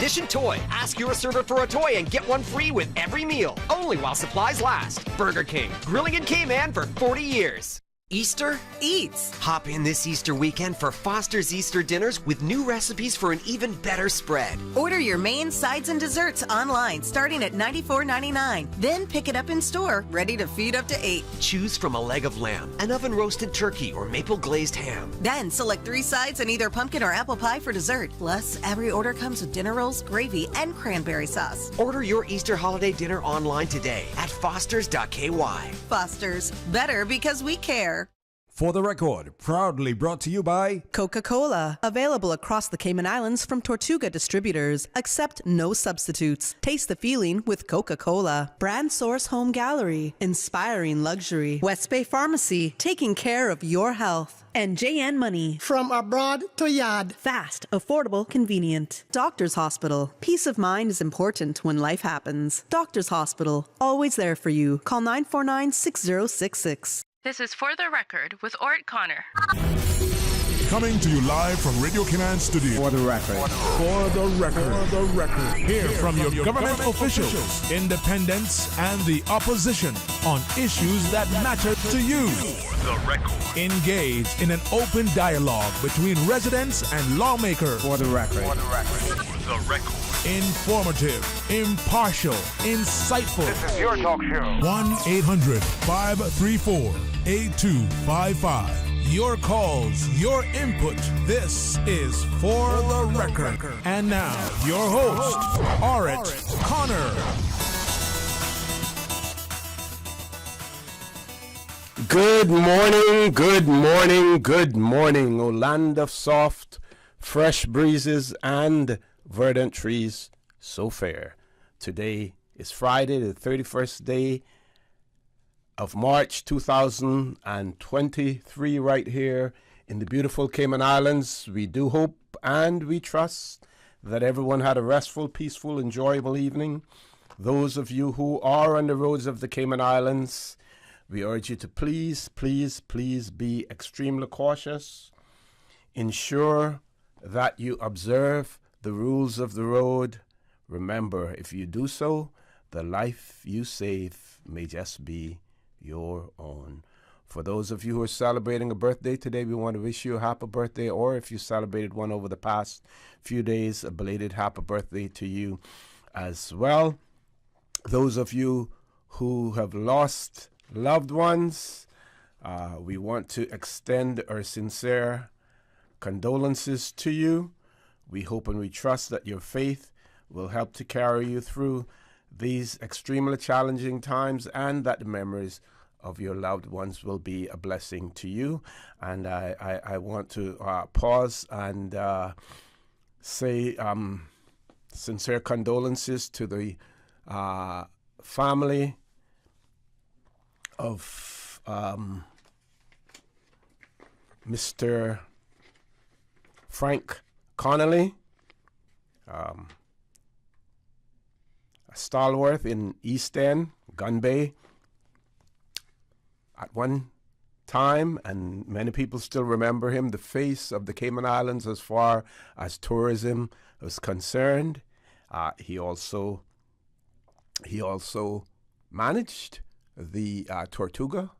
edition toy. Ask your server for a toy and get one free with every meal. Only while supplies last. Burger King, grilling in Cayman for 40 years. Easter? Eats. Hop in this Easter weekend for Foster's Easter dinners with new recipes for an even better spread. Order your main, sides, and desserts online starting at $94.99. Then pick it up in store, ready to feed up to 8. Choose from a leg of lamb, an oven-roasted turkey, or maple glazed ham. Then select 3 sides and either pumpkin or apple pie for dessert. Plus, every order comes with dinner rolls, gravy, and cranberry sauce. Order your Easter holiday dinner online today at fosters.ky. Foster's. Better because we care. For the Record, proudly brought to you by Coca-Cola. Available across the Cayman Islands from Tortuga Distributors. Accept no substitutes. Taste the feeling with Coca-Cola. Brand Source Home Gallery. Inspiring luxury. West Bay Pharmacy. Taking care of your health. And JN Money. From abroad to yard. Fast, affordable, convenient. Doctor's Hospital. Peace of mind is important when life happens. Doctor's Hospital. Always there for you. Call 949-6066. This is For the Record with Orrett Connor. Coming to you live from Radio Cayman Studio. For the record. For the record. For the record. Hear from your government officials, independents, and the opposition on issues that matter to you. For the record. Engage in an open dialogue between residents and lawmakers. For the record. For the record. For the record. Informative, impartial, insightful. This is your talk show. 1-800-534-8255. Your calls, your input. This is For the Record. And now, your host, Orrett Connor. Good morning, good morning, good morning. O land of soft, fresh breezes and verdant trees, so fair. Today is Friday, the 31st day of March 2023, right here in the beautiful Cayman Islands. We do hope and we trust that everyone had a restful, peaceful, enjoyable evening. Those of you who are on the roads of the Cayman Islands, we urge you to please, please, please be extremely cautious. Ensure that you observe the rules of the road. Remember, if you do so, the life you save may just be your own. For those of you who are celebrating a birthday today, we want to wish you a happy birthday, or if you celebrated one over the past few days, a belated happy birthday to you as well. Those of you who have lost loved ones, we want to extend our sincere condolences to you. We hope and we trust that your faith will help to carry you through these extremely challenging times, and that the memories of your loved ones will be a blessing to you. And I want to pause and say sincere condolences to the family of Mr. Frank Connolly, a stalwart in East End, Gun Bay, at one time, and many people still remember him, the face of the Cayman Islands as far as tourism was concerned. He also managed the Tortuga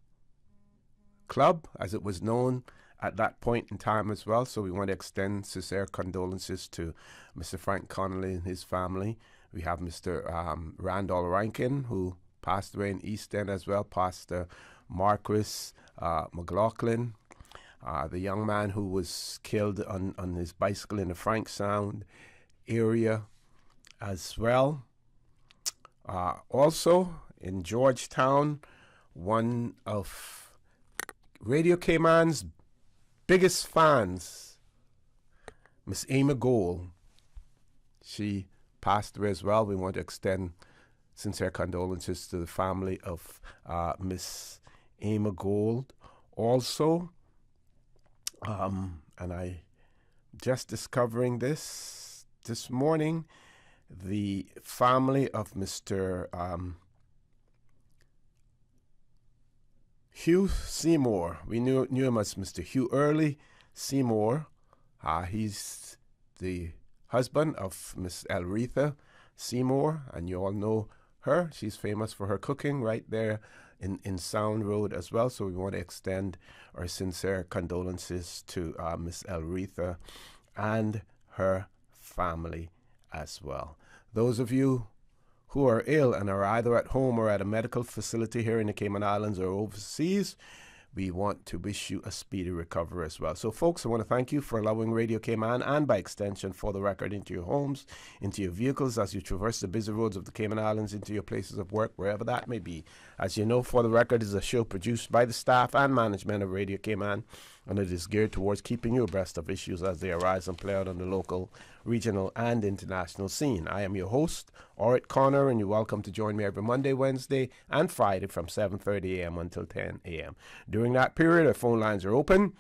Club, as it was known at that point in time as well. So we want to extend sincere condolences to Mr. Frank Connolly and his family. We have Mr. Randall Rankin, who passed away in East End as well, Pastor Marquis McLaughlin, the young man who was killed on his bicycle in the Frank Sound area as well. Also in Georgetown, one of Radio Cayman's biggest fans, Miss Amy Gold, she passed away as well. We want to extend sincere condolences to the family of Miss Amy Gold also. And I just discovering this morning, the family of Mr. Hugh Seymour. We knew him as Mr. Hugh Early Seymour. He's the husband of Miss Elretha Seymour, and you all know her. She's famous for her cooking right there in Sound Road as well. So we want to extend our sincere condolences to Miss Elretha and her family as well. Those of you who are ill and are either at home or at a medical facility here in the Cayman Islands or overseas, we want to wish you a speedy recovery as well. So, folks, I want to thank you for allowing Radio Cayman and, by extension, For the Record, into your homes, into your vehicles as you traverse the busy roads of the Cayman Islands, into your places of work, wherever that may be. As you know, For the Record is a show produced by the staff and management of Radio Cayman, and it is geared towards keeping you abreast of issues as they arise and play out on the local, regional, and international scene. I am your host, Orrett Connor, and you're welcome to join me every Monday, Wednesday, and Friday from 7:30 a.m. until 10 a.m. During that period, our phone lines are open.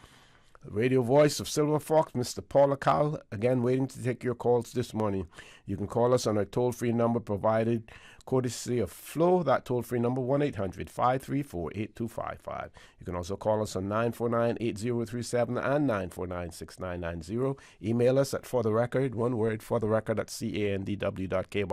The radio voice of Silver Fox, Mr. Paul Akal, again waiting to take your calls this morning. You can call us on our toll-free number provided courtesy of Flo, that toll-free number 1-800-534-8255. You can also call us on 949-8037 and 949-6990. Email us at fortherecord, one word, fortherecord at candw.ky.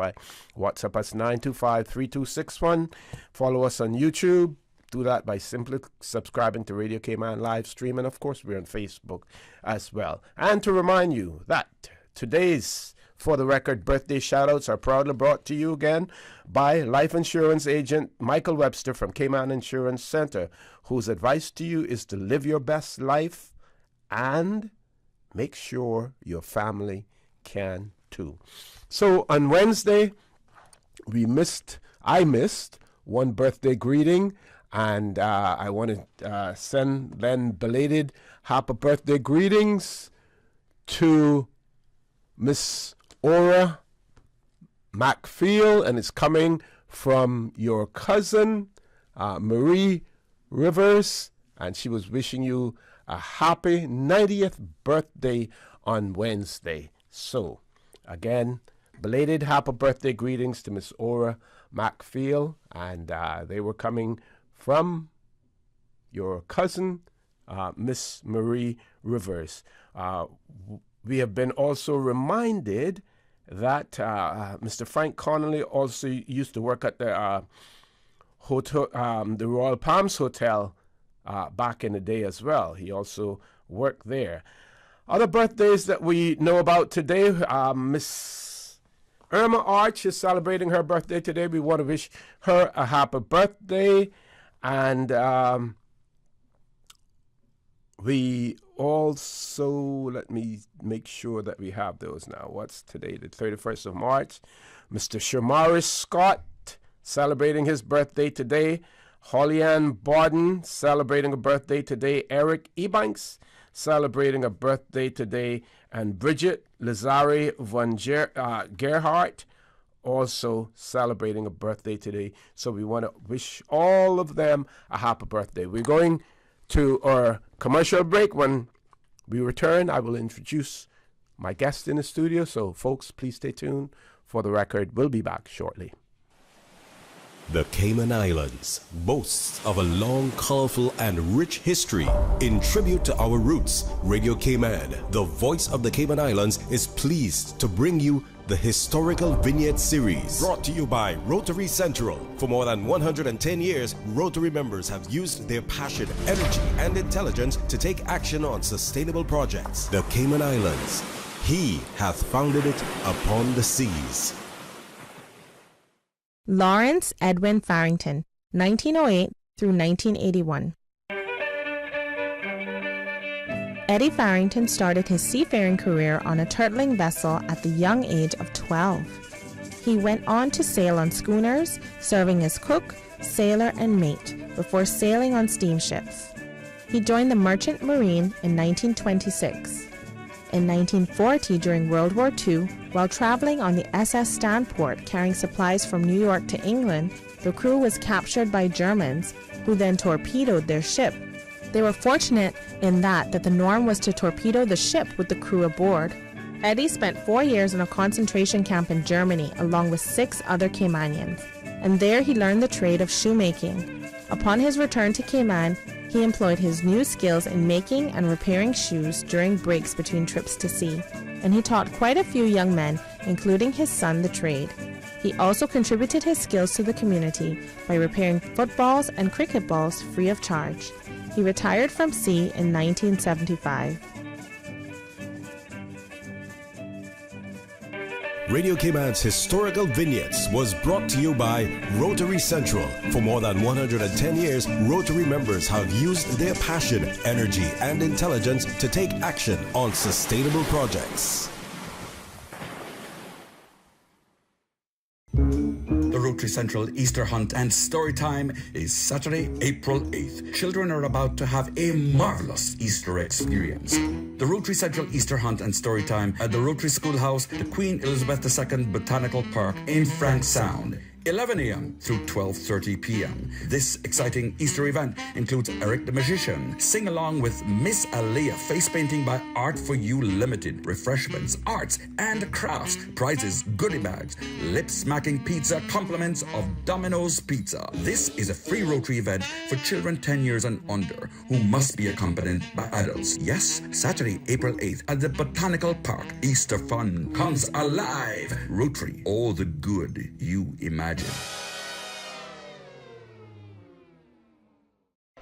WhatsApp us 925-3261. Follow us on YouTube. Do that by simply subscribing to Radio Cayman live stream, and of course we're on Facebook as well. And to remind you that today's For the Record birthday shoutouts are proudly brought to you again by life insurance agent Michael Webster from Cayman Insurance Center, whose advice to you is to live your best life and make sure your family can too. So on Wednesday, I missed one birthday greeting. And I want to send then belated happy birthday greetings to Miss Orrett Mcfield, and it's coming from your cousin, Marie Rivers, and she was wishing you a happy 90th birthday on Wednesday. So, again, belated happy birthday greetings to Miss Orrett Mcfield, and they were coming from your cousin, Miss Marie Rivers. We have been also reminded that Mr. Frank Connolly also used to work at the hotel, the Royal Palms Hotel back in the day as well. He also worked there. Other birthdays that we know about today, Miss Irma Arch is celebrating her birthday today. We want to wish her a happy birthday. And we also, let me make sure that we have those now. What's today? The 31st of March. Mr. Shamaris Scott celebrating his birthday today. Holly-Ann Borden celebrating a birthday today. Eric Ebanks celebrating a birthday today. And Bridget Lazare von Gerhardt also celebrating a birthday today. So we want to wish all of them a happy birthday. We're going to our commercial break. When we return, I will introduce my guest in the studio. So folks, please stay tuned. For the Record, we'll be back shortly. The Cayman Islands boasts of a long, colorful, and rich history. In tribute to our roots, Radio Cayman, the voice of the Cayman Islands, is pleased to bring you the historical vignette series, brought to you by Rotary Central. For more than 110 years, Rotary members have used their passion, energy, and intelligence to take action on sustainable projects. The Cayman Islands, He hath founded it upon the seas. Lawrence Edwin Farrington, 1908 through 1981. Eddie Farrington started his seafaring career on a turtling vessel at the young age of 12. He went on to sail on schooners, serving as cook, sailor, and mate, before sailing on steamships. He joined the Merchant Marine in 1926. In 1940, during World War II, while traveling on the SS Stanport carrying supplies from New York to England, the crew was captured by Germans, who then torpedoed their ship. They were fortunate in that the norm was to torpedo the ship with the crew aboard. Eddie spent 4 years in a concentration camp in Germany along with 6 other Caymanians, and there he learned the trade of shoemaking. Upon his return to Cayman, he employed his new skills in making and repairing shoes during breaks between trips to sea. and he taught quite a few young men, including his son, the trade. He also contributed his skills to the community by repairing footballs and cricket balls free of charge. He retired from sea in 1975. Radio Cayman's Historical Vignettes was brought to you by Rotary Central. For more than 110 years, Rotary members have used their passion, energy, and intelligence to take action on sustainable projects. The Rotary Central Easter Hunt and Story Time is Saturday, April 8th. Children are about to have a marvelous Easter experience. The Rotary Central Easter Hunt and Story Time at the Rotary Schoolhouse, the Queen Elizabeth II Botanical Park in Frank Sound. 11 a.m. through 12:30 p.m. This exciting Easter event includes Eric the Magician, sing along with Miss Aliyah, face painting by Art for You Limited, refreshments, arts and crafts, prizes, goodie bags, lip smacking pizza, compliments of Domino's Pizza. This is a free Rotary event for children 10 years and under who must be accompanied by adults. Yes, Saturday, April 8th at the Botanical Park. Easter fun comes alive. Rotary, all the good you imagine.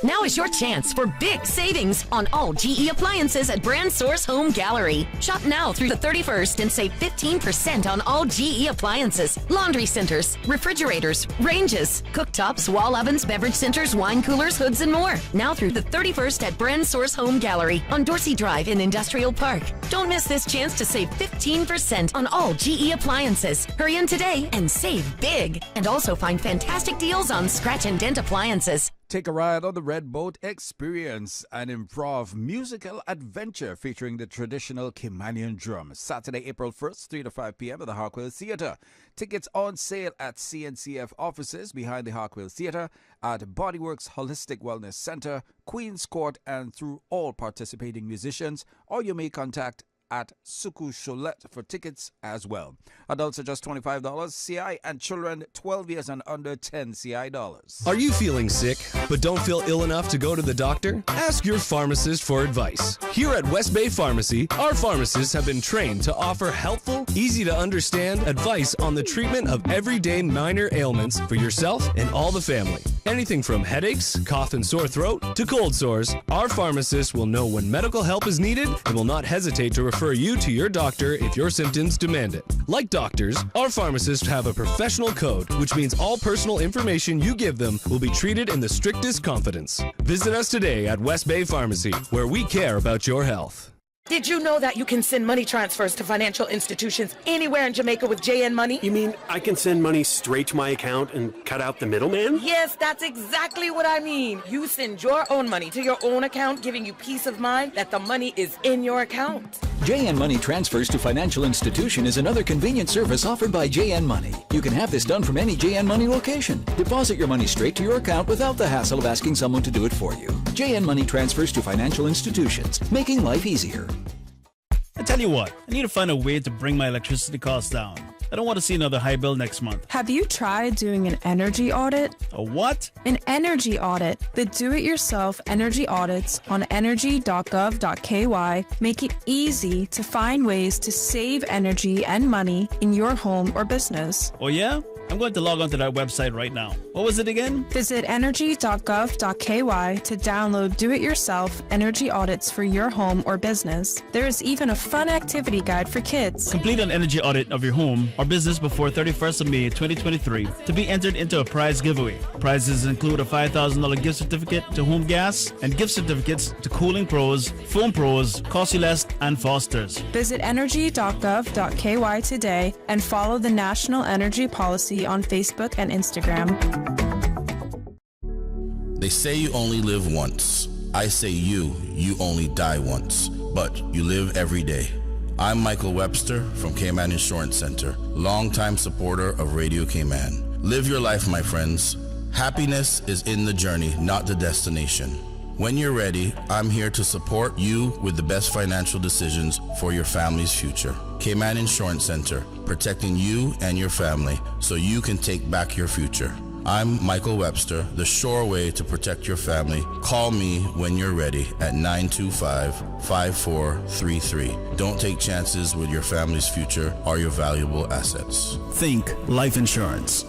Now is your chance for big savings on all GE appliances at Brand Source Home Gallery. Shop now through the 31st and save 15% on all GE appliances, laundry centers, refrigerators, ranges, cooktops, wall ovens, beverage centers, wine coolers, hoods, and more. Now through the 31st at Brand Source Home Gallery on Dorsey Drive in Industrial Park. Don't miss this chance to save 15% on all GE appliances. Hurry in today and save big. And also find fantastic deals on scratch and dent appliances. Take a ride on the Red Boat Experience, an improv musical adventure featuring the traditional Caymanian drum. Saturday, April 1st, 3 to 5 p.m. at the Harkwell Theatre. Tickets on sale at CNCF offices behind the Harkwell Theatre, at Bodyworks Holistic Wellness Center, Queen's Court, and through all participating musicians, or you may contact at Suku Cholet for tickets as well. Adults are just $25 CI, and children 12 years and under $10 CI dollars. Are you feeling sick but don't feel ill enough to go to the doctor? Ask your pharmacist for advice. Here at West Bay Pharmacy, our pharmacists have been trained to offer helpful, easy to understand advice on the treatment of everyday minor ailments for yourself and all the family. Anything from headaches, cough and sore throat, to cold sores, our pharmacists will know when medical help is needed and will not hesitate to refer you to your doctor if your symptoms demand it. Like doctors, our pharmacists have a professional code, which means all personal information you give them will be treated in the strictest confidence. Visit us today at West Bay Pharmacy, where we care about your health. Did you know that you can send money transfers to financial institutions anywhere in Jamaica with JN Money? You mean I can send money straight to my account and cut out the middleman? Yes, that's exactly what I mean. You send your own money to your own account, giving you peace of mind that the money is in your account. JN Money Transfers to Financial Institution is another convenient service offered by JN Money. You can have this done from any JN Money location. Deposit your money straight to your account without the hassle of asking someone to do it for you. JN Money Transfers to Financial Institutions, making life easier. I tell you what, I need to find a way to bring my electricity costs down. I don't want to see another high bill next month. Have you tried doing an energy audit? A what? An energy audit. The do-it-yourself energy audits on energy.gov.ky make it easy to find ways to save energy and money in your home or business. Oh yeah? I'm going to log on to that website right now. What was it again? Visit energy.gov.ky to download do-it-yourself energy audits for your home or business. There is even a fun activity guide for kids. Complete an energy audit of your home or business before 31st of May 2023 to be entered into a prize giveaway. Prizes include a $5,000 gift certificate to Home Gas and gift certificates to Cooling Pros, Foam Pros, Costylest, and Foster's. Visit energy.gov.ky today and follow the National Energy Policy on Facebook and Instagram. They say you only live once. I say you only die once, but you live every day. I'm Michael Webster from Cayman Insurance Center, longtime supporter of Radio Cayman. Live your life, my friends. Happiness is in the journey, not the destination. When you're ready, I'm here to support you with the best financial decisions for your family's future. Cayman Insurance Center, protecting you and your family so you can take back your future. I'm Michael Webster, the sure way to protect your family. Call me when you're ready at 925-5433. Don't take chances with your family's future or your valuable assets. Think life insurance.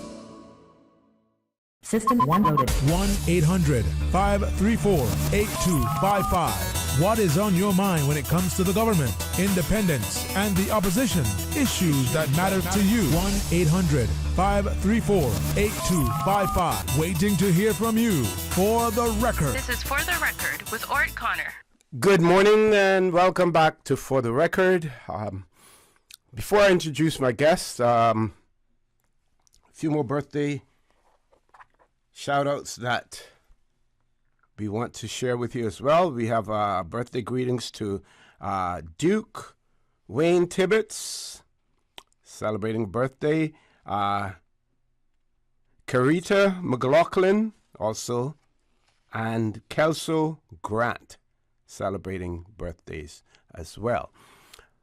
System 1 loaded. 1-800-534-8255. What is on your mind when it comes to the government, independence, and the opposition? Issues that matter to you. 1-800-534-8255. Waiting to hear from you. For the record. This is For the Record with Orrett Connor. Good morning and welcome back to For the Record. Before I introduce my guest, a few more birthday shout-outs that we want to share with you as well. We have birthday greetings to Duke Wayne Tibbetts, celebrating birthday. Carita McLaughlin, also, and Kelso Grant, celebrating birthdays as well.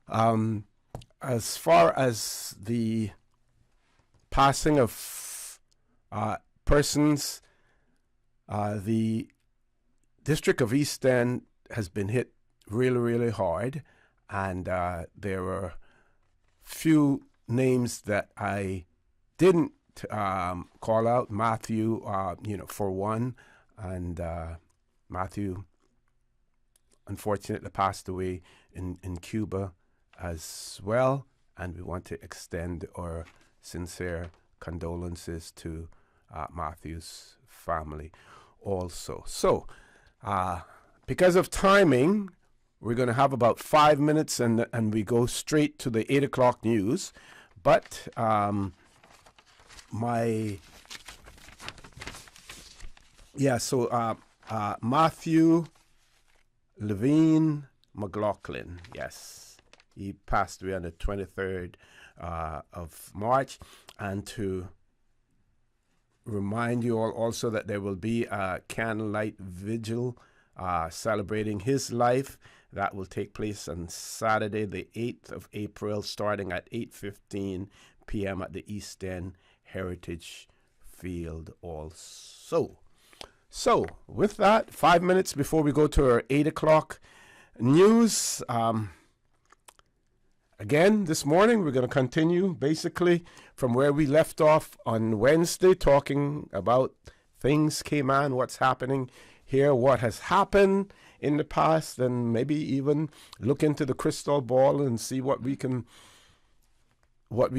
As far as the passing of persons, the District of East End has been hit really, really hard, and there were few names that I didn't call out. Matthew, for one, and Matthew unfortunately passed away in Cuba as well, and we want to extend our sincere condolences to Matthew's family also. So, because of timing, we're going to have about 5 minutes and we go straight to the 8 o'clock news. But Matthew Levine McLaughlin, yes, he passed away on the 23rd of March. And to remind you all also that there will be a candlelight vigil celebrating his life. That will take place on Saturday, the 8th of April, starting at 8:15 p.m. at the East End Heritage Field also. So, with that, 5 minutes before we go to our 8 o'clock news. Again, this morning, we're going to continue basically from where we left off on Wednesday, talking about things, Cayman, what's happening here, what has happened in the past, and maybe even look into the crystal ball and see what we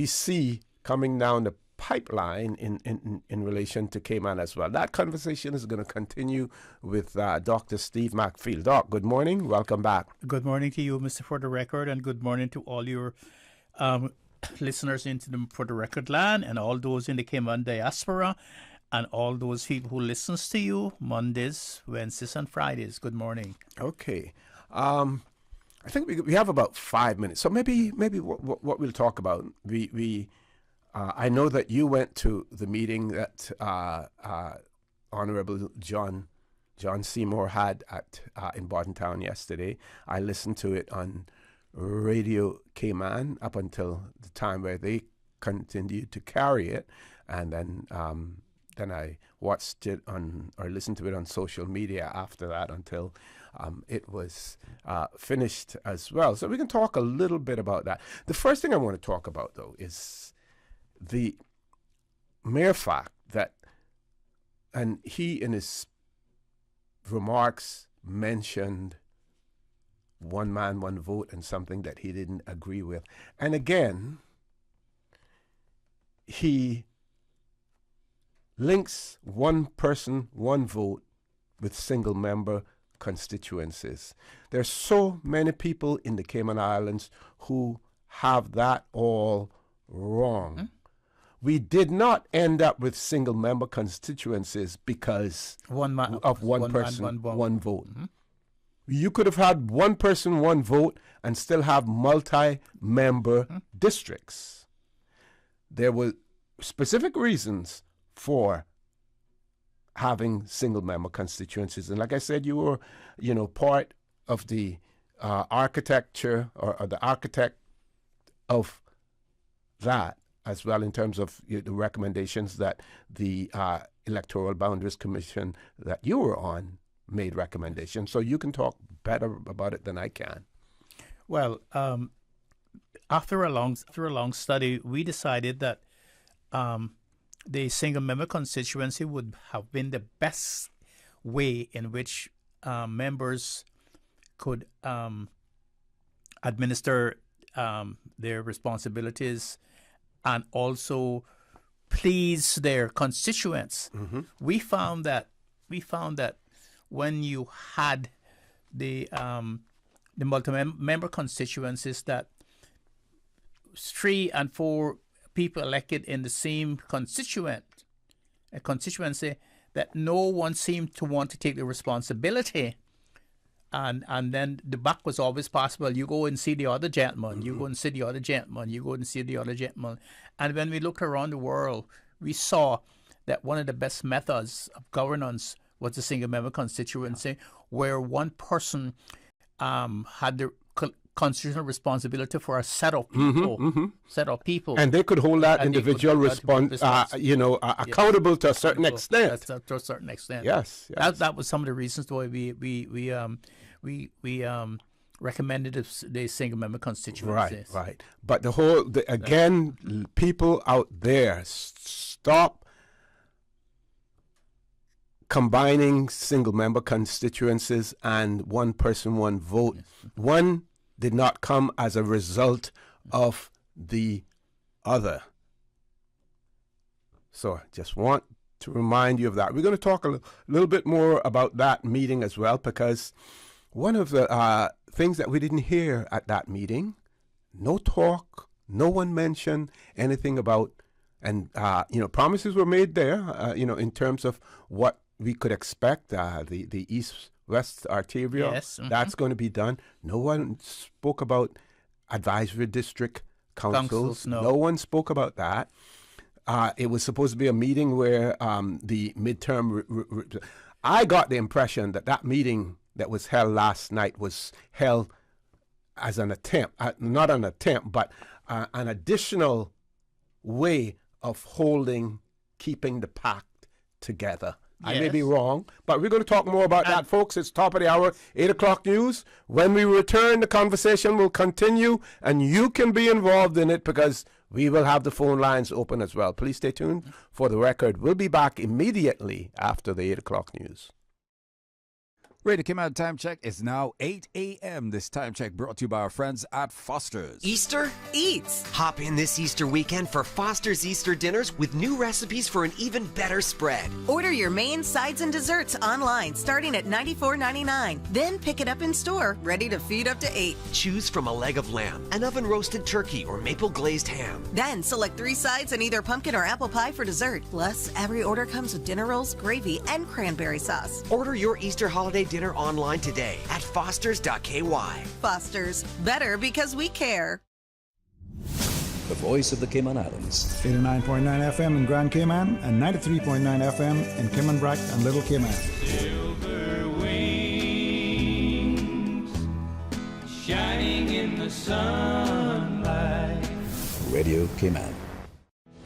see coming down the pipeline in relation to Cayman as well. That conversation is going to continue with Dr. Steve Mcfield. Doc, good morning. Welcome back. Good morning to you, Mr. For the Record, and good morning to all your listeners into the For the Record land, and all those in the Cayman diaspora, and all those people who listens to you Mondays, Wednesdays, and Fridays. Good morning. Okay. I think we have about 5 minutes. So maybe what we'll talk about, I know that you went to the meeting that Honorable John Seymour had in Bordentown yesterday. I listened to it on Radio Cayman up until the time where they continued to carry it, and then I watched it or listened to it on social media after that until it was finished as well. So we can talk a little bit about that. The first thing I want to talk about, though, is the mere fact that, and he in his remarks mentioned one man, one vote, and something that he didn't agree with. And again, he links one person, one vote with single member constituencies. There's so many people in the Cayman Islands who have that all wrong. Mm-hmm. We did not end up with single member constituencies because one person, one vote. Mm-hmm. You could have had one person, one vote, and still have multi-member districts. There were specific reasons for having single-member constituencies. And like I said, you were, part of the architecture or the architect of that as well in terms of the recommendations that the Electoral Boundaries Commission that you were on made recommendations. So you can talk better about it than I can. Well, after a long study, we decided that the single-member constituency would have been the best way in which members could administer their responsibilities and also please their constituents. Mm-hmm. We found that when you had the multi-member constituencies, that 3 and 4 people elected in the same constituency, that no one seemed to want to take the responsibility. And then the buck was always possible. You go and see the other gentleman. You go and see the other gentleman. You go and see the other gentleman. And when we looked around the world, we saw that one of the best methods of governance was the single-member constituency, where one person had the constitutional responsibility for a set of people, and they could hold that individual accountable to a certain extent. To a certain extent. Yes. That was some of the reasons why we recommended the single-member constituency. Right. But again, people out there, stop combining single-member constituencies and one person, one vote. Yes. One did not come as a result of the other. So I just want to remind you of that. We're going to talk a little bit more about that meeting as well, because one of the things that we didn't hear at that meeting, no talk, no one mentioned anything about, and promises were made there, in terms of what we could expect, the East-West Arterial. Yes. Mm-hmm. That's going to be done. No one spoke about advisory district councils. No one spoke about that. It was supposed to be a meeting where the midterm... I got the impression that meeting that was held last night was held as an attempt, not an attempt, but an additional way of keeping the pact together. Yes. I may be wrong, but we're going to talk more about that, folks. It's top of the hour, 8 o'clock news. When we return, the conversation will continue, and you can be involved in it because we will have the phone lines open as well. Please stay tuned for the record. We'll be back immediately after the 8 o'clock news. Radio Cayman time check is now 8 a.m. This time check brought to you by our friends at Foster's. Easter eats. Hop in this Easter weekend for Foster's Easter dinners with new recipes for an even better spread. Order your main, sides, and desserts online starting at $94.99. Then pick it up in store, ready to feed up to 8. Choose from a leg of lamb, an oven-roasted turkey, or maple glazed ham. Then select 3 sides and either pumpkin or apple pie for dessert. Plus, every order comes with dinner rolls, gravy, and cranberry sauce. Order your Easter holiday dinner online today at fosters.ky. Foster's, better because we care. The voice of the Cayman Islands. 89.9 FM in Grand Cayman and 93.9 FM in Cayman Brac and Little Cayman. Silver wings shining in the sunlight. Radio Cayman.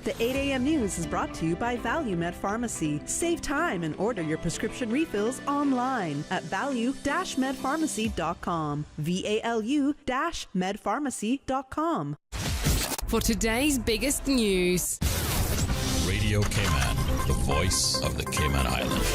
The 8 a.m. news is brought to you by ValueMed Pharmacy. Save time and order your prescription refills online at value-medpharmacy.com. VALU-medpharmacy.com. For today's biggest news. Radio Cayman, the voice of the Cayman Islands.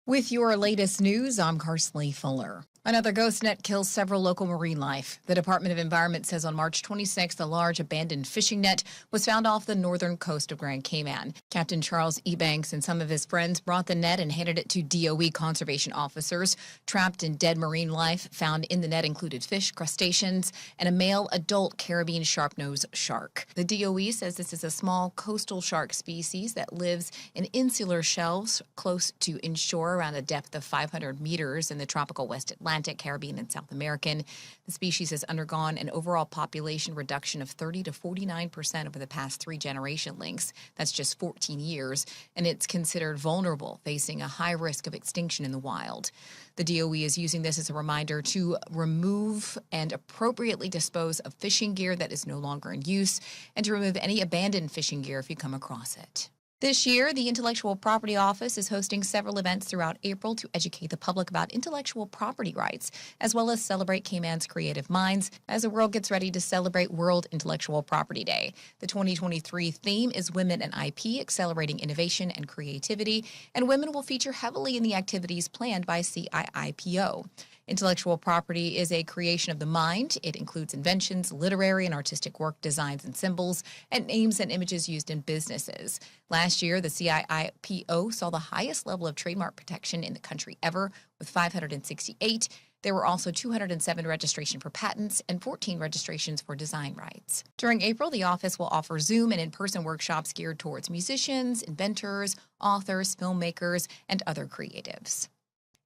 With your latest news, I'm Carsley Fuller. Another ghost net kills several local marine life. The Department of Environment says on March 26th, a large abandoned fishing net was found off the northern coast of Grand Cayman. Captain Charles Ebanks and some of his friends brought the net and handed it to DOE conservation officers. Trapped and dead marine life found in the net included fish, crustaceans, and a male adult Caribbean sharp-nosed shark. The DOE says this is a small coastal shark species that lives in insular shelves close to inshore around a depth of 500 meters in the tropical West Atlantic. Atlantic, Caribbean, and South American. The species has undergone an overall population reduction of 30 to 49% over the past 3 generation lengths. That's just 14 years, and it's considered vulnerable, facing a high risk of extinction in the wild. The DOE is using this as a reminder to remove and appropriately dispose of fishing gear that is no longer in use, and to remove any abandoned fishing gear if you come across it. This year, the Intellectual Property Office is hosting several events throughout April to educate the public about intellectual property rights, as well as celebrate Cayman's creative minds as the world gets ready to celebrate World Intellectual Property Day. The 2023 theme is Women and IP, Accelerating Innovation and Creativity, and women will feature heavily in the activities planned by CIIPO. Intellectual property is a creation of the mind. It includes inventions, literary and artistic work, designs and symbols, and names and images used in businesses. Last year, the CIIPO saw the highest level of trademark protection in the country ever, with 568. There were also 207 registrations for patents and 14 registrations for design rights. During April, the office will offer Zoom and in-person workshops geared towards musicians, inventors, authors, filmmakers, and other creatives.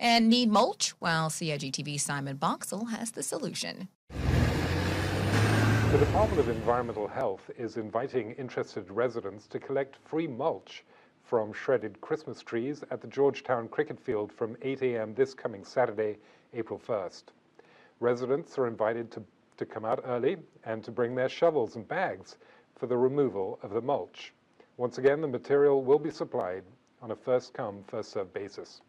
And need mulch? Well, CIGTV's Simon Boxall has the solution. The Department of Environmental Health is inviting interested residents to collect free mulch from shredded Christmas trees at the Georgetown Cricket Field from 8 a.m. this coming Saturday, April 1st. Residents are invited to come out early and to bring their shovels and bags for the removal of the mulch. Once again, the material will be supplied on a first-come, first-served basis.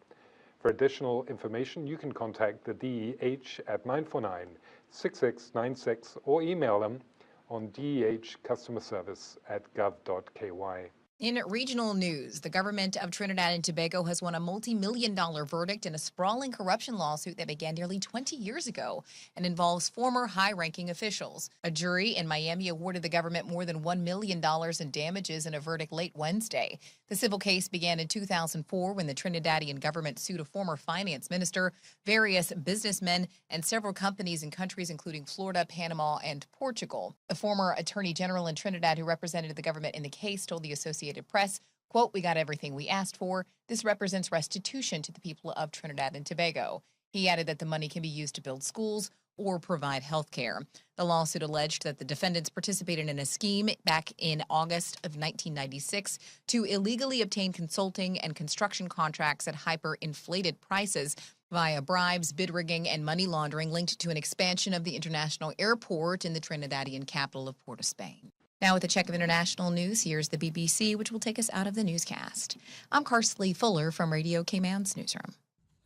For additional information, you can contact the DEH at 949-6696 or email them on dehcustomerservice@gov.ky. In regional news, the government of Trinidad and Tobago has won a multi-million-dollar verdict in a sprawling corruption lawsuit that began nearly 20 years ago and involves former high-ranking officials. A jury in Miami awarded the government more than $1 million in damages in a verdict late Wednesday. The civil case began in 2004 when the Trinidadian government sued a former finance minister, various businessmen, and several companies in countries including Florida, Panama, and Portugal. A former attorney general in Trinidad who represented the government in the case told the Associated Press, quote, "We got everything we asked for. This represents restitution to the people of Trinidad and Tobago." He added that the money can be used to build schools or provide health care. The lawsuit alleged that the defendants participated in a scheme back in August of 1996 to illegally obtain consulting and construction contracts at hyper-inflated prices via bribes, bid rigging, and money laundering linked to an expansion of the international airport in the Trinidadian capital of Port of Spain. Now with a check of international news, here's the BBC, which will take us out of the newscast. I'm Karsley Fuller from Radio Cayman's newsroom.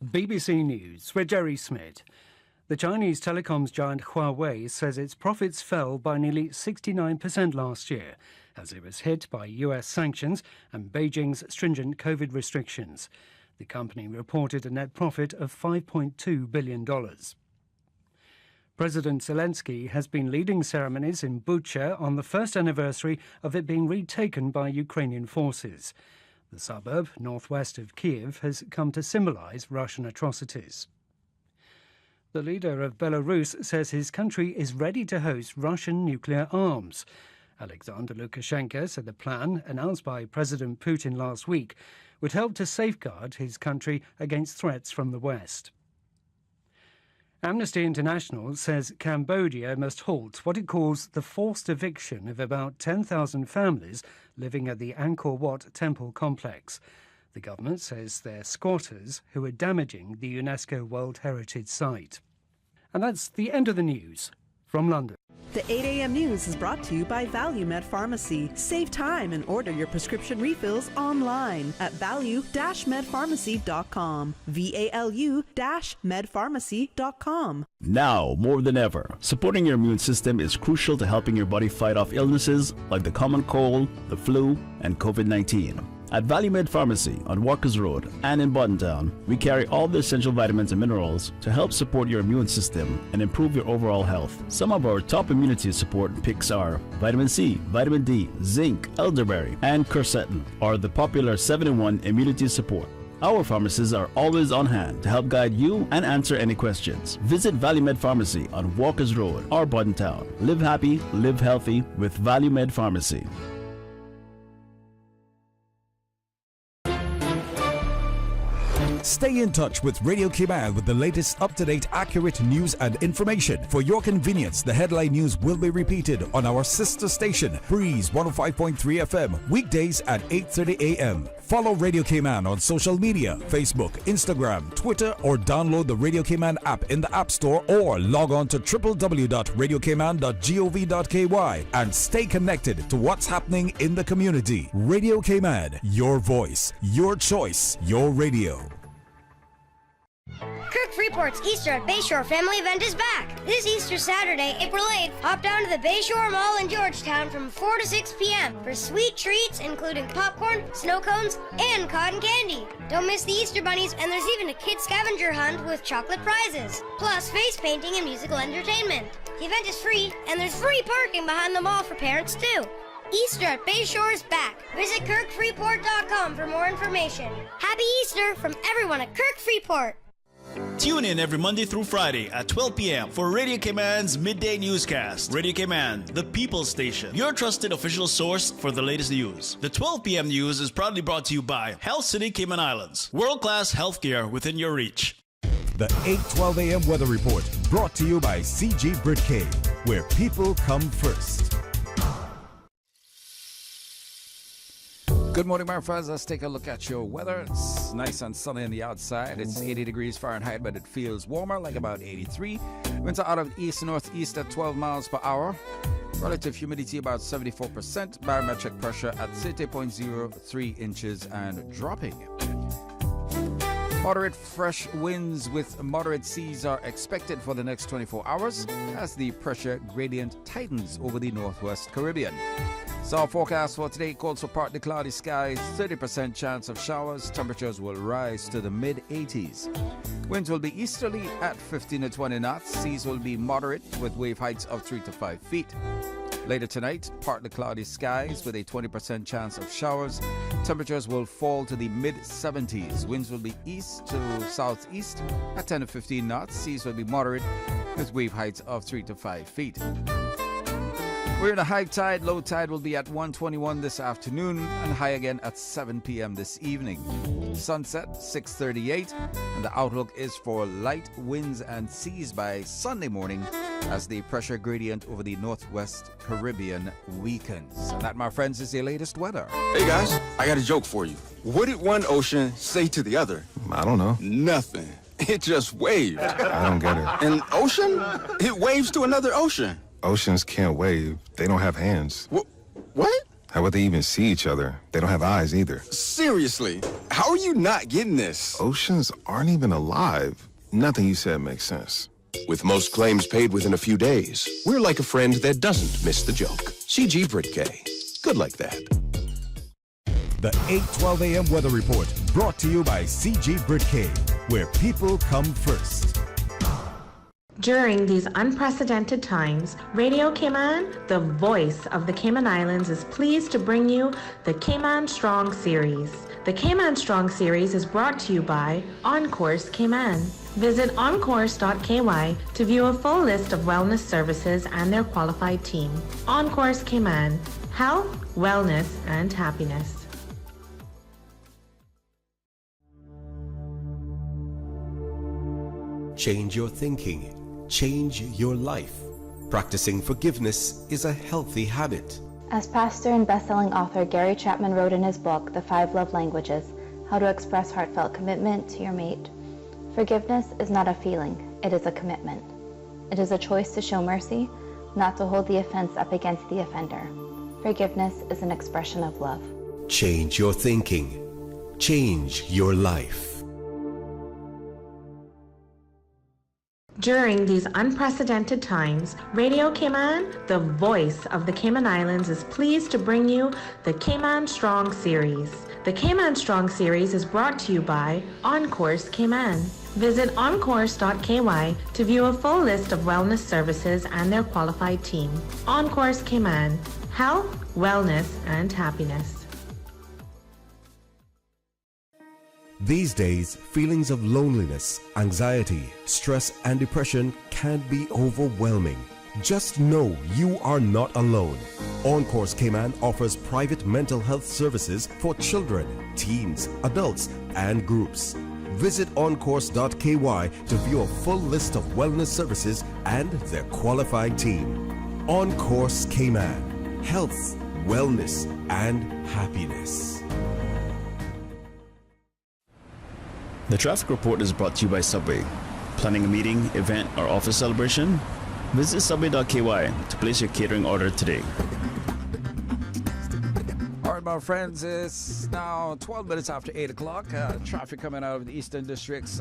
BBC News with Jerry Smith. The Chinese telecoms giant Huawei says its profits fell by nearly 69% last year as it was hit by US sanctions and Beijing's stringent COVID restrictions. The company reported a net profit of $5.2 billion. President Zelensky has been leading ceremonies in Bucha on the first anniversary of it being retaken by Ukrainian forces. The suburb, northwest of Kiev, has come to symbolize Russian atrocities. The leader of Belarus says his country is ready to host Russian nuclear arms. Alexander Lukashenko said the plan, announced by President Putin last week, would help to safeguard his country against threats from the West. Amnesty International says Cambodia must halt what it calls the forced eviction of about 10,000 families living at the Angkor Wat temple complex. The government says they're squatters who are damaging the UNESCO World Heritage Site. And that's the end of the news from London. The 8 a.m. news is brought to you by ValueMed Pharmacy. Save time and order your prescription refills online at value-medpharmacy.com. VALU-medpharmacy.com. Now, more than ever, supporting your immune system is crucial to helping your body fight off illnesses like the common cold, the flu, and COVID-19. At ValueMed Pharmacy on Walkers Road and in Buttontown, we carry all the essential vitamins and minerals to help support your immune system and improve your overall health. Some of our top immunity support picks are vitamin C, vitamin D, zinc, elderberry, and quercetin are the popular 7-in-1 immunity support. Our pharmacists are always on hand to help guide you and answer any questions. Visit ValueMed Pharmacy on Walkers Road or Buttontown. Live happy, live healthy with ValueMed Pharmacy. Stay in touch with Radio Cayman with the latest up-to-date, accurate news and information. For your convenience, the headline news will be repeated on our sister station, Breeze 105.3 FM, weekdays at 8:30 a.m. Follow Radio Cayman on social media, Facebook, Instagram, Twitter, or download the Radio Cayman app in the App Store or log on to www.radiocayman.gov.ky and stay connected to what's happening in the community. Radio Cayman, your voice, your choice, your radio. Kirk Freeport's Easter at Bayshore family event is back. This Easter Saturday, April 8th, hop down to the Bayshore Mall in Georgetown from 4 to 6 p.m. for sweet treats including popcorn, snow cones, and cotton candy. Don't miss the Easter bunnies, and there's even a kid scavenger hunt with chocolate prizes, plus face painting and musical entertainment. The event is free, and there's free parking behind the mall for parents too. Easter at Bayshore is back. Visit KirkFreeport.com for more information. Happy Easter from everyone at Kirk Freeport. Tune in every Monday through Friday at 12 p.m. for Radio Cayman's Midday Newscast. Radio Cayman, the People's Station, your trusted official source for the latest news. The 12 p.m. news is proudly brought to you by Health City Cayman Islands. World-class healthcare within your reach. The 8:12 a.m. weather report brought to you by CG Britcay, where people come first. Good morning, my friends. Let's take a look at your weather. It's nice and sunny on the outside. It's 80 degrees Fahrenheit, but it feels warmer, like about 83. Winds are out of east-northeast at 12 miles per hour. Relative humidity about 74%. Barometric pressure at 30.03 inches and dropping. Moderate fresh winds with moderate seas are expected for the next 24 hours as the pressure gradient tightens over the northwest Caribbean. So our forecast for today calls for partly cloudy skies, 30% chance of showers. Temperatures will rise to the mid-80s. Winds will be easterly at 15 to 20 knots. Seas will be moderate with wave heights of 3 to 5 feet. Later tonight, partly cloudy skies with a 20% chance of showers. Temperatures will fall to the mid-70s. Winds will be east to southeast at 10 to 15 knots. Seas will be moderate with wave heights of 3 to 5 feet. We're in a high tide. Low tide will be at 1:21 this afternoon and high again at 7 p.m. this evening. Sunset 6:38, and the outlook is for light winds and seas by Sunday morning as the pressure gradient over the northwest Caribbean weakens. And that, my friends, is the latest weather. Hey guys, I got a joke for you. What did one ocean say to the other? I don't know. Nothing. It just waved. I don't get it. An ocean? It waves to another ocean. Oceans can't wave. They don't have hands. What? How would they even see each other? They don't have eyes either. Seriously, how are you not getting this? Oceans aren't even alive. Nothing you said makes sense. With most claims paid within a few days, we're like a friend that doesn't miss the joke. CG Britcay. Good like that. The 8:12 a.m. weather report brought to you by CG Britcay, where people come first. During these unprecedented times, Radio Cayman, the voice of the Cayman Islands, is pleased to bring you the Cayman Strong Series. The Cayman Strong Series is brought to you by Encourse Cayman. Visit encourse.ky to view a full list of wellness services and their qualified team. Encourse Cayman, health, wellness, and happiness. Change your thinking. Change your life. Practicing forgiveness is a healthy habit. As pastor and best-selling author Gary Chapman wrote in his book, The 5 Love Languages, How to Express Heartfelt Commitment to Your Mate, forgiveness is not a feeling, it is a commitment. It is a choice to show mercy, not to hold the offense up against the offender. Forgiveness is an expression of love. Change your thinking. Change your life. During these unprecedented times, Radio Cayman, the voice of the Cayman Islands, is pleased to bring you the Cayman Strong Series. The Cayman Strong Series is brought to you by Encourse Cayman. Visit encourse.ky to view a full list of wellness services and their qualified team. Encourse Cayman, health, wellness, and happiness. These days, feelings of loneliness, anxiety, stress, and depression can be overwhelming. Just know you are not alone. Encourse Cayman offers private mental health services for children, teens, adults, and groups. Visit oncourse.ky to view a full list of wellness services and their qualifying team. On Course Cayman. Health, wellness, and happiness. The traffic report is brought to you by Subway. Planning a meeting, event, or office celebration? Visit subway.ky to place your catering order today. All right, my friends, it's now 12 minutes after 8 o'clock. Traffic coming out of the eastern districts.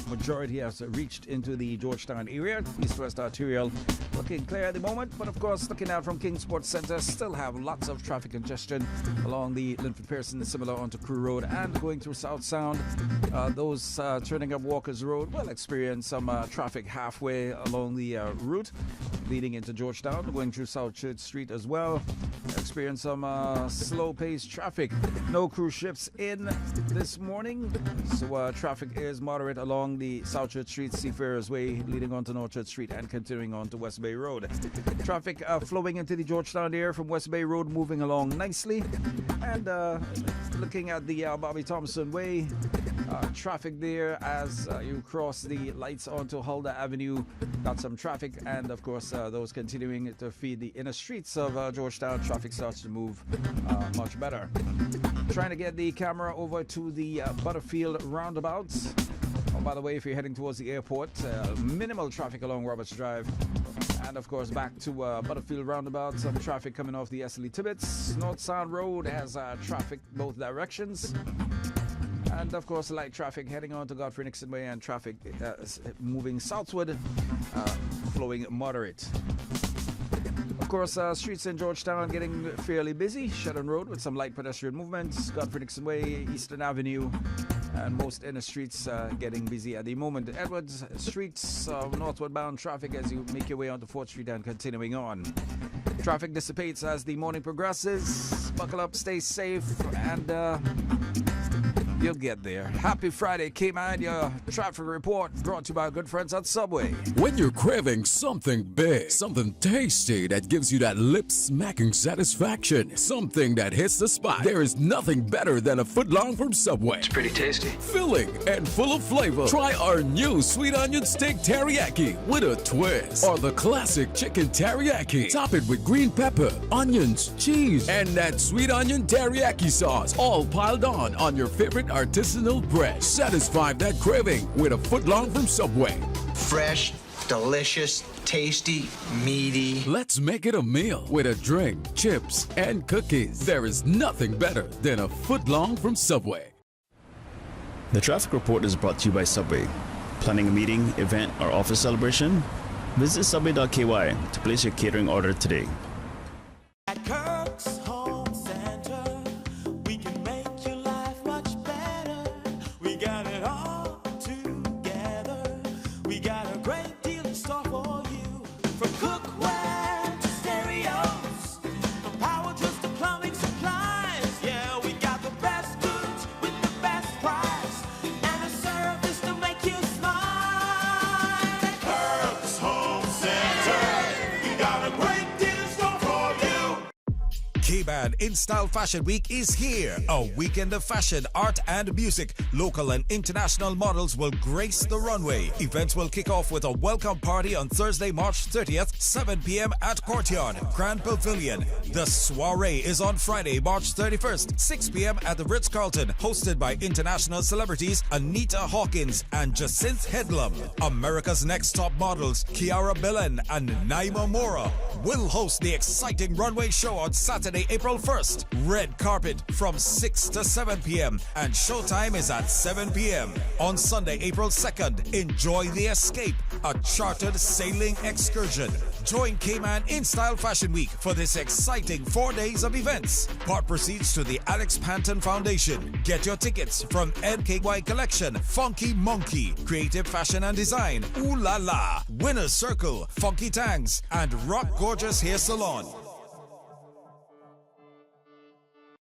Majority has reached into the Georgetown area. East-west arterial looking clear at the moment. But, of course, looking out from King Sports Center, still have lots of traffic congestion along the Linford Pearson, similar onto Crew Road, and going through South Sound. Those turning up Walker's Road will experience some traffic halfway along the route leading into Georgetown. Going through South Church Street as well. Experience some slow-paced traffic. No cruise ships in this morning, so traffic is moderate along the South Church Street, Seafarers Way, leading on to North Church Street and continuing on to West Bay Road. Traffic flowing into the Georgetown area from West Bay Road, moving along nicely. And looking at the Bobby Thompson Way, traffic there as you cross the lights onto Huldah Avenue. Got some traffic, and of course those continuing to feed the inner streets of Georgetown. Traffic starts to move much better. Trying to get the camera over to the Butterfield roundabout. Oh, by the way, if you're heading towards the airport, minimal traffic along Roberts Drive. And of course back to Butterfield roundabout, some traffic coming off the Esley Tibbetts. North Sound Road has traffic both directions. And of course light traffic heading on to Godfrey Nixon Way, and traffic moving southward, flowing moderate. Of course, streets in Georgetown getting fairly busy. Shedden Road with some light pedestrian movements. Godfrey Nixon Way, Eastern Avenue, and most inner streets getting busy at the moment. Edwards Street, northward bound traffic as you make your way onto 4th Street and continuing on. Traffic dissipates as the morning progresses. Buckle up, stay safe, and you'll get there. Happy Friday, Cayman. Your traffic report brought to you by our good friends at Subway. When you're craving something big, something tasty that gives you that lip-smacking satisfaction, something that hits the spot, there is nothing better than a footlong from Subway. It's pretty tasty. Filling and full of flavor. Try our new sweet onion steak teriyaki with a twist, or the classic chicken teriyaki. Top it with green pepper, onions, cheese, and that sweet onion teriyaki sauce, all piled on your favorite artisanal bread. Satisfy that craving with a footlong from Subway. Fresh, delicious, tasty, meaty. Let's make it a meal with a drink, chips, and cookies. There is nothing better than a footlong from Subway. The traffic report is brought to you by Subway. Planning a meeting, event, or office celebration? Visit subway.ky to place your catering order today. At Kirk's Home Center, we can make your life much better. We got it all together. We got a great deal in store for you. From cookware to stereos, from power tools to plumbing supplies. Yeah, we got the best goods with the best price, and a service to make you smile. At Kirk's Home Center, we got a great deal in store for you. K-Band In Style Fashion Week is here. A weekend of fashion, art, and music. Local and international models will grace the runway. Events will kick off with a welcome party on Thursday, March 30th, 7 p.m. at Courtyard, Grand Pavilion. The soiree is on Friday, March 31st, 6 p.m. at the Ritz-Carlton, hosted by international celebrities Anita Hawkins and Jacinth Headlam. America's Next Top Models, Kiara Belen and Naima Mora, will host the exciting runway show on Saturday, April 1st. Red carpet from 6 to 7 p.m. and showtime is at 7 p.m. On Sunday, April 2nd, enjoy the Escape, a chartered sailing excursion. Join Cayman In Style Fashion Week for this exciting 4 days of events. Part proceeds to the Alex Panton Foundation. Get your tickets from NKY Collection, Funky Monkey, Creative Fashion and Design, Ooh La La, Winner's Circle, Funky Tangs, and Rock Gorgeous Hair Salon.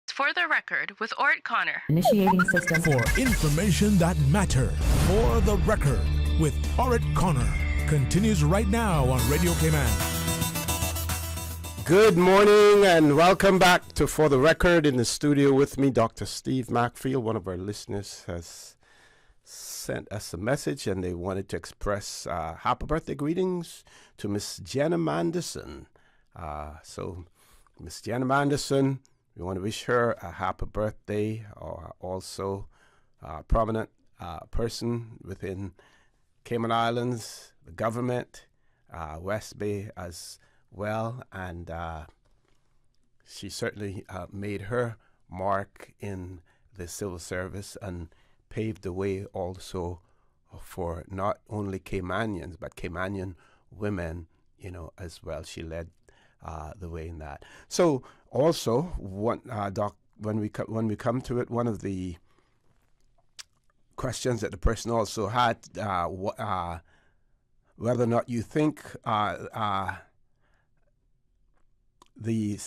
For the Record with Orrett Connor. Initiating system. For information that matters. For the Record with Orrett Connor. Continues right now on Radio Cayman. Good morning and welcome back to For the Record. In the studio with me, Dr. Steve Mcfield. One of our listeners has sent us a message, and they wanted to express happy birthday greetings to Miss Jenna Manderson. So, Miss Jenna Manderson, we want to wish her a happy birthday, or also a prominent person within Cayman Islands, the government, West Bay as well, and she certainly made her mark in the civil service and paved the way also for not only Caymanians but Caymanian women, as well. She led the way in that. So also, when we come to it, one of the questions that the person also had, whether or not you think the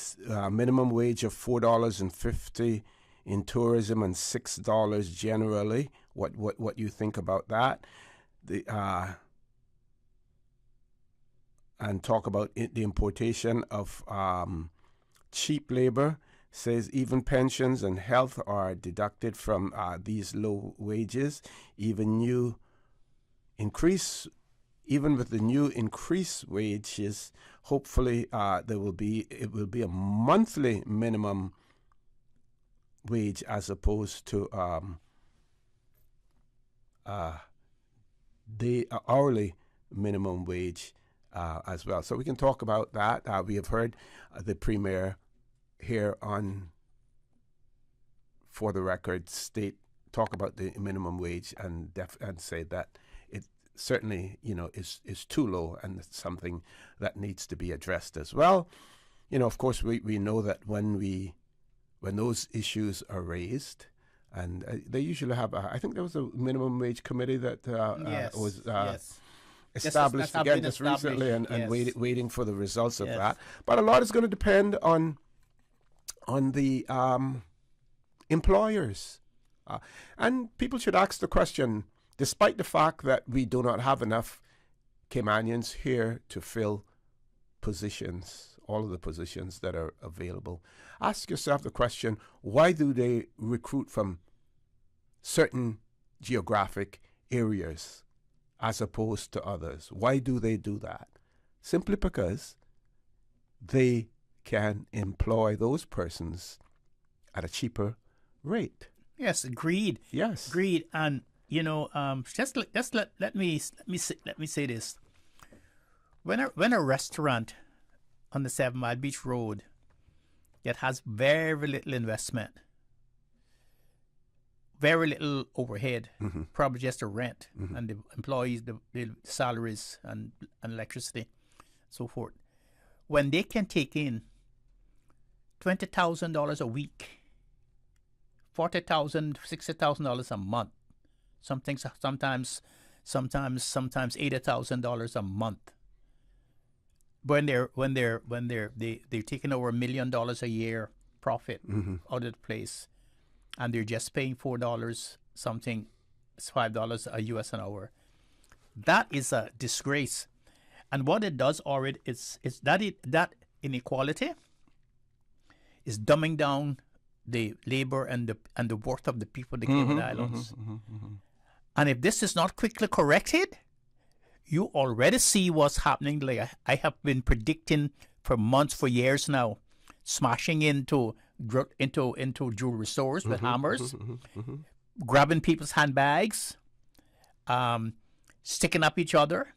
minimum wage of $4.50 in tourism and $6 generally, what you think about that, and talk about the importation of cheap labor. Says even pensions and health are deducted from these low wages. Even with the new increased wages, hopefully it will be a monthly minimum wage as opposed to the hourly minimum wage as well. So we can talk about that. We have heard the Premier here on For the Record talk about the minimum wage and say that it certainly is too low, and it's something that needs to be addressed as well. Of course we know that when those issues are raised, and they usually have I think there was a minimum wage committee that was established again just recently, and waiting for the results of that. But a lot is going to depend on the employers, and people should ask the question, despite the fact that we do not have enough Caymanians here to fill positions, all of the positions that are available. Ask yourself the question, why do they recruit from certain geographic areas as opposed to others? Why do they do that? Simply because they can employ those persons at a cheaper rate. Yes, greed. Yes, greed, and let me say this: when a restaurant on the 7 Mile Beach Road that has very little investment, very little overhead, probably just the rent and the employees, the salaries and electricity, so forth, when they can take in $20,000 a week, $40,000, $60,000 a month, sometimes $80,000 a month. When they're taking over $1 million a year profit out of the place, and they're just paying $4 something, it's $5 a US an hour. That is a disgrace. And what it does, Orrett, is that inequality is dumbing down the labor and the worth of the people of the Cayman Islands. And if this is not quickly corrected, you already see what's happening. Like I have been predicting for months, for years now, smashing into jewelry stores with hammers, grabbing people's handbags, sticking up each other,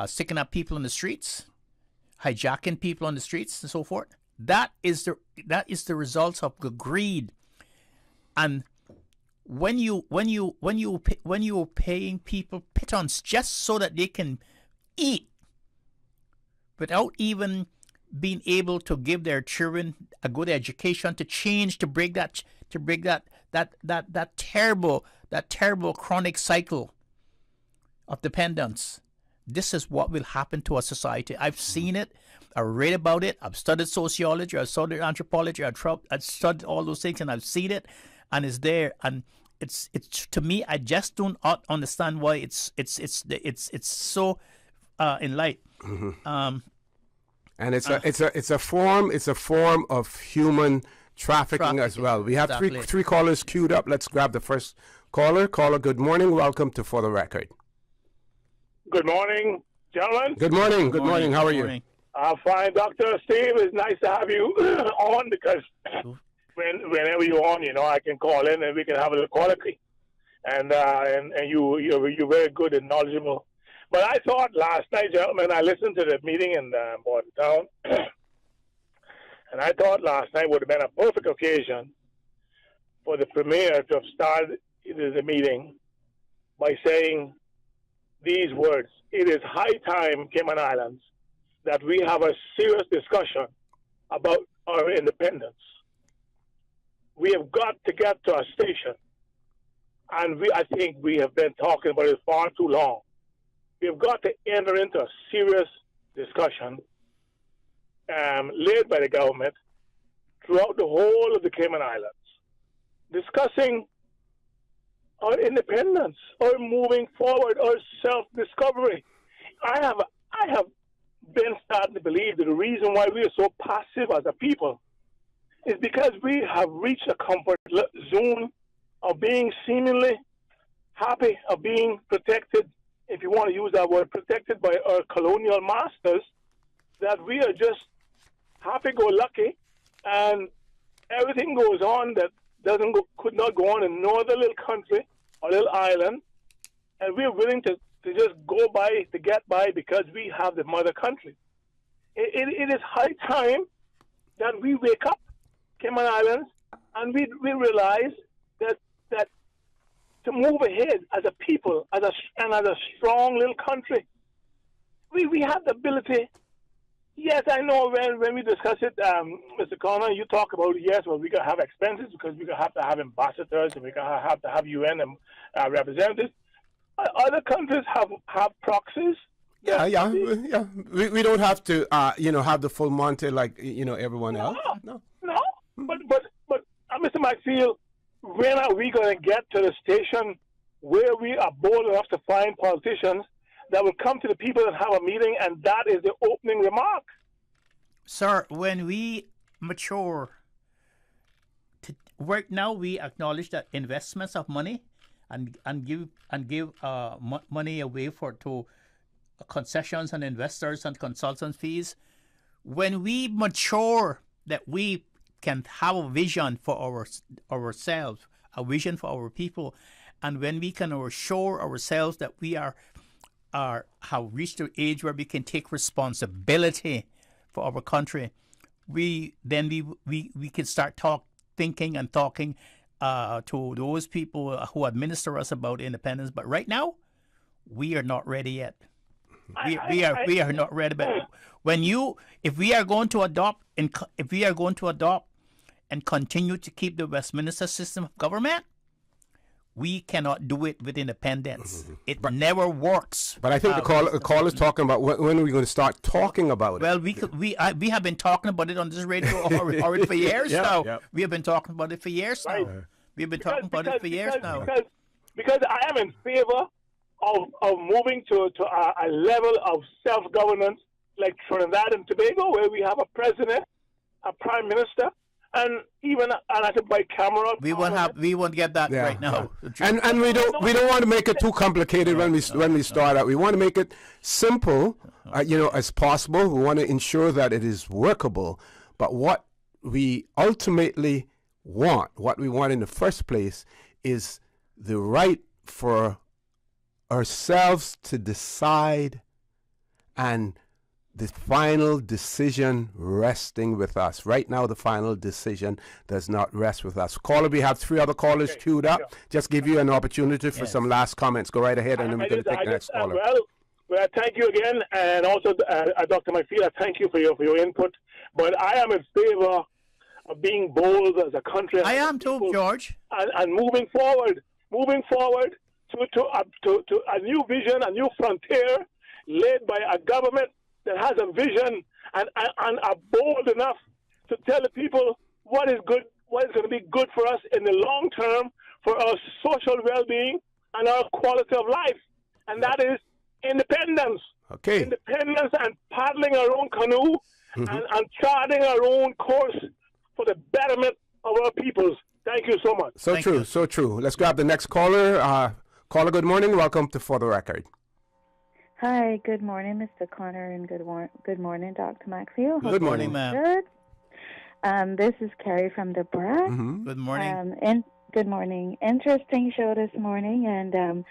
sticking up people in the streets, hijacking people on the streets, and so forth. That is the result of the greed. And when you are paying people pittance just so that they can eat, without even being able to give their children a good education, to break that terrible chronic cycle of dependence. This is what will happen to our society. I've seen it. I read about it. I've studied sociology. I've studied anthropology. I've studied all those things, and I've seen it, and it's there. And it's to me, I just don't understand why it's so in light. And it's a form of human trafficking as well. We have Exactly. three callers queued up. Let's grab the first caller. Caller, good morning. Welcome to For the Record. Good morning, gentlemen. Good morning. Good morning. How are you? I'm fine, Dr. Steve. It's nice to have you on because whenever you're on, I can call in and we can have a little colloquy. And you're very good and knowledgeable. But I thought last night, gentlemen, I listened to the meeting in Bordentown, and I thought last night would have been a perfect occasion for the premier to have started the meeting by saying these words: "It is high time, Cayman Islands, that we have a serious discussion about our independence. We have got to get to a station, and I think we have been talking about it far too long. We have got to enter into a serious discussion led by the government throughout the whole of the Cayman Islands, discussing our independence, our moving forward, our self-discovery. I have been starting to believe that the reason why we are so passive as a people is because we have reached a comfort zone of being seemingly happy, of being protected, if you want to use that word, protected by our colonial masters, that we are just happy-go-lucky, and everything goes on that could not go on in no other little country or little island, and we're willing to just go by, to get by, because we have the mother country. It is high time that we wake up, Cayman Islands, and we realize that to move ahead as a people, as a strong little country, we have the ability. Yes, I know when we discuss it, Mr. Connor, you talk about, yes, well, we're going to have expenses because we're going to have ambassadors and we're going to have UN representatives. Other countries have proxies. Yeah. We don't have to, have the full Monty like, everyone else. No. But Mr. Mcfield, when are we going to get to the station where we are bold enough to find politicians that will come to the people and have a meeting, and that is the opening remark? Sir, when we mature, right now we acknowledge that investments of money and give money away to concessions and investors and consultant fees. When we mature, that we can have a vision for ourselves, a vision for our people, and when we can assure ourselves that we have reached an age where we can take responsibility for our country, we can start thinking and talking to those people who administer us about independence. But right now, we are not ready yet. We are not ready. But if we are going to adopt and continue to keep the Westminster system of government, we cannot do it with independence. It never works. But I think the call is talking about when are we going to start talking about it? Well, we have been talking about it on this radio already for years now. Yep. We have been talking about it for years now. We have been talking about it for years now. Because I am in favor of moving to a level of self-governance like Trinidad and Tobago, where we have a president, a prime minister, and even I think bicameral. We won't get that right now. And we don't want to make it too complicated when we start out. We want to make it simple, as possible. We want to ensure that it is workable. But what we ultimately want, what we want in the first place, is the right for ourselves to decide, and the final decision resting with us. Right now, the final decision does not rest with us. Caller, we have 3 other callers queued up. Just give you an opportunity for some last comments. Go right ahead, and then we're going to take the next caller. Well, thank you again, and also Dr. Mcfield, I thank you for your input. But I am in favor of being bold as a country. I am too, George. And moving forward to a new vision, a new frontier, led by a government that has a vision and are bold enough to tell the people what is good, what is going to be good for us in the long term, for our social well-being and our quality of life. And that is independence. Okay. Independence and paddling our own canoe and charting our own course for the betterment of our peoples. Thank you so much. So true, so true. Let's grab the next caller. Caller, good morning. Welcome to For the Record. Hi, good morning, Mr. Connor, and good morning, Dr. Mcfield. Good morning, ma'am. Good. This is Carrie from the BRAC. Good morning. And good morning. Interesting show this morning, and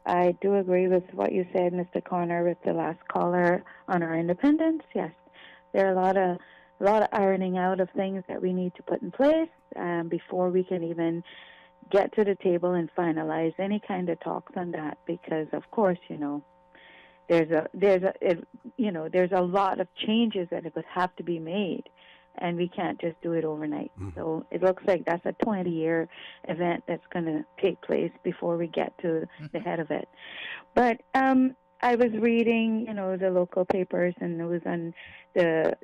I do agree with what you said, Mr. Connor, with the last caller on our independence. Yes, there are a lot of ironing out of things that we need to put in place before we can even get to the table and finalize any kind of talks on that. Because, of course, there's a lot of changes that would have to be made, and we can't just do it overnight. So it looks like that's a 20-year event that's going to take place before we get to the head of it. But I was reading, the local papers, and it was on the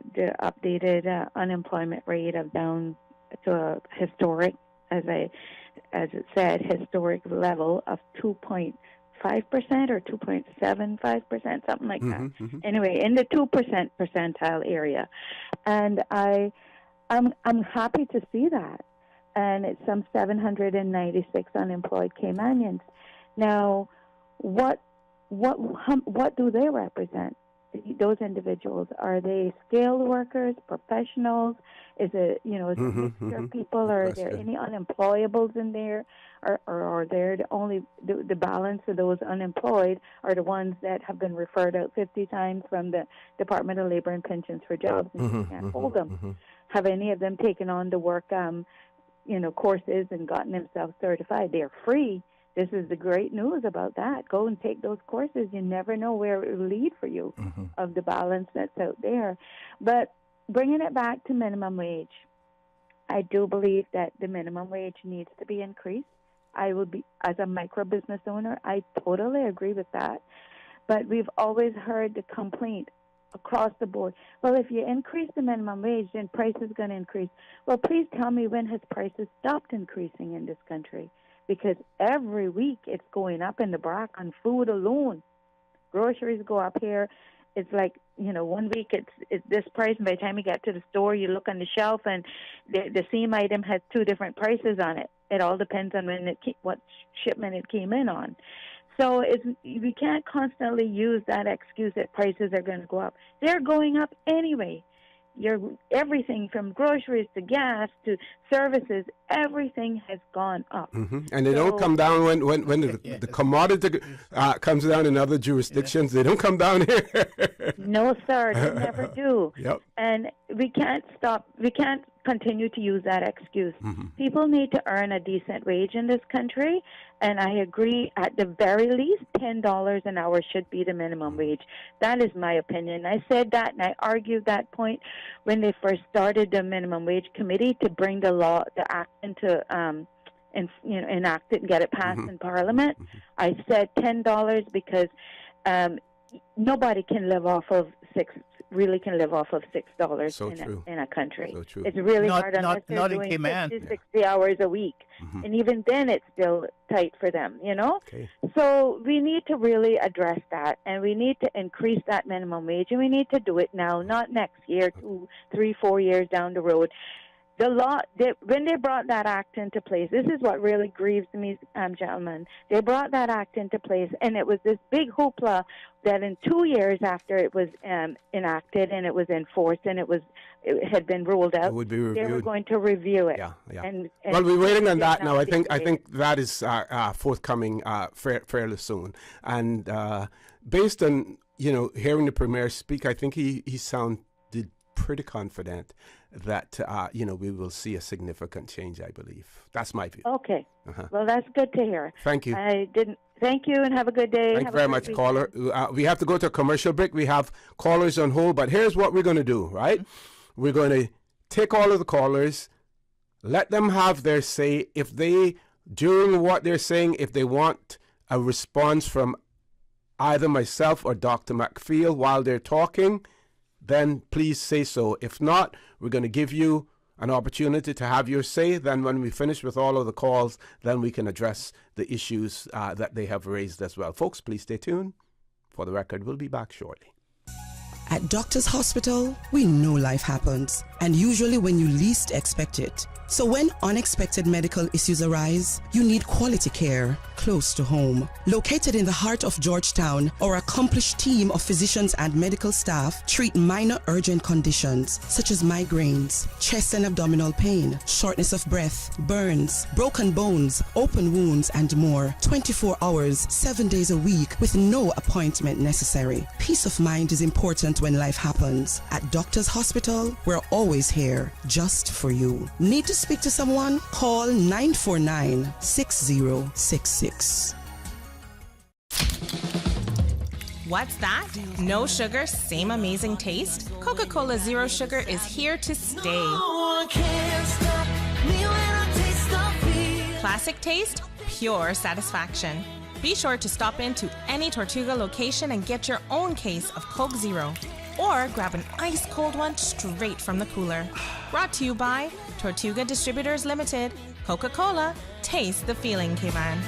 updated unemployment rate of down to a historic, as it said, historic level of 2.5% or 2.75%, something like that. Anyway, in the 2% percentile area, and I'm happy to see that. And it's some 796 unemployed Caymanians. Now, what do they represent? Those individuals, are they skilled workers, professionals? Is it is it a mixture of people? Or are there any unemployables in there? Or are there the balance of those unemployed are the ones that have been referred out 50 times from the Department of Labor and Pensions for jobs, and you can't hold them? Have any of them taken on the work courses and gotten themselves certified? They're free. This is the great news about that. Go and take those courses. You never know where it will lead for you of the balance that's out there. But bringing it back to minimum wage, I do believe that the minimum wage needs to be increased. I will be, as a micro business owner, I totally agree with that. But we've always heard the complaint across the board. Well, if you increase the minimum wage, then price is going to increase. Well, please tell me, when has prices stopped increasing in this country? Because every week it's going up in the BRAC on food alone. Groceries go up here. It's like, 1 week it's this price, and by the time you get to the store, you look on the shelf, and the same item has two different prices on it. It all depends on what shipment it came in on. So we can't constantly use that excuse that prices are going to go up. They're going up anyway. Everything from groceries to gas to services, everything has gone up. And they don't come down when the commodity comes down in other jurisdictions. They don't come down here. No, sir, they never do. Yep. And we can't continue to use that excuse. People need to earn a decent wage in this country, and I agree, at the very least, $10 an hour should be the minimum wage. That is my opinion. I said that, and I argued that point when they first started the minimum wage committee to bring the act into enact it and get it passed in Parliament. I said $10 because nobody can live off of $6 in a country. So true. It's really hard unless they're doing 50, 60 hours a week. And even then it's still tight for them, Okay. So we need to really address that, and we need to increase that minimum wage, and we need to do it now, not next year, 2, 3, 4 years down the road. The law, when they brought that act into place, this is what really grieves me, gentlemen. They brought that act into place, and it was this big hoopla that in 2 years after it was enacted and it was enforced and it had been ruled out, would be reviewed. They were going to review it. Yeah. And well, we're waiting on that now. I think that is forthcoming fairly soon. And based on hearing the Premier speak, I think he sounded pretty confident that we will see a significant change. I believe that's my view. Okay. Well, that's good to hear. Thank you. Thank you, and have a good day. Thank you very much, caller. We have to go to a commercial break. We have callers on hold, but here's what we're going to do, right? We're going to take all of the callers, let them have their say. If they, during what they're saying, if they want a response from either myself or Dr. Mcfield while they're talking, then please say so. If not, we're going to give you an opportunity to have your say. Then when we finish with all of the calls, then we can address the issues that they have raised as well. Folks, please stay tuned. For the Record, we'll be back shortly. At Doctors Hospital, we know life happens, and usually when you least expect it. So when unexpected medical issues arise, you need quality care close to home. Located in the heart of Georgetown, our accomplished team of physicians and medical staff treat minor urgent conditions such as migraines, chest and abdominal pain, shortness of breath, burns, broken bones, open wounds, and more. 24 hours, 7 days a week with no appointment necessary. Peace of mind is important when life happens. At Doctors Hospital, we're always here just for you. Need to speak to someone? Call 949-6066. What's that? No sugar, same amazing taste? Coca-Cola Zero Sugar is here to stay. Classic taste, pure satisfaction. Be sure to stop into any Tortuga location and get your own case of Coke Zero. Or grab an ice cold one straight from the cooler. Brought to you by Tortuga Distributors Limited. Coca-Cola, taste the feeling, K-Man.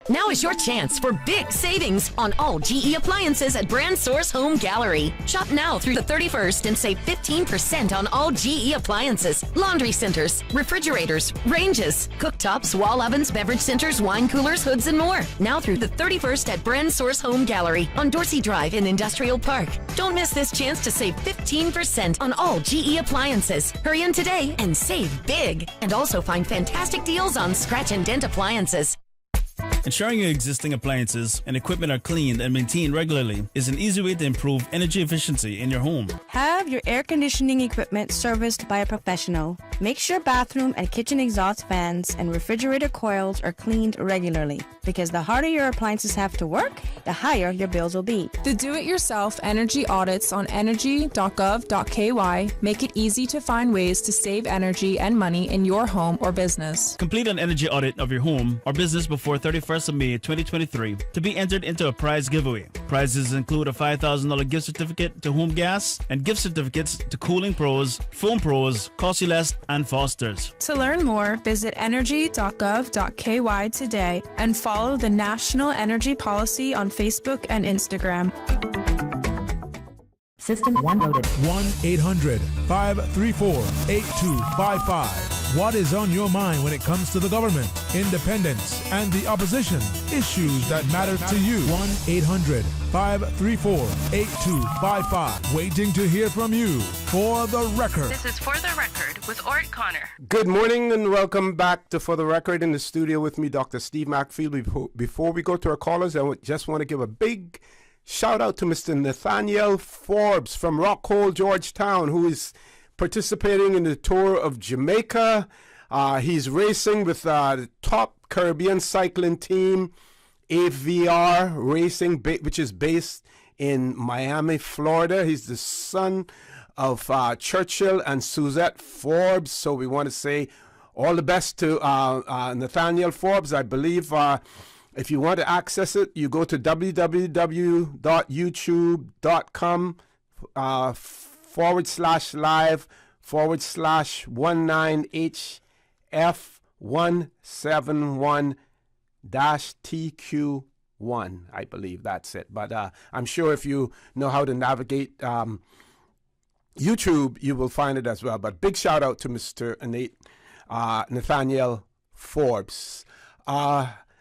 Now is your chance for big savings on all GE appliances at Brand Source Home Gallery. Shop now through the 31st and save 15% on all GE appliances, laundry centers, refrigerators, ranges, cooktops, wall ovens, beverage centers, wine coolers, hoods, and more. Now through the 31st at Brand Source Home Gallery on Dorsey Drive in Industrial Park. Don't miss this chance to save 15% on all GE appliances. Hurry in today and save big. And also find fantastic deals on scratch and dent appliances. Ensuring your existing appliances and equipment are cleaned and maintained regularly is an easy way to improve energy efficiency in your home. Have your air conditioning equipment serviced by a professional. Make sure bathroom and kitchen exhaust fans and refrigerator coils are cleaned regularly, because the harder your appliances have to work, the higher your bills will be. The do-it-yourself energy audits on energy.gov.ky make it easy to find ways to save energy and money in your home or business. Complete an energy audit of your home or business before 31st of May 2023 to be entered into a prize giveaway. Prizes include a $5,000 gift certificate to Home Gas and gift certificates to Cooling Pros, Foam Pros, Costyless, and Foster's. To learn more, visit energy.gov.ky today and follow the National Energy Policy on Facebook and Instagram. System 1 loaded. 1-800-534-8255. What is on your mind when it comes to the government, independence, and the opposition? Issues that matter to you. 1-800-534-8255. Waiting to hear from you. For the Record. This is For the Record with Orrett Connor. Good morning and welcome back to For the Record. In the studio with me, Dr. Steve Mcfield. Before we go to our callers, I just want to give a big shout out to Mr. Nathaniel Forbes from Rockhole, Georgetown, who is participating in the tour of Jamaica. He's racing with the top Caribbean cycling team, AVR Racing, which is based in Miami, Florida. He's the son of Churchill and Suzette Forbes. So we want to say all the best to Nathaniel Forbes. I believe if you want to access it, you go to www.youtube.com/live/19HF171-TQ1. I believe that's it. But I'm sure if you know how to navigate YouTube, you will find it as well. But big shout out to Mr. Nathaniel Forbes.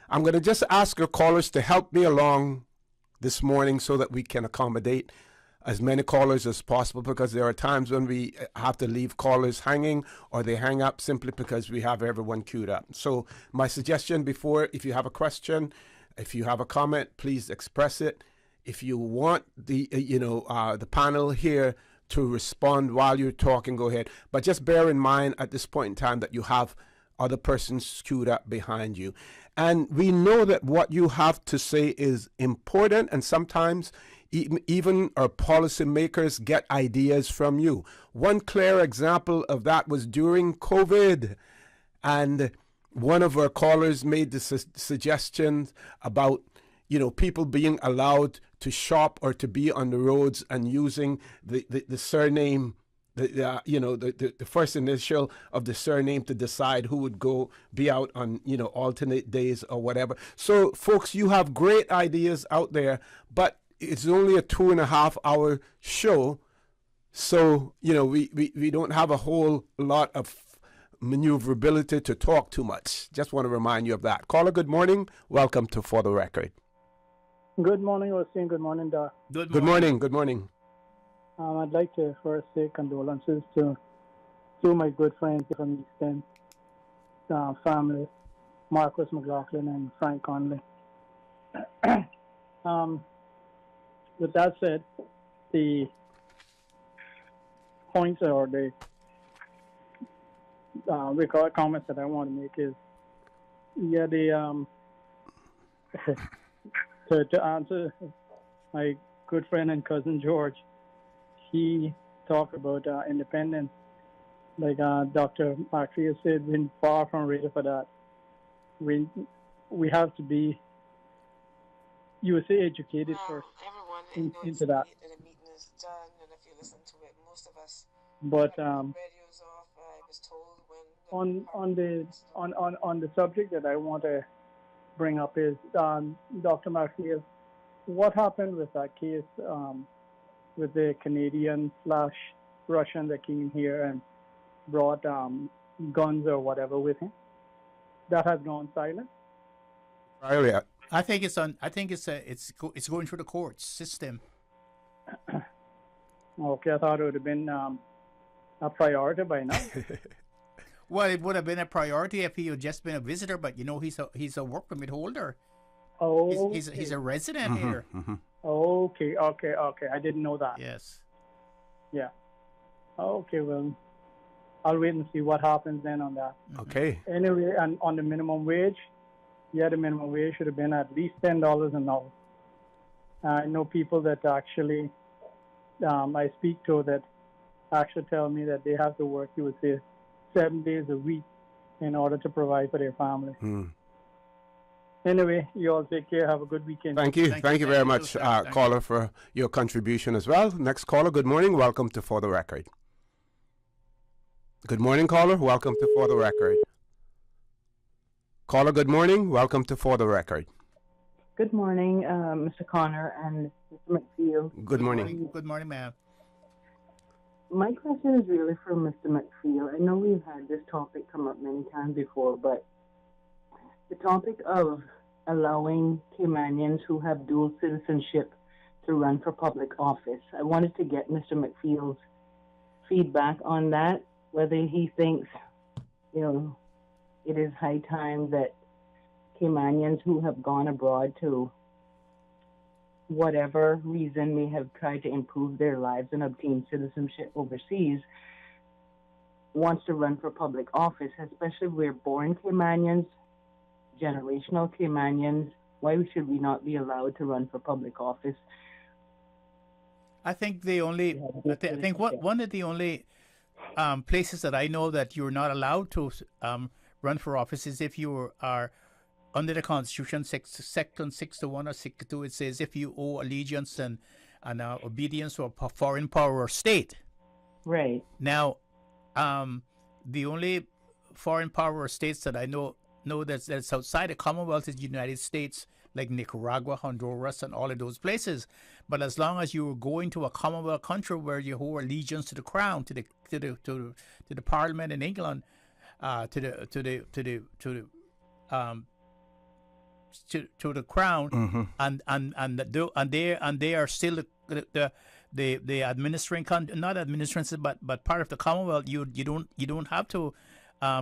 I'm going to just ask our callers to help me along this morning so that we can accommodate as many callers as possible, because there are times when we have to leave callers hanging or they hang up simply because we have everyone queued up. So my suggestion before, if you have a question, if you have a comment, please express it. If you want the panel here to respond while you're talking, go ahead. But just bear in mind at this point in time that you have other persons queued up behind you. And we know that what you have to say is important, and sometimes even our policymakers get ideas from you. One clear example of that was during COVID, and one of our callers made the suggestion about people being allowed to shop or to be on the roads and using the surname, the first initial of the surname to decide who would be out on, alternate days or whatever. So, folks, you have great ideas out there, but it's only a 2.5-hour show, so we don't have a whole lot of maneuverability to talk too much. Just want to remind you of that. Caller, good morning. Welcome to For the Record. Good morning, Austin. Good morning, Doc. Good morning. Good morning. I'd like to first say condolences to my good friends from East End family, Marcus McLaughlin and Frank Conley. With that said, the points or the record comments that I want to make is, to answer my good friend and cousin George, he talked about independence. Like Dr. Mcfield said, we're far from ready for that. We have to be, you would say, educated first into that. But on the subject that I want to bring up is Dr. Mcfield, what happened with that case with the Canadian/Russian that came here and brought guns or whatever with him? That has gone silent. I think it's going through the courts system. Okay, I thought it would have been a priority by now. Well, it would have been a priority if he had just been a visitor, but he's a work permit holder. Oh, he's a resident here. Okay. I didn't know that. Yes. Yeah. Okay, well, I'll wait and see what happens then on that. Okay. Anyway, and on the minimum wage, the minimum wage should have been at least $10 an hour. I know people that actually I speak to that actually tell me that they have to work, you would say, 7 days a week in order to provide for their family. Anyway, you all take care. Have a good weekend. Thank you. Thank you very much, caller, for your contribution as well. Next caller, good morning. Welcome to For the Record. Good morning, caller. Welcome to For the Record. Caller, good morning. Welcome to For the Record. Good morning, Mr. Connor and Mr. Mcfield. Good morning. Good morning, ma'am. My question is really for Mr. Mcfield. I know we've had this topic come up many times before, but the topic of allowing Caymanians who have dual citizenship to run for public office. I wanted to get Mr. Mcfield's feedback on that, whether he thinks, it is high time that Caymanians who have gone abroad to whatever reason may have tried to improve their lives and obtain citizenship overseas wants to run for public office, especially if we're born Caymanians, generational Caymanians. Why should we not be allowed to run for public office? I think one of the only places that I know that you're not allowed to run for office is if you are under the Constitution, Section 61 or 62. It says if you owe allegiance and obedience to a foreign power or state. Right. Now, the only foreign power or states that I know that's outside the Commonwealth is the United States, like Nicaragua, Honduras, and all of those places. But as long as you are going to a Commonwealth country where you owe allegiance to the Crown, to the Parliament in England, to the Crown, and they are still the administering not administration, but part of the Commonwealth. You don't have to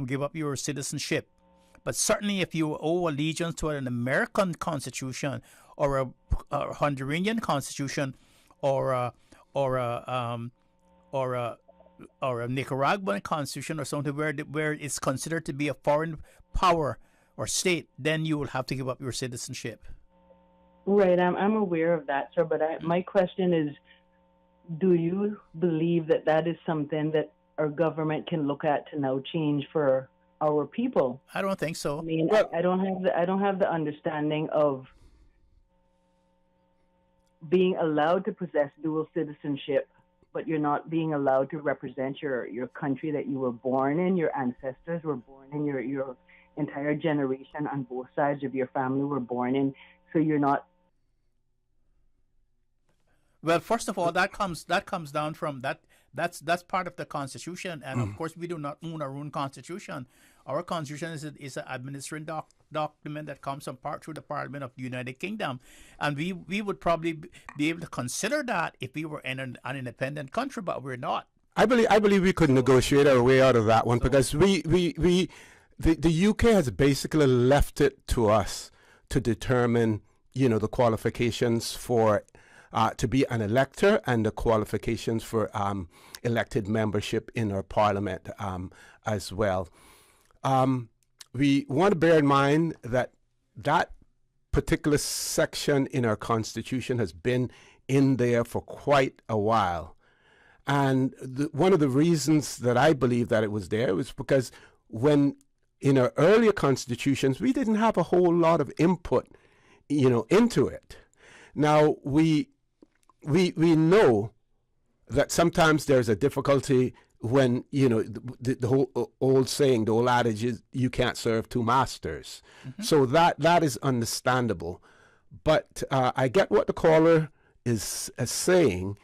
give up your citizenship. But certainly, if you owe allegiance to an American Constitution or a Honduran Constitution or a Nicaraguan Constitution or something where it's considered to be a foreign power or state, then you will have to give up your citizenship. Right, I'm aware of that, sir. But my question is, do you believe that is something that our government can look at to now change for our people? I don't think so. I mean, I don't have the understanding of being allowed to possess dual citizenship, but you're not being allowed to represent your country that you were born in. Your ancestors were born in. Your entire generation on both sides of your family were born in. So you're not Well, first of all, that comes down from that. That's part of the Constitution, and of course, we do not own our own Constitution. Our Constitution is an administering document that comes through the Parliament of the United Kingdom, and we would probably be able to consider that if we were in an independent country, but we're not. I believe we could negotiate our way out of that one because the UK has basically left it to us to determine, the qualifications for to be an elector and the qualifications for elected membership in our parliament as well. We want to bear in mind that particular section in our Constitution has been in there for quite a while. And one of the reasons that I believe that it was there was because when in our earlier constitutions, we didn't have a whole lot of input, into it. Now, we know that sometimes there's a difficulty when, the whole old saying, the old adage is you can't serve two masters. So that is understandable. But I get what the caller is saying.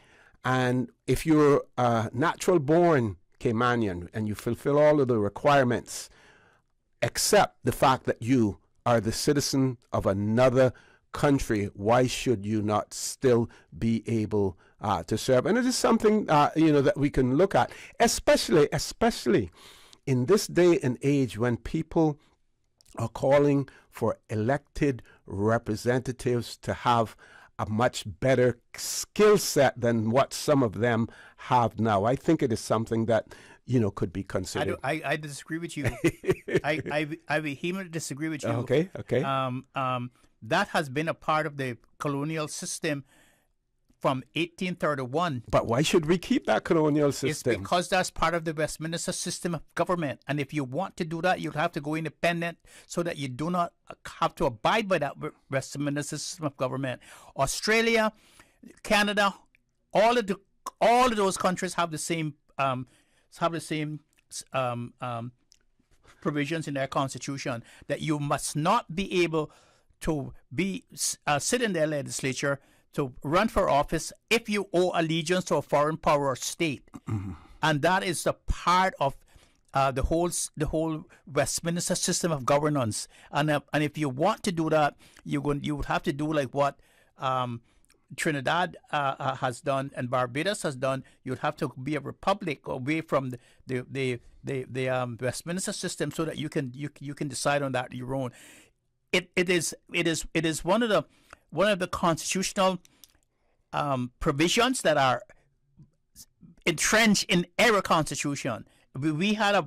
And if you're a natural-born Caymanian and you fulfill all of the requirements, except the fact that you are the citizen of another country, why should you not still be able to serve? And it is something, that we can look at, especially in this day and age when people are calling for elected representatives to have a much better skill set than what some of them have now. I think it is something that, could be considered. I disagree with you. I vehemently disagree with you. Okay. That has been a part of the colonial system from 1831. But why should we keep that colonial system? It's because that's part of the Westminster system of government. And if you want to do that, you'll have to go independent so that you do not have to abide by that Westminster system of government. Australia, Canada, all of those countries have the same provisions in their constitution that you must not be able to sit in their legislature to run for office if you owe allegiance to a foreign power or state. And that is a part of the whole Westminster system of governance. And if you want to do that, you would have to do like what Trinidad has done and Barbados has done. You'd have to be a republic away from the Westminster system so that you can decide on that your own. It is one of the constitutional provisions that are entrenched in our constitution. We had a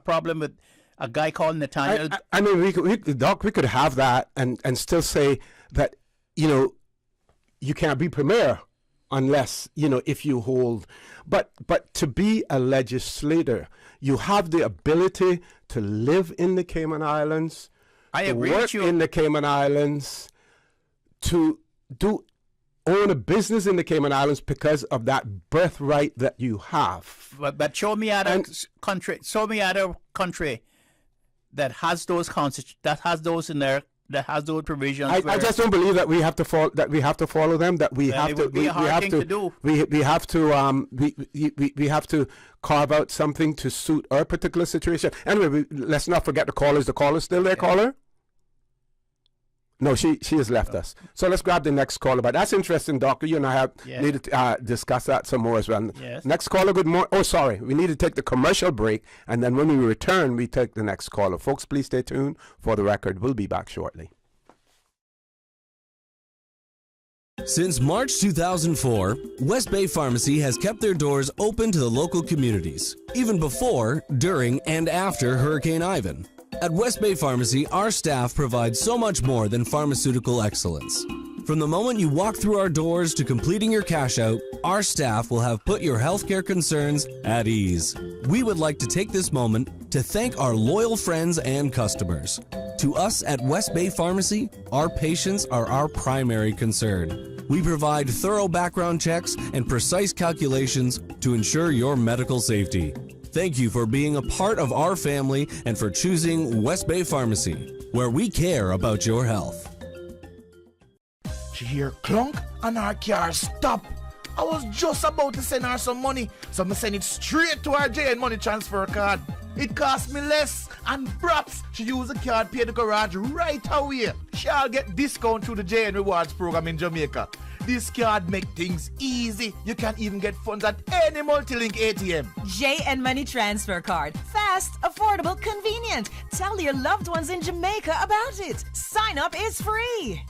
problem with a guy called Nathaniel. I mean, we could have that and still say that you can't be premier unless if you hold. But to be a legislator, you have the ability to live in the Cayman Islands. I agree work with you. in the Cayman Islands, to own a business in the Cayman Islands because of that birthright that you have. But show me other country. Show me other country that has those that has those in there. That has those provisions. I just don't believe that we have to follow them. That we have to. We have to carve out something to suit our particular situation. Anyway, let's not forget the caller. Is the caller still there, caller? No, she has left us. So let's grab the next caller. But that's interesting, Doctor. You and I need to discuss that some more as well. Yes. Next caller, good morning. Oh, sorry. We need to take the commercial break. And then when we return, we take the next caller. Folks, please stay tuned for the record. We'll be back shortly. Since March 2004, West Bay Pharmacy has kept their doors open to the local communities, even before, during, and after Hurricane Ivan. At West Bay Pharmacy, our staff provides so much more than pharmaceutical excellence. From the moment you walk through our doors to completing your cash out, our staff will have put your healthcare concerns at ease. We would like to take this moment to thank our loyal friends and customers. To us at West Bay Pharmacy, our patients are our primary concern. We provide thorough background checks and precise calculations to ensure your medical safety. Thank you for being a part of our family and for choosing West Bay Pharmacy, where we care about your health. She hear clunk and our car stopped. I was just about to send her some money, so I send it straight to her JN money transfer card. It cost me less, and perhaps she use the card, pay the garage right away. She'll get discount through the JN Rewards program in Jamaica. This card make things easy. You can even get funds at any multi-link ATM. JN Money Transfer Card. Fast, affordable, convenient. Tell your loved ones in Jamaica about it. Sign up is free.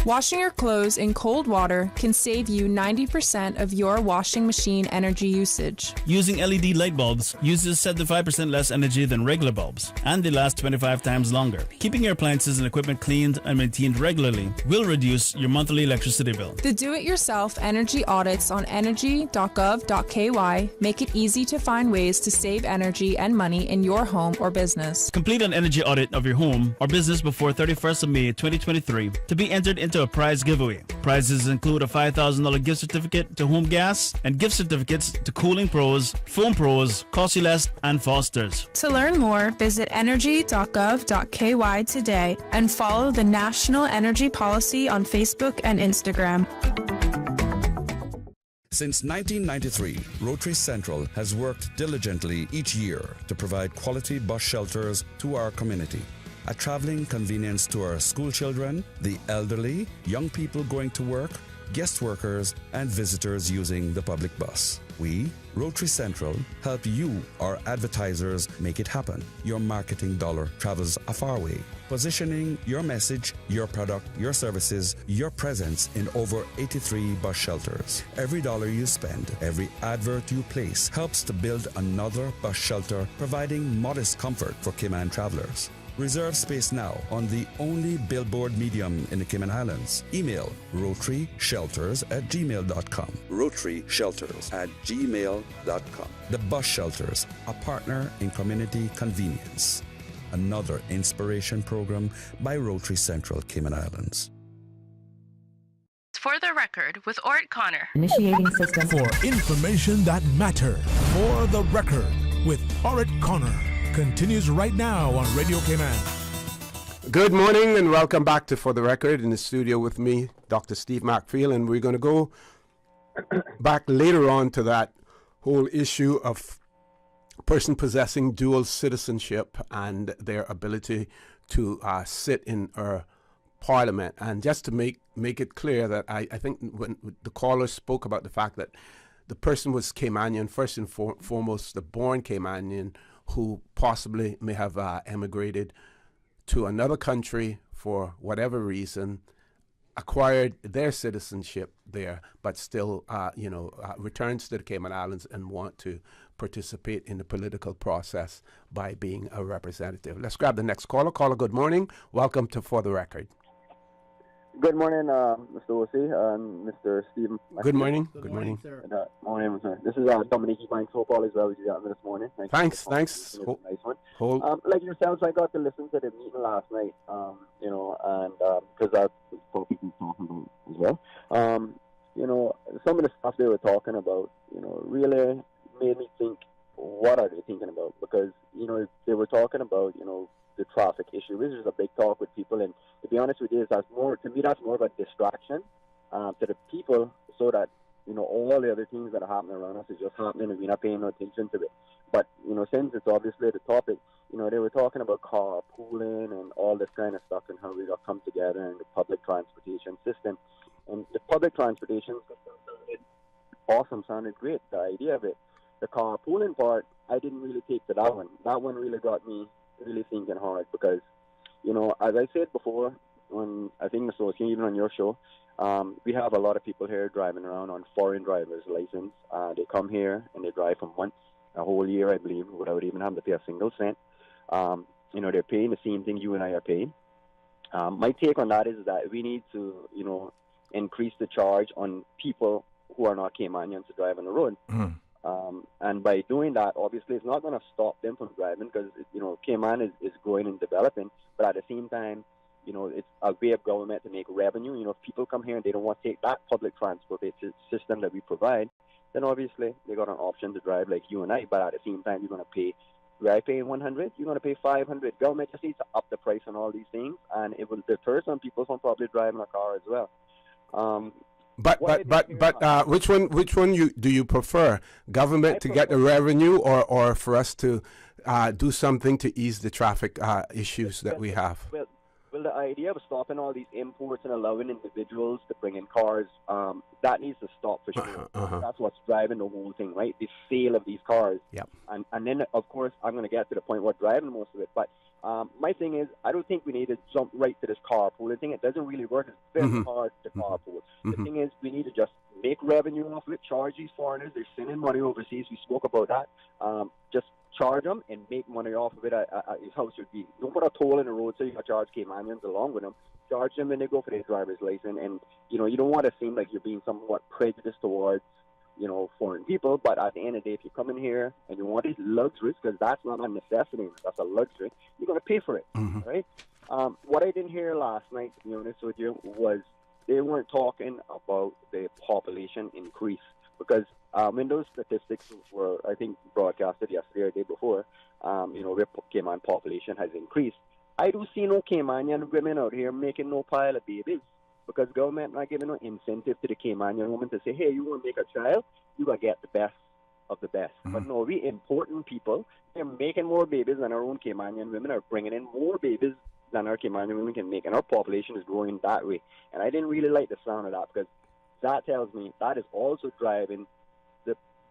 Washing your clothes in cold water can save you 90% of your washing machine energy usage. Using LED light bulbs uses 75% less energy than regular bulbs, and they last 25 times longer. Keeping your appliances and equipment cleaned and maintained regularly will reduce your monthly electricity bill. The do-it-yourself energy audits on energy.gov.ky make it easy to find ways to save energy and money in your home or business. Complete an energy audit of your home or business before 31st of May 2023 to be entered into a prize giveaway. Prizes include a $5,000 gift certificate to Home Gas and gift certificates to Cooling Pros, Foam Pros, Costyless, and Foster's. To learn more, visit energy.gov.ky today and follow the National Energy Policy on Facebook and Instagram. Since 1993, Rotary Central has worked diligently each year to provide quality bus shelters to our community. A traveling convenience to our school children, the elderly, young people going to work, guest workers, and visitors using the public bus. We, Rotary Central, help you, our advertisers, make it happen. Your marketing dollar travels a far way, positioning your message, your product, your services, your presence in over 83 bus shelters. Every dollar you spend, every advert you place helps to build another bus shelter, providing modest comfort for Cayman travelers. Reserve space now on the only billboard medium in the Cayman Islands. Email rotaryshelters@gmail.com. rotaryshelters@gmail.com. The Bus Shelters, a partner in community convenience. Another inspiration program by Rotary Central Cayman Islands. For the record, with Orrett Connor. Initiating system. For information that matters. For the record, with Orrett Connor. Continues right now on Radio Cayman. Good morning and welcome back to For the Record. In the studio with me, Dr. Steve Mcfield, and we're going to go back later on to that whole issue of person possessing dual citizenship and their ability to sit in our parliament. And just to make it clear that I think when the caller spoke about the fact that the person was Caymanian, first and foremost, the born Caymanian, who possibly may have emigrated to another country for whatever reason, acquired their citizenship there, but still, returns to the Cayman Islands and want to participate in the political process by being a representative. Let's grab the next caller. Caller, good morning. Welcome to For the Record. Good morning, Mr. O.C. and Mr. Stephen. Good morning. Good morning. Sir. Morning, sir. This is Dominique Banks. Hope all is well with you this morning. Thanks. Nice one. Like yourselves, I got to listen to the meeting last night, and because that's what people talking about as well. Some of the stuff they were talking about, really made me think, what are they thinking about? Because, they were talking about, the traffic issue, which is a big talk with people, and to be honest with you, that's more of a distraction to the people, so that all the other things that are happening around us is just happening and we're not paying no attention to it. But since it's obviously the topic, they were talking about carpooling and all this kind of stuff and how we got come together in the public transportation system. And the public transportation system sounded great, the idea of it. The carpooling part, I didn't really take to that one. That one really got me really thinking hard, because as I said before, when I think Mr. O'Shea, even on your show, we have a lot of people here driving around on foreign driver's license. They come here and they drive for months, a whole year, I believe, without even having to pay a single cent. They're paying the same thing you and I are paying. My take on that is that we need to increase the charge on people who are not Caymanians to drive on the road. And by doing that, obviously, it's not going to stop them from driving, because, Cayman is growing and developing. But at the same time, it's a way of government to make revenue. If people come here and they don't want to take that public transport system that we provide, then obviously they got an option to drive like you and I. But at the same time, you're going to pay, we're paying 100, you're going to pay 500. Government just needs to up the price on all these things, and it will deter some people from probably driving a car as well. But which one do you prefer? Government to get the revenue, or for us to do something to ease the traffic issues that we have? Well, the idea of stopping all these imports and allowing individuals to bring in cars, that needs to stop for sure. That's what's driving the whole thing, right? The sale of these cars. Yep. And then, of course, I'm going to get to the point what's driving most of it. But my thing is, I don't think we need to jump right to this carpool. The thing, it doesn't really work. It's very hard to carpool. The thing is, we need to just make revenue off of it, charge these foreigners. They're sending money overseas. We spoke about that. Just charge them and make money off of it is how it should be. Don't put a toll in the road so you got to charge Caymanians along with them. Charge them when they go for their driver's license. And, you don't want to seem like you're being somewhat prejudiced towards, foreign people. But at the end of the day, if you come in here and you want these luxuries, because that's not a necessity, that's a luxury, you're going to pay for it, right? What I didn't hear last night, to be honest with you, was they weren't talking about the population increase. Because when those statistics were, I think, broadcasted yesterday or the day before, where Cayman population has increased, I do see no Caymanian women out here making no pile of babies, because government not giving no incentive to the Caymanian woman to say, hey, you want to make a child, you got to get the best of the best. But no, we important people, they're making more babies than our own Caymanian women are bringing in more babies than our Caymanian women can make, and our population is growing that way. And I didn't really like the sound of that, because that tells me that is also driving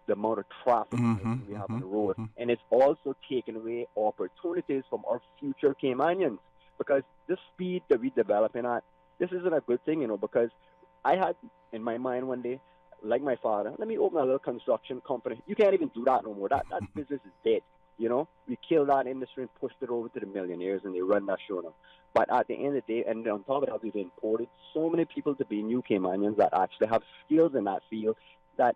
the amount of traffic we have on the road. And it's also taking away opportunities from our future Caymanians, because the speed that we're developing at, this isn't a good thing, because I had in my mind one day, like my father, let me open a little construction company. You can't even do that no more. That business is dead. We killed that industry and pushed it over to the millionaires, and they run that show now. But at the end of the day, and on top of that, we've imported so many people to be new Caymanians that actually have skills in that field that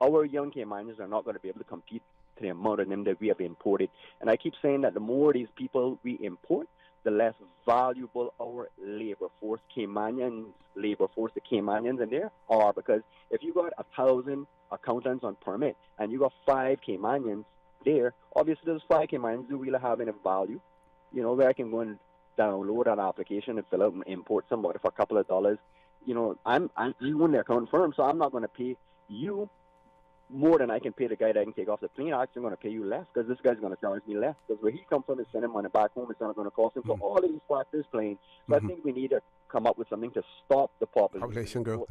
our young Caymanians are not going to be able to compete to the amount of them that we have imported. And I keep saying that the more of these people we import, the less valuable our labor force, Caymanians labor force, the Caymanians in there are. Because if you got 1,000 accountants on permit and you got 5 Caymanians there, obviously those 5 Caymanians do really have any value, where I can go and download an application and fill out and import somebody for a couple of dollars. I'm on the account firm, so I'm not going to pay you more than I can pay the guy that I can take off the plane. I'm actually going to pay you less, because this guy's going to charge me less, because where he comes from is sending money back home. It's not going to cost him. So all of these factors playing. So I think we need to come up with something to stop the population growth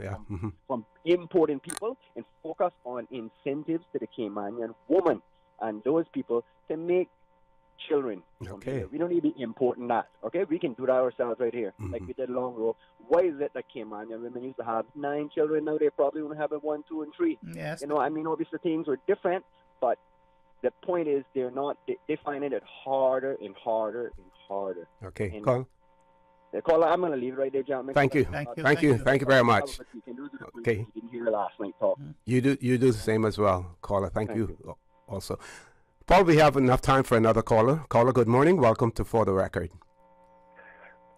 from importing people and focus on incentives to the Caymanian woman and those people to make children. We don't need to be importing that. We can do that ourselves right here, like we did long ago. Why is it that Caymanian women used to have 9 children, now they probably only have 1, 2, and 3? Yes. Obviously things were different, but the point is they're finding it harder and harder and harder. Okay, Carl. Caller, I'm going to leave it right there, gentlemen. Thank you very much. Okay. You didn't hear last night talk. You do the same as well, caller. Thank you also. Paul, we have enough time for another caller. Caller, good morning. Welcome to For the Record.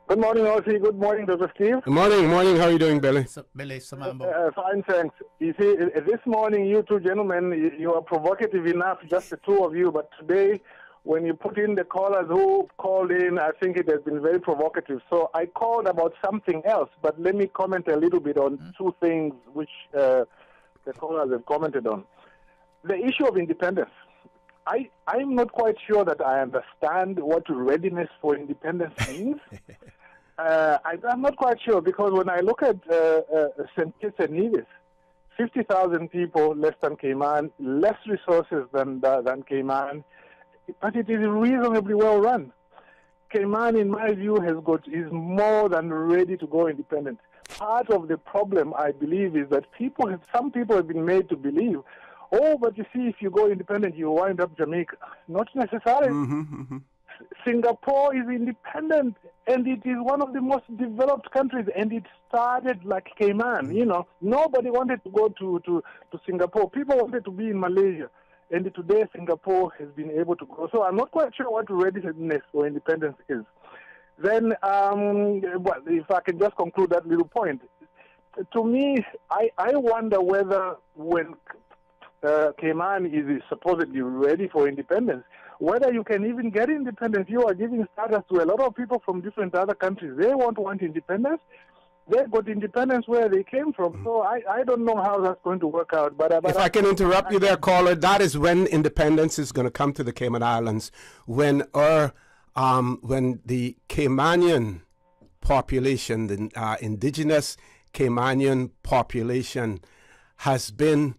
Good morning, Ossie. Good morning, Dr. Steve. Good morning. How are you doing, Billy? Billy Samambo. Fine, thanks. You see, this morning, you two gentlemen, you are provocative enough, just the two of you. But today, when you put in the callers who called in, I think it has been very provocative. So I called about something else, but let me comment a little bit on 2 things which the callers have commented on. The issue of independence. I'm not quite sure that I understand what readiness for independence means. I'm not quite sure, because when I look at St. Kitts and Nevis, 50,000 people less than Cayman, less resources than Cayman, but it is reasonably well run. Cayman, in my view, is more than ready to go independent. Part of the problem, I believe, is that some people have been made to believe, but you see, if you go independent, you wind up Jamaica. Not necessarily. Singapore is independent, and it is one of the most developed countries, and it started like Cayman. Nobody wanted to go to Singapore. People wanted to be in Malaysia, and today Singapore has been able to grow. So I'm not quite sure what readiness for independence is. Then, if I can just conclude that little point, to me, I wonder whether when Cayman is supposedly ready for independence, whether you can even get independence. You are giving status to a lot of people from different other countries. They won't want independence. they got independence where they came from. So I don't know how that's going to work out. But if I can interrupt you there, caller, that is when independence is going to come to the Cayman Islands, when the Caymanian population, the indigenous Caymanian population, has been,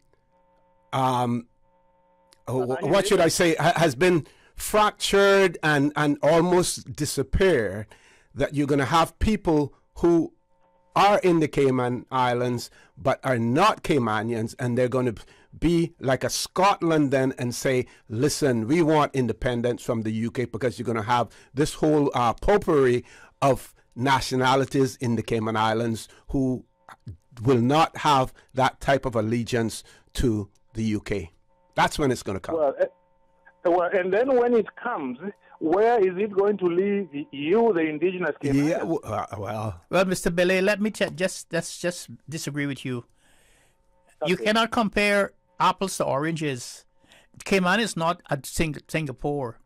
what should I say, has been fractured and almost disappeared. That you're going to have people who are in the Cayman Islands but are not Caymanians, and they're going to be like a Scotland then and say, listen, we want independence from the UK, because you're going to have this whole potpourri of nationalities in the Cayman Islands who will not have that type of allegiance to the UK. That's when it's going to come. Well, and then when it comes, where is it going to leave you, the indigenous Caymanians? Yeah, well, Mr. Billy, let me just disagree with you. Okay. You cannot compare apples to oranges. Cayman is not a Singapore.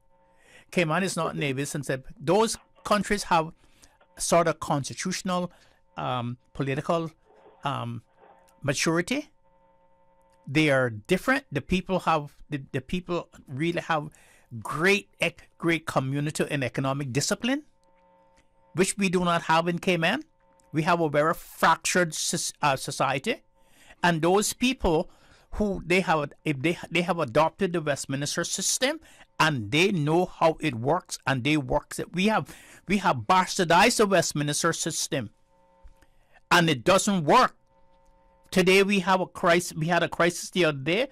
Cayman is not Nevis, and those countries have sort of constitutional, political maturity. They are different. The people have the people really have great community and economic discipline, which we do not have in Cayman. We have a very fractured society, and those people who they have adopted the Westminster system, and they know how it works, and they work it. We have bastardized the Westminster system, and it doesn't work. Today we have a crisis. We had a crisis the other day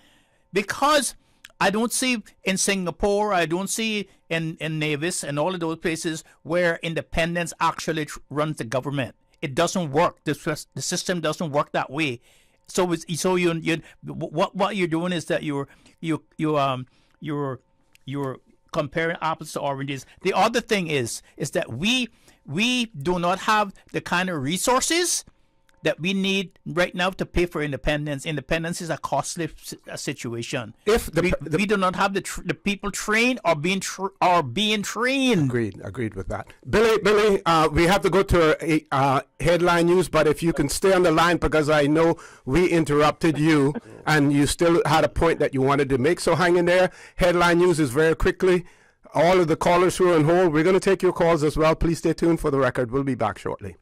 because I don't see in Singapore, I don't see in Nevis and all of those places where independence actually runs the government. It doesn't work. The system doesn't work that way. So what you're doing is that you're comparing apples to oranges. The other thing is that we do not have the kind of resources that we need right now to pay for independence. Independence is a costly situation. If we do not have the people trained or being trained. Agreed with that. Billy, we have to go to headline news, but if you can stay on the line, because I know we interrupted you and you still had a point that you wanted to make, so hang in there. Headline news is very quickly. All of the callers who are on hold, we're going to take your calls as well. Please stay tuned for the record. We'll be back shortly.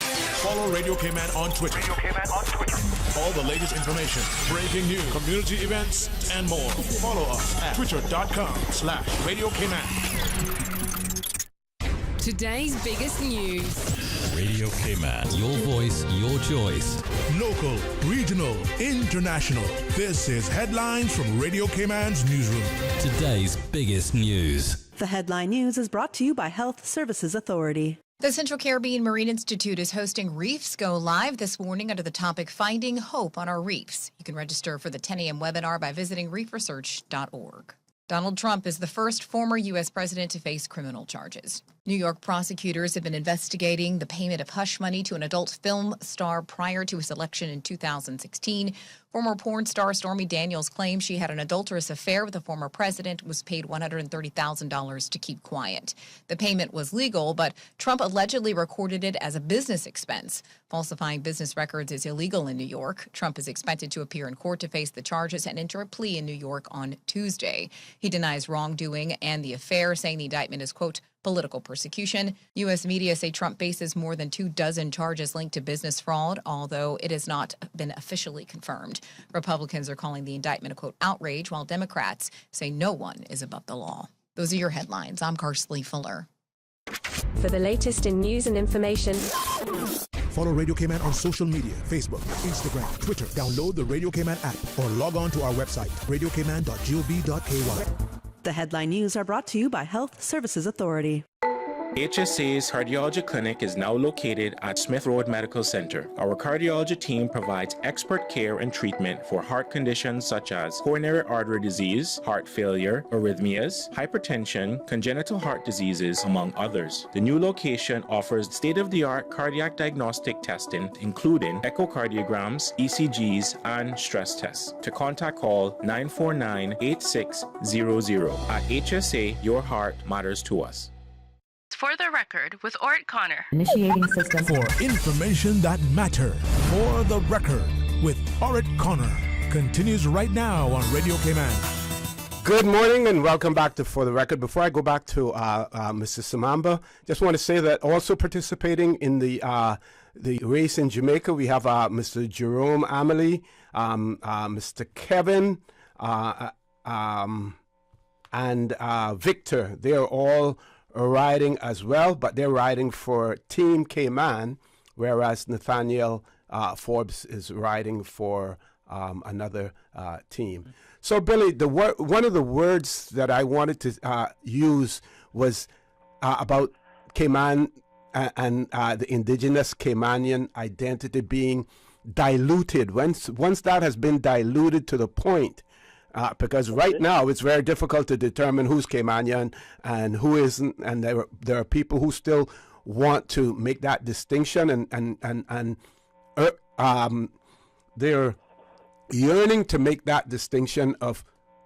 Follow Radio Cayman on Twitter. All the latest information, breaking news, community events, and more. Follow us at twitter.com/Radio Cayman. Today's biggest news. Radio Cayman. Your voice, your choice. Local, regional, international. This is headlines from Radio Cayman's newsroom. Today's biggest news. The headline news is brought to you by Health Services Authority. The Central Caribbean Marine Institute is hosting Reefs Go Live this morning under the topic Finding Hope on Our Reefs. You can register for the 10 a.m. webinar by visiting reefresearch.org. Donald Trump is the first former U.S. president to face criminal charges. New York prosecutors have been investigating the payment of hush money to an adult film star prior to his election in 2016. Former porn star Stormy Daniels claims she had an adulterous affair with the former president, was paid $130,000 to keep quiet. The payment was legal, but Trump allegedly recorded it as a business expense. Falsifying business records is illegal in New York. Trump is expected to appear in court to face the charges and enter a plea in New York on Tuesday. He denies wrongdoing and the affair, saying the indictment is, quote, political persecution. U.S. media say Trump faces more than 24 charges linked to business fraud, although it has not been officially confirmed. Republicans are calling the indictment a, quote, outrage, while Democrats say no one is above the law. Those are your headlines. I'm Karsley Fuller. For the latest in news and information, follow Radio Cayman on social media, Facebook, Instagram, Twitter. Download the Radio Cayman app or log on to our website, radiocayman.gov.ky. The headline news are brought to you by Health Services Authority. HSA's cardiology clinic is now located at Smith Road Medical Center. Our cardiology team provides expert care and treatment for heart conditions such as coronary artery disease, heart failure, arrhythmias, hypertension, congenital heart diseases, among others. The new location offers state-of-the-art cardiac diagnostic testing, including echocardiograms, ECGs, and stress tests. To contact, call 949-8600. At HSA, your heart matters to us. For the Record with Orrett Connor. Initiating system. For information that matters. For the Record with Orrett Connor. Continues right now on Radio Cayman. Good morning and welcome back to For the Record. Before I go back to Mr. Samamba, just want to say that also participating in the race in Jamaica, we have Mr. Jerome Amelie, Mr. Kevin, and Victor. They're all riding as well, but they're riding for Team Cayman, whereas Nathaniel Forbes is riding for another team. So, Billy, one of the words that I wanted to use was about Cayman and the indigenous Caymanian identity being diluted. Once that has been diluted to the point, because right now it's very difficult to determine who's Caymanian and who isn't, and there are people who still want to make that distinction, and they're yearning to make that distinction of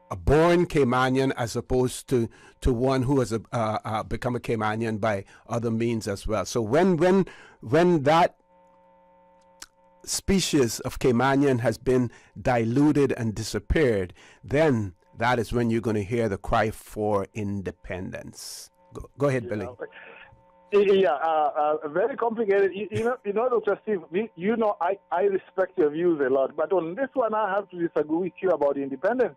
a born Caymanian as opposed to one who has become a Caymanian by other means as well. So when that species of Caymanian has been diluted and disappeared, then that is when you're going to hear the cry for independence. Go ahead, Billy. Very complicated. You know, Dr. Steve, I respect your views a lot, but on this one I have to disagree with you about independence.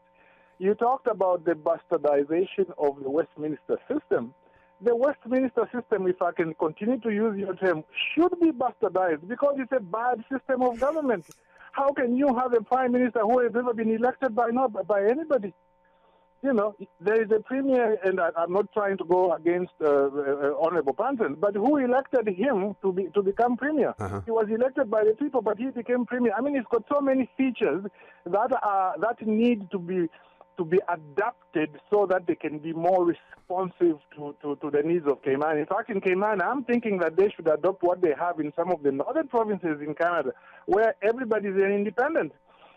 You talked about the bastardization of the Westminster system. The Westminster system, if I can continue to use your term, should be bastardized because it's a bad system of government. How can you have a prime minister who has never been elected by anybody? You know, there is a premier, and I'm not trying to go against Honorable Panton, but who elected him to become premier? Uh-huh. He was elected by the people, but he became premier. I mean, it's got so many features that need to be adapted so that they can be more responsive to the needs of Cayman. In fact, in Cayman, I'm thinking that they should adopt what they have in some of the northern provinces in Canada, where everybody is an independent.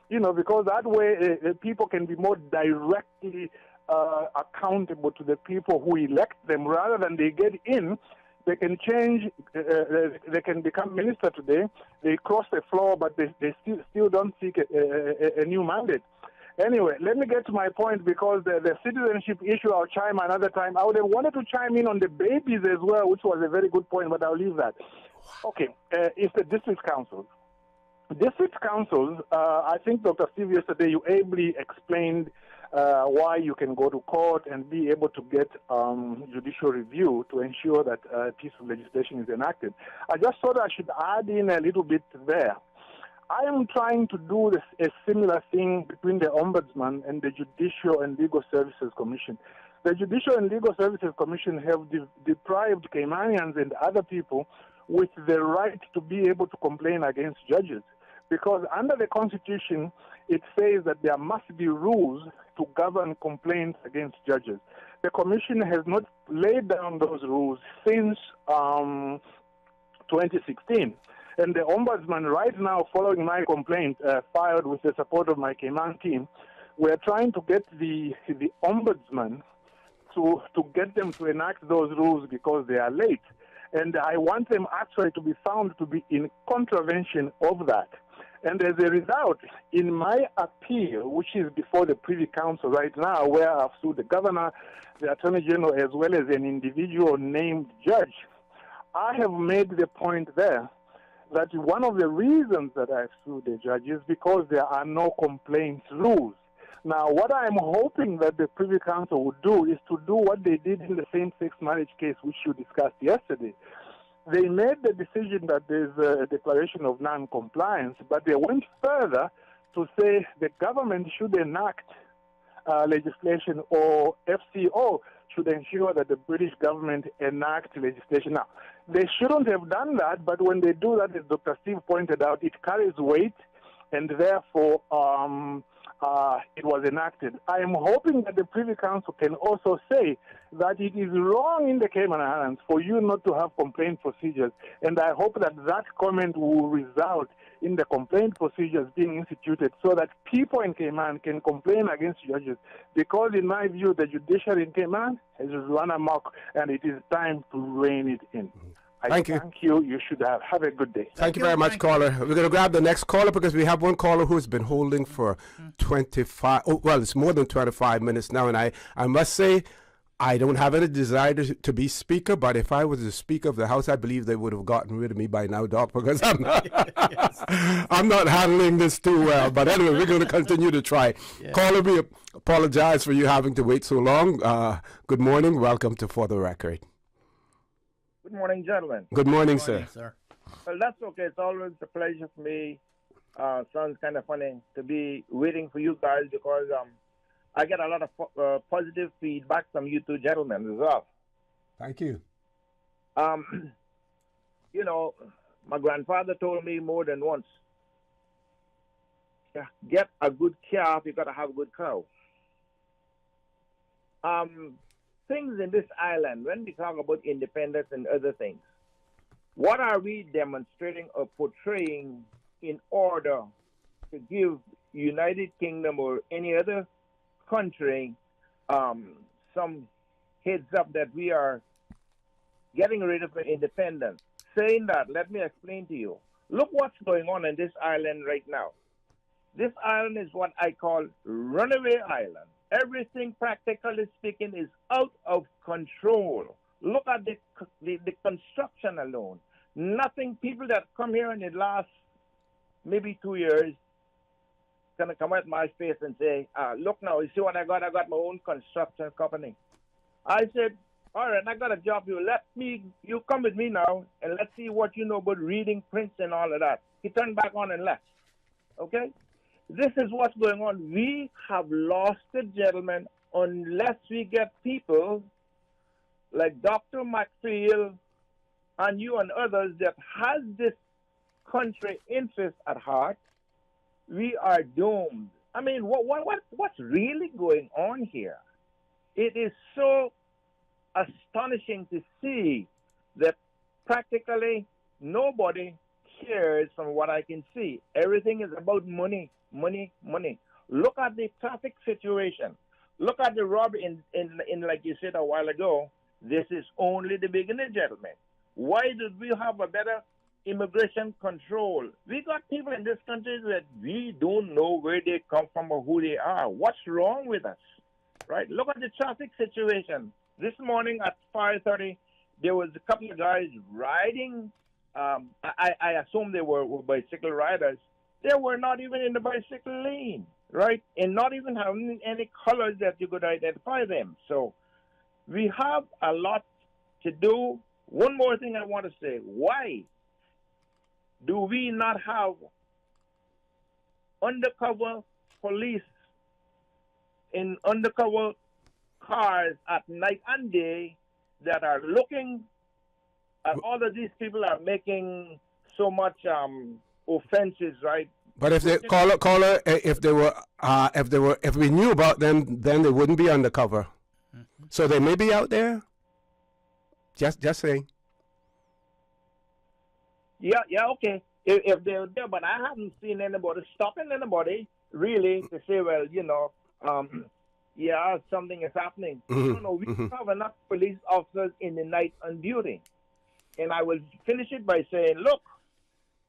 You know, because that way people can be more directly accountable to the people who elect them, rather than they get in. They can change. They can become minister today. They cross the floor, but they still don't seek a new mandate. Anyway, let me get to my point, because the citizenship issue I'll chime another time. I would have wanted to chime in on the babies as well, which was a very good point, but I'll leave that. Okay, it's the district councils. District councils, I think, Dr. Steve, yesterday you ably explained why you can go to court and be able to get judicial review to ensure that a piece of legislation is enacted. I just thought I should add in a little bit there. I am trying to do a similar thing between the Ombudsman and the Judicial and Legal Services Commission. The Judicial and Legal Services Commission have deprived Caymanians and other people with the right to be able to complain against judges. Because under the Constitution, it says that there must be rules to govern complaints against judges. The Commission has not laid down those rules since 2016. And the Ombudsman right now, following my complaint, filed with the support of my Cayman team, we're trying to get the Ombudsman to get them to enact those rules because they are late. And I want them actually to be found to be in contravention of that. And as a result, in my appeal, which is before the Privy Council right now, where I've sued the governor, the Attorney General, as well as an individual named judge, I have made the point there that one of the reasons that I've sued the judge is because there are no complaints rules. Now, what I'm hoping that the Privy Council would do is to do what they did in the same-sex marriage case, which you discussed yesterday. They made the decision that there's a declaration of non-compliance, but they went further to say the government should enact legislation, or FCO should ensure that the British government enact legislation. Now, they shouldn't have done that, but when they do that, as Dr. Steve pointed out, it carries weight, and therefore it was enacted. I am hoping that the Privy Council can also say that it is wrong in the Cayman Islands for you not to have complaint procedures, and I hope that that comment will result in the complaint procedures being instituted so that people in Cayman can complain against judges. Because in my view, the judiciary in Cayman has run amok, and it is time to rein it in. Thank you. You should have a good day. Thank you very much, caller. We're going to grab the next caller because we have one caller who's been holding for 25, it's more than 25 minutes now. And I must say, I don't have any desire to be speaker, but if I was the speaker of the house, I believe they would have gotten rid of me by now, Doc, because I'm not, I'm not handling this too well. But anyway, we're going to continue to try. Yeah. Caller, we apologize for you having to wait so long. Good morning. Welcome to For the Record. Good morning, gentlemen. Good morning, sir. Well, that's okay. It's always a pleasure for me. Sounds kind of funny to be waiting for you guys because I get a lot of positive feedback from you two gentlemen as well. Thank you. You know, my grandfather told me more than once, get a good calf, you got to have a good cow. Things in this island, when we talk about independence and other things, what are we demonstrating or portraying in order to give United Kingdom or any other country some heads up that we are getting rid of independence? Saying that, let me explain to you. Look what's going on in this island right now. This island is what I call runaway island. Everything, practically speaking, is out of control. Look at the construction alone. Nothing, people that come here in the last maybe 2 years going to come at my face and say, look now, you see what I got? I got my own construction company. I said, all right, I got a job. You come with me now, and let's see what you know about reading prints and all of that. He turned back on and left. Okay? This is what's going on. We have lost it, gentlemen, unless we get people like Dr. Mcfield and you and others that has this country interest at heart. We are doomed. I mean, what's really going on here? It is so astonishing to see that practically nobody cares from what I can see. Everything is about money. Money. Look at the traffic situation. Look at the robbery in like you said a while ago. This is only the beginning, gentlemen. Why did we have a better immigration control? We got people in this country that we don't know where they come from or who they are. What's wrong with us? Right? Look at the traffic situation. This morning at 5:30, there was a couple of guys riding. I assume they were bicycle riders. They were not even in the bicycle lane, right? And not even having any colors that you could identify them. So we have a lot to do. One more thing I want to say. Why do we not have undercover police in undercover cars at night and day that are looking at all of these people are making so much offenses, right? But if they caller, if we knew about them, then they wouldn't be undercover. Mm-hmm. So they may be out there. Just saying. Yeah, okay. If they're there, but I haven't seen anybody stopping anybody really to say, well, you know, something is happening. Mm-hmm. No, we have enough police officers in the night on duty. And I will finish it by saying, look,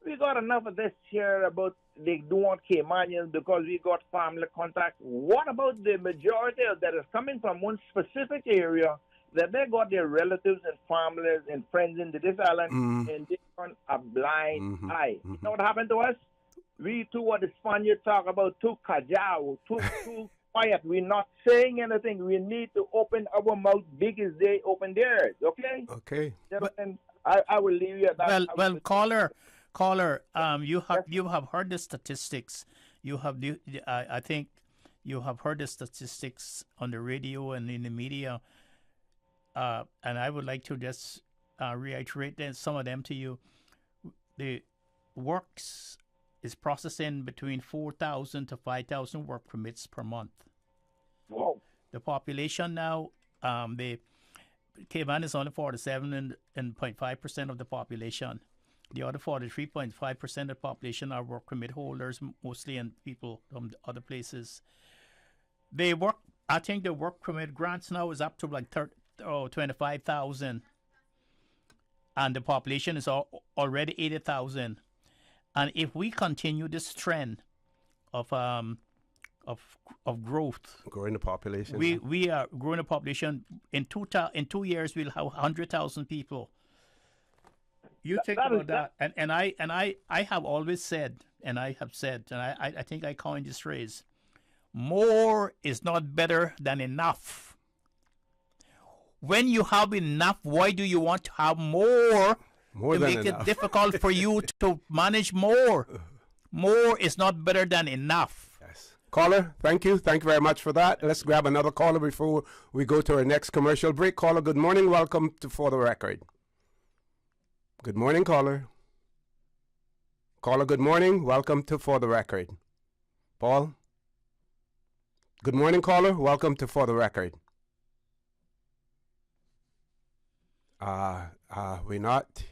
we got enough of this here about they don't want Caymanians because we got family contact. What about the majority that is coming from one specific area that they got their relatives and families and friends into this island and they turn a blind eye? You know what happened to us? We too, what the Spaniards talk about, too callado, too quiet. We're not saying anything. We need to open our mouth big as they open theirs, okay? Okay. Gentlemen, I will leave you at that. Well, caller, you have heard the statistics. I think you have heard the statistics on the radio and in the media. And I would like to just reiterate some of them to you. The works is processing between 4,000 to 5,000 work permits per month. Whoa. The population now, the Cayman is only 47.5% of the population. The other 43.5% of the population are work permit holders, mostly, and people from the other places. I think the work permit grants now is up to like 25,000. And the population is already 80,000. And if we continue this trend of growth, growing the population, we are growing the population. In 2 years, we'll have 100,000 people. You think about that, and I have always said, and I think I coined this phrase: more is not better than enough. When you have enough, why do you want to have more? More to than make enough. it difficult for you to manage more. More is not better than enough. Yes. Caller, thank you. Thank you very much for that. Let's grab another caller before we go to our next commercial break. Caller, good morning. Welcome to For the Record. Good morning, caller. Caller, good morning. Welcome to For the Record. Paul? Good morning, caller. Welcome to For the Record. We're not.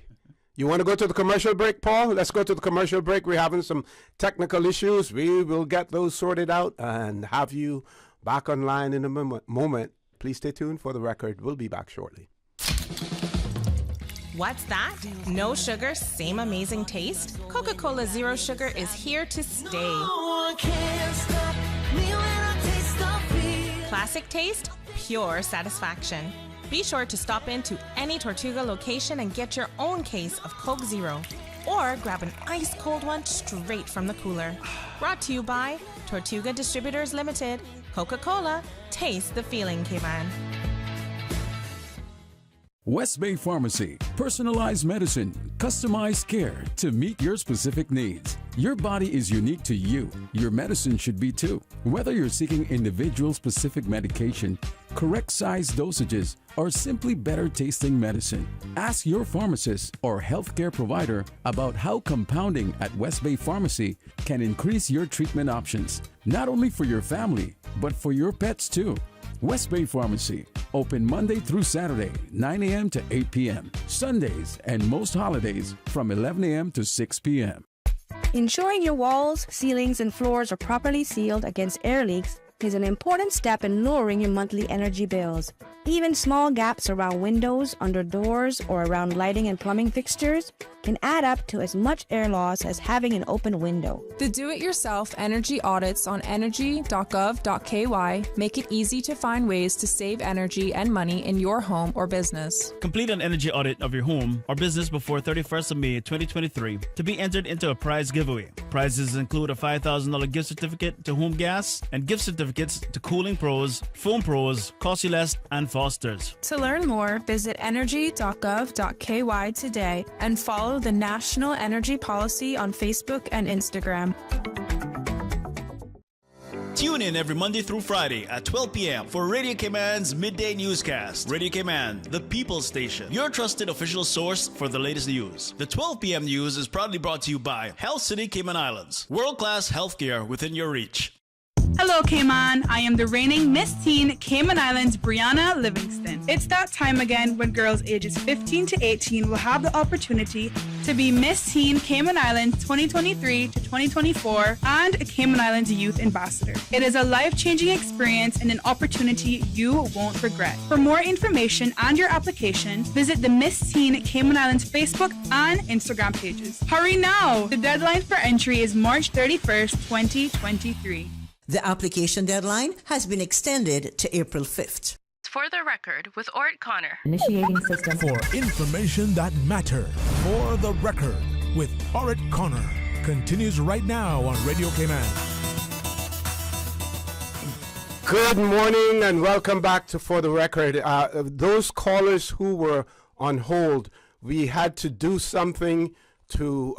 You want to go to the commercial break, Paul? Let's go to the commercial break. We're having some technical issues. We will get those sorted out and have you back online in a moment. Please stay tuned. For the Record, we'll be back shortly. What's that? No sugar, same amazing taste? Coca-Cola Zero Sugar is here to stay. No one can stop me when I taste the fear. Classic taste, pure satisfaction. Be sure to stop into any Tortuga location and get your own case of Coke Zero. Or grab an ice-cold one straight from the cooler. Brought to you by Tortuga Distributors Limited. Coca-Cola, taste the feeling, K-Man. West Bay Pharmacy. Personalized medicine, customized care to meet your specific needs. Your body is unique to you. Your medicine should be too. Whether you're seeking individual specific medication, correct size dosages, or simply better tasting medicine, ask your pharmacist or healthcare provider about how compounding at West Bay Pharmacy can increase your treatment options, not only for your family, but for your pets too. West Bay Pharmacy, open Monday through Saturday, 9 a.m. to 8 p.m., Sundays and most holidays from 11 a.m. to 6 p.m. Ensuring your walls, ceilings, and floors are properly sealed against air leaks is an important step in lowering your monthly energy bills. Even small gaps around windows, under doors, or around lighting and plumbing fixtures can add up to as much air loss as having an open window. The do-it-yourself energy audits on energy.gov.ky make it easy to find ways to save energy and money in your home or business. Complete an energy audit of your home or business before 31st of May 2023 to be entered into a prize giveaway. Prizes include a $5,000 gift certificate to Home Gas and gift certificates to Cooling Pros, Foam Pros, Costyless, and Foster's. To learn more, visit energy.gov.ky today and follow the National Energy Policy on Facebook and Instagram. Tune in every Monday through Friday at 12 p.m. for Radio Cayman's Midday Newscast. Radio Cayman, the People's Station, your trusted official source for the latest news. The 12 p.m. news is proudly brought to you by Health City Cayman Islands. World-class healthcare within your reach. Hello, Cayman. I am the reigning Miss Teen Cayman Islands, Brianna Livingston. It's that time again when girls ages 15 to 18 will have the opportunity to be Miss Teen Cayman Islands 2023 to 2024 and a Cayman Islands Youth Ambassador. It is a life-changing experience and an opportunity you won't regret. For more information and your application, visit the Miss Teen Cayman Islands Facebook and Instagram pages. Hurry now! The deadline for entry is March 31st, 2023. The application deadline has been extended to April 5th. For the Record with Orrett Connor. Initiating system. For information that matters. For the Record with Orrett Connor. Continues right now on Radio Cayman. Good morning and welcome back to For the Record. Those callers who were on hold, we had to do something to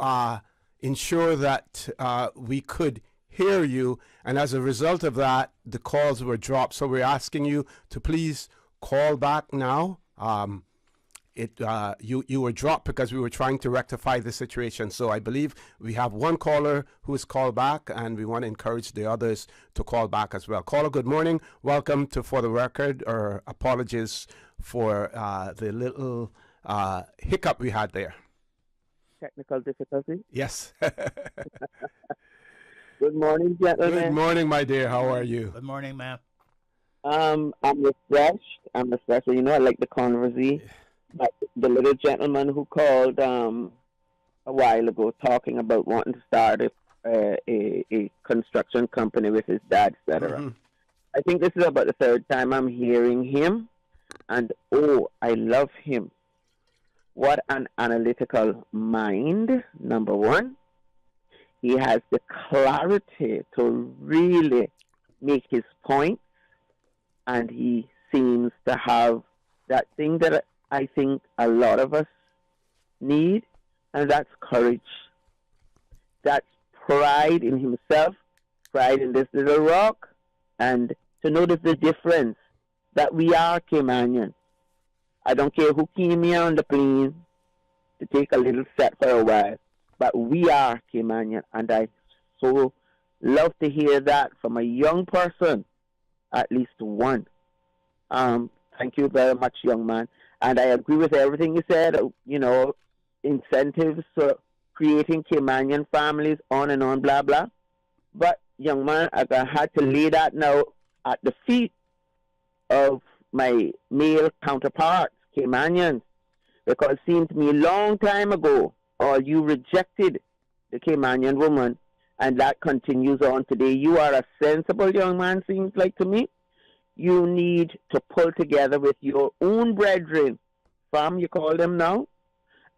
ensure that we could hear you, and as a result of that, the calls were dropped. So we're asking you to please call back now. You were dropped because we were trying to rectify the situation. So I believe we have one caller who has called back, and we want to encourage the others to call back as well. Caller, good morning. Welcome to For the Record. Or apologies for the little hiccup we had there. technical difficulty. Yes. Good morning, gentlemen. Good morning, my dear. How are you? Good morning, ma'am. I'm refreshed. You know, I like the conversation. But the little gentleman who called a while ago talking about wanting to start a construction company with his dad, etc. Mm-hmm. I think this is about the third time I'm hearing him, and I love him. What an analytical mind, number one. He has the clarity to really make his point, and he seems to have that thing that I think a lot of us need, and that's courage. That's pride in himself, pride in this little rock, and to notice the difference that we are Caymanians. I don't care who came here on the plane to take a little set for a while, but we are Caymanian, and I so love to hear that from a young person, at least one. Thank you very much, young man. And I agree with everything you said, you know, incentives for creating Caymanian families, on and on, blah, blah. But, young man, I had to lay that now at the feet of my male counterparts, Caymanians, because it seemed to me a long time ago, you rejected the Caymanian woman, and that continues on today. You are a sensible young man, seems like to me. You need to pull together with your own brethren, fam, you call them now,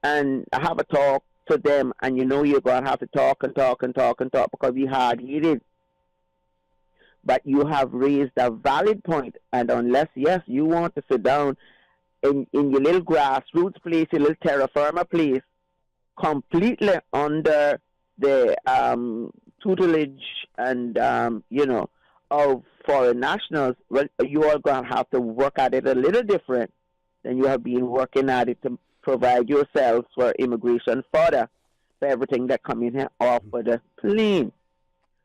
and have a talk to them, and you know you're going to have to talk because we hard-headed. But you have raised a valid point, and unless, yes, you want to sit down in your little grassroots place, your little terra firma place, completely under the tutelage and, of foreign nationals, well, you are going to have to work at it a little different than you have been working at it to provide yourselves for immigration fodder for everything that come in here off of the plane.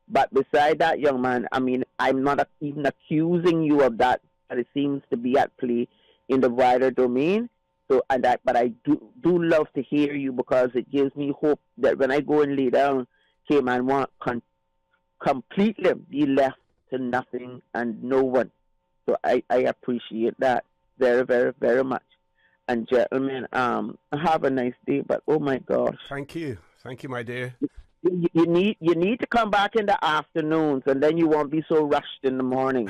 But beside that, young man, I mean, I'm not even accusing you of that, but it seems to be at play in the wider domain. So, but I do love to hear you, because it gives me hope that when I go and lay down, Cayman won't completely be left to nothing and no one. So I appreciate that very, very, very much. And gentlemen, have a nice day. But oh my gosh, thank you, my dear. You need to come back in the afternoons, and then you won't be so rushed in the morning.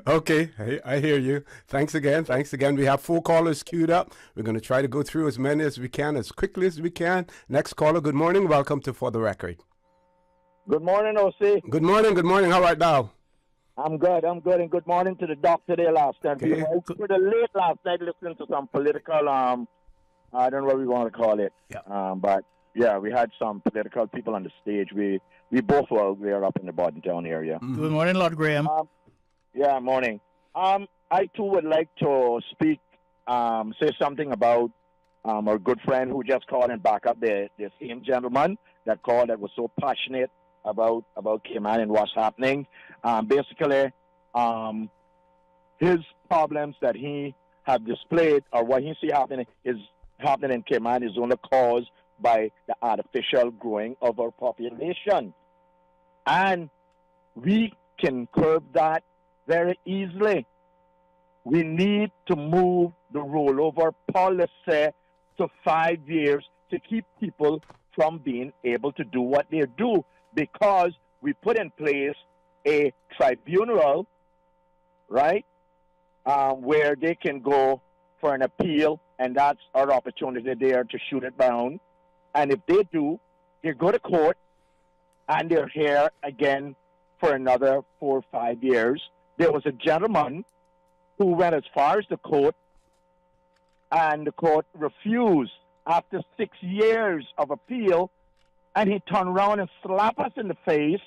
Okay, I hear you. Thanks again. We have 4 callers queued up. We're going to try to go through as many as we can, as quickly as we can. Next caller, good morning. Welcome to For the Record. Good morning, OC. Good morning. How are you? I'm good, and good morning to the doctor there last night. Okay. We were pretty late last night listening to some political, I don't know what we want to call it. Yeah. But yeah, we had some political people on the stage. We both were up in the Bordentown area. Mm-hmm. Good morning, Lord Graham. Yeah, morning. I too would like to speak, say something about our good friend who just called and back up the same gentleman that called that was so passionate about Cayman and what's happening. Basically, his problems that he have displayed, or what he see happening in Cayman, is only caused by the artificial growing of our population. And we can curb that very easily. We need to move the rollover policy to 5 years to keep people from being able to do what they do, because we put in place a tribunal, right, where they can go for an appeal, and that's our opportunity there to shoot it down. And if they do, they go to court, and they're here again for another 4 or 5 years. There was a gentleman who went as far as the court, and the court refused after 6 years of appeal, and he turned around and slapped us in the face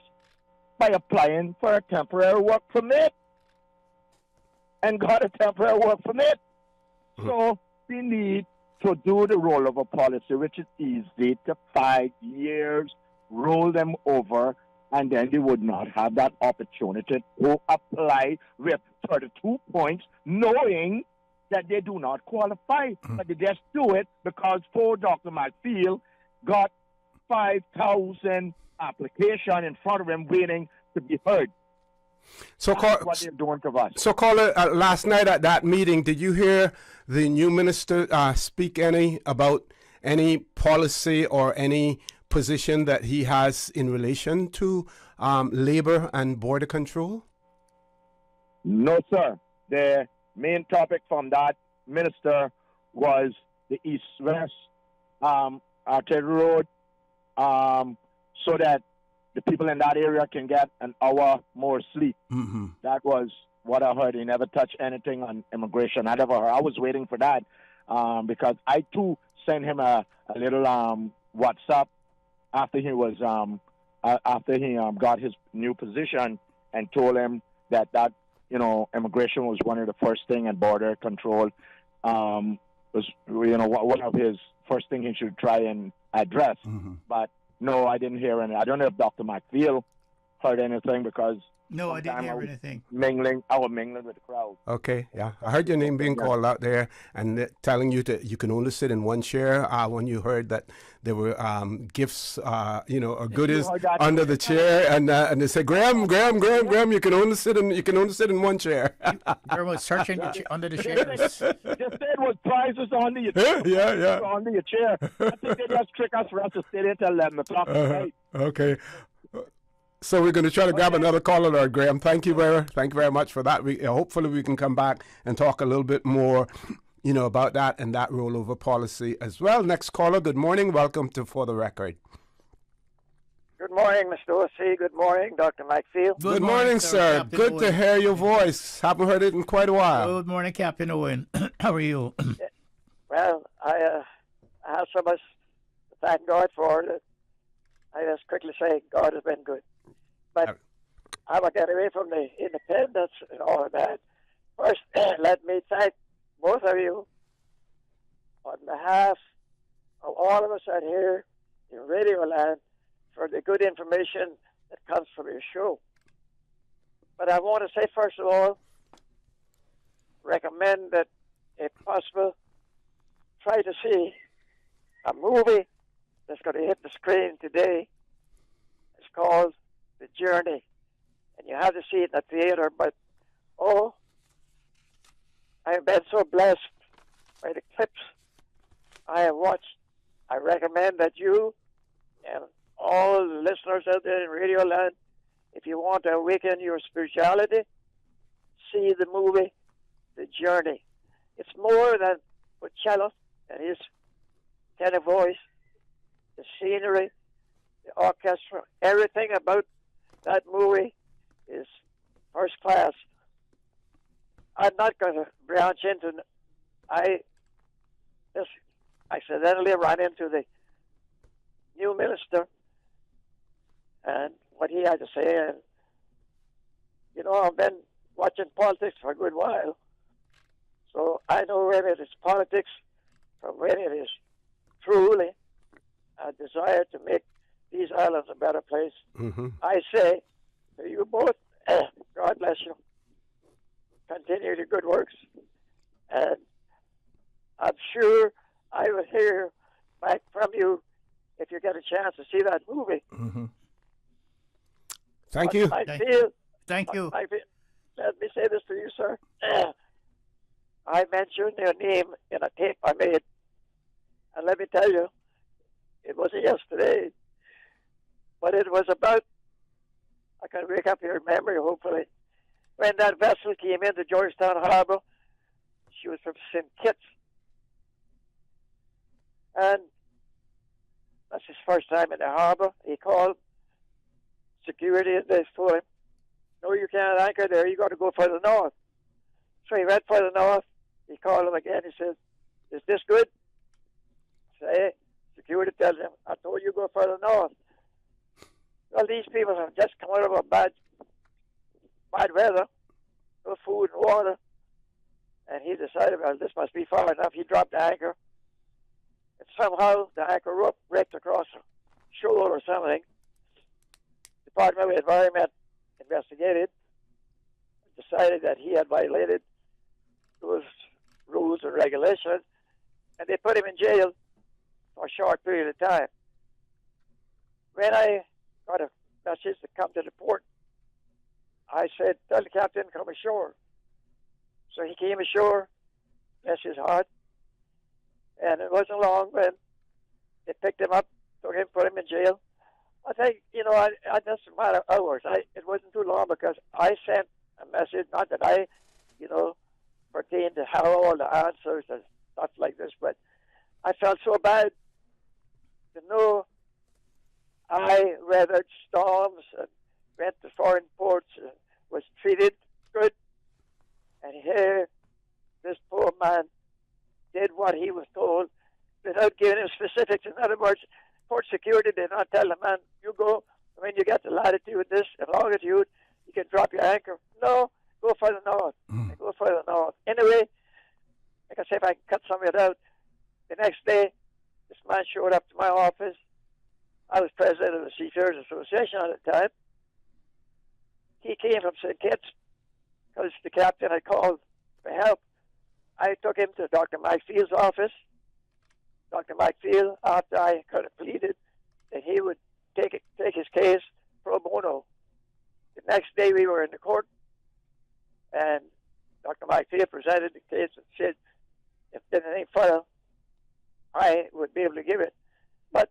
by applying for a temporary work permit and got a temporary work permit. So we need to do the rollover policy, which is easy, to 5 years, roll them over, and then they would not have that opportunity to apply with 32 points, knowing that they do not qualify, but they just do it because poor Dr. Mcfield got 5,000 applications in front of him waiting to be heard. So, That's what they're doing to us. So, caller, last night at that meeting, did you hear the new minister speak about any policy or any position that he has in relation to labor and border control? No, sir. The main topic from that minister was the east-west arterial road, so that the people in that area can get an hour more sleep. Mm-hmm. That was what I heard. He never touched anything on immigration. I was waiting for that because I too sent him a little WhatsApp after he was got his new position, and told him that immigration was one of the first thing, and border control was one of his first thing he should try and address. Mm-hmm. But no, I didn't hear any. I don't know if Dr. Mcfield heard anything because no, I didn't hear anything. I was mingling with the crowd. Okay, yeah. I heard your name being called out there and telling you that you can only sit in one chair when you heard that there were gifts, or goodies under the chair, and they said, Graham, you can only sit in one chair. Graham was searching under the chairs. They said was prizes under your chair. Yeah. Under your chair. I think they just trick us for us to stay there till 11 o'clock tonight. Okay. So we're going to try to grab another caller there, Graham. Thank you very much for that. Hopefully we can come back and talk a little bit more, about that and that rollover policy as well. Next caller, good morning. Welcome to For the Record. Good morning, Mr. O.C. Good morning, Dr. Mcfield. Good morning, sir. Captain Good Owen. to hear your voice. Haven't heard it in quite a while. Good morning, Captain Owen. How are you? Well, I have so much to thank God for that. I just quickly say God has been good. But I will get away from the independence and all of that. First, let me thank both of you on behalf of all of us out here in Radio Land for the good information that comes from your show. But I want to say, first of all, recommend that, if possible, try to see a movie that's going to hit the screen today. It's called The Journey, and you have to see it in the theater. But I have been so blessed by the clips I have watched. I recommend that you and all the listeners out there in Radio Land, if you want to awaken your spirituality, see the movie The Journey. It's more than Coachella and his tenor voice, the scenery, the orchestra, everything about that movie is first class. I'm not going to branch into. I just accidentally ran into the new minister and what he had to say, and I've been watching politics for a good while, so I know when it is politics from when it is truly a desire to make these islands a better place. Mm-hmm. I say to you both, God bless you. Continue the good works. And I'm sure I will hear back from you if you get a chance to see that movie. Mm-hmm. Thank you. Thank you. Let me say this to you, sir. I mentioned your name in a tape I made. And let me tell you, it wasn't yesterday, but it was about, I can wake up your memory, hopefully, when that vessel came into Georgetown Harbor. She was from St. Kitts. And that's his first time in the harbor. He called security and they told him, no, you can't anchor there. You got to go further north. So he went further north. He called him again. He says, is this good? Say, security tells him, I told you go further north. Well, these people have just come out of a bad weather, no food and water. And he decided, well, this must be far enough. He dropped the anchor. And somehow the anchor rope wrecked across a shoal or something. Department of Environment investigated, decided that he had violated those rules and regulations, and they put him in jail for a short period of time. When I got a message to come to the port, I said, tell the captain come ashore. So he came ashore, bless his heart, and it wasn't long when they picked him up, took him, put him in jail. I think, you know, I just a matter of hours. It wasn't too long because I sent a message, not that I, you know, pertain to have all the answers and stuff like this, but I felt so bad to know I weathered storms and went to foreign ports and was treated good. And here, this poor man did what he was told without giving him specifics. In other words, port security did not tell the man, you go, when you get the latitude this and longitude, you can drop your anchor. No, go further north. Go further north. Anyway, like I said, if I can cut some of it out, the next day, this man showed up to my office. I was president of the Seafarers Association at the time. He came from St. Kitts because the captain had called for help. I took him to Dr. Mcfield's office. Dr. Mcfield, after I kind of pleaded that he would take his case pro bono. The next day we were in the court, and Dr. Mcfield presented the case and said, if there's anything further, I would be able to give it. But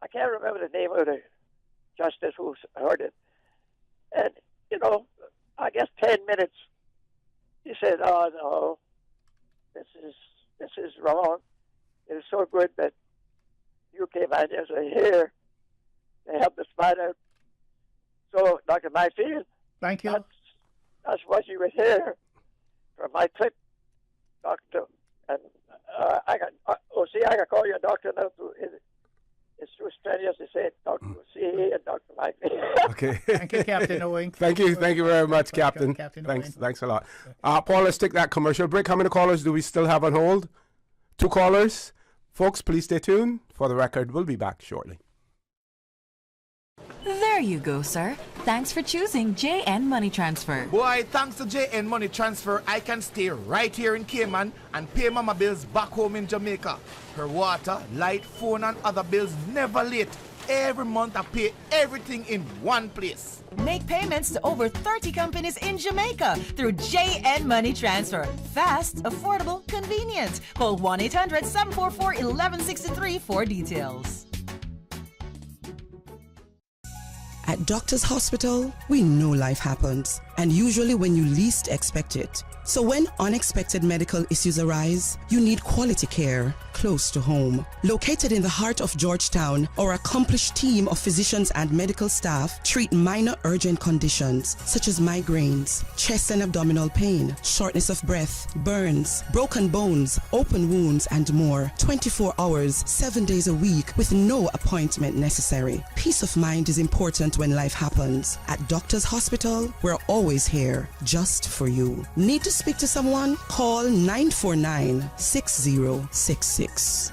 I can't remember the name of the justice who heard it. And, you know, I guess 10 minutes, he said, oh, no, this is wrong. It is so good that you came out as a here to help us find out. So, Dr. Mcfield, thank you. That's what you would hear from my clip, Doctor. And I can call you a doctor now. It's too strenuous to say Dr. C and Dr. Mcfield. Okay. Thank you, Captain Owing. Thank you very much, Captain. Thanks a lot. Paul, let's take that commercial break. How many callers do we still have on hold? 2 callers. Folks, please stay tuned. For the record, we'll be back shortly. There you go, sir. Thanks for choosing JN Money Transfer. Boy, thanks to JN Money Transfer, I can stay right here in Cayman and pay Mama bills back home in Jamaica. Her water, light, phone, and other bills never late. Every month I pay everything in one place. Make payments to over 30 companies in Jamaica through JN Money Transfer. Fast, affordable, convenient. Call 1-800-744-1163 for details. At Doctors Hospital, we know life happens, and usually when you least expect it. So when unexpected medical issues arise, you need quality care close to home. Located in the heart of Georgetown, our accomplished team of physicians and medical staff treat minor urgent conditions such as migraines, chest and abdominal pain, shortness of breath, burns, broken bones, open wounds, and more. 24 hours, 7 days a week with no appointment necessary. Peace of mind is important when life happens. At Doctors Hospital, we're always here just for you. Need to speak to someone? Call 949-6066.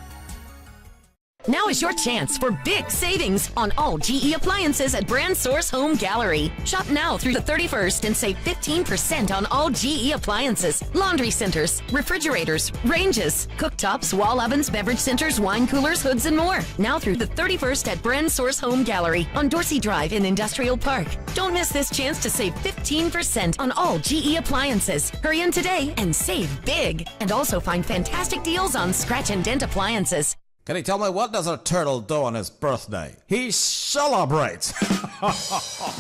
Now is your chance for big savings on all GE appliances at Brand Source Home Gallery. Shop now through the 31st and save 15% on all GE appliances, laundry centers, refrigerators, ranges, cooktops, wall ovens, beverage centers, wine coolers, hoods, and more. Now through the 31st at Brand Source Home Gallery on Dorsey Drive in Industrial Park. Don't miss this chance to save 15% on all GE appliances. Hurry in today and save big. And also find fantastic deals on scratch and dent appliances. Can you tell me what does a turtle do on his birthday? He celebrates!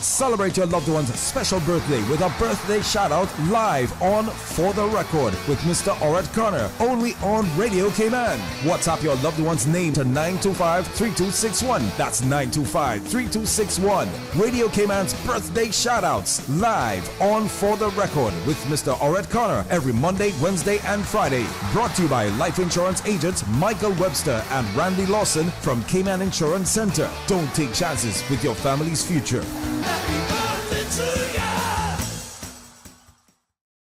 Celebrate your loved one's special birthday with a birthday shout-out live on For the Record with Mr. Orrett Connor, only on Radio Cayman. WhatsApp your loved one's name to 925-3261. That's 925-3261. Radio Cayman's birthday shout-outs live on For the Record with Mr. Orrett Connor every Monday, Wednesday, and Friday. Brought to you by life insurance agents Michael Webster and Randy Lawson from Cayman Insurance Center. Don't take chances with your family's future.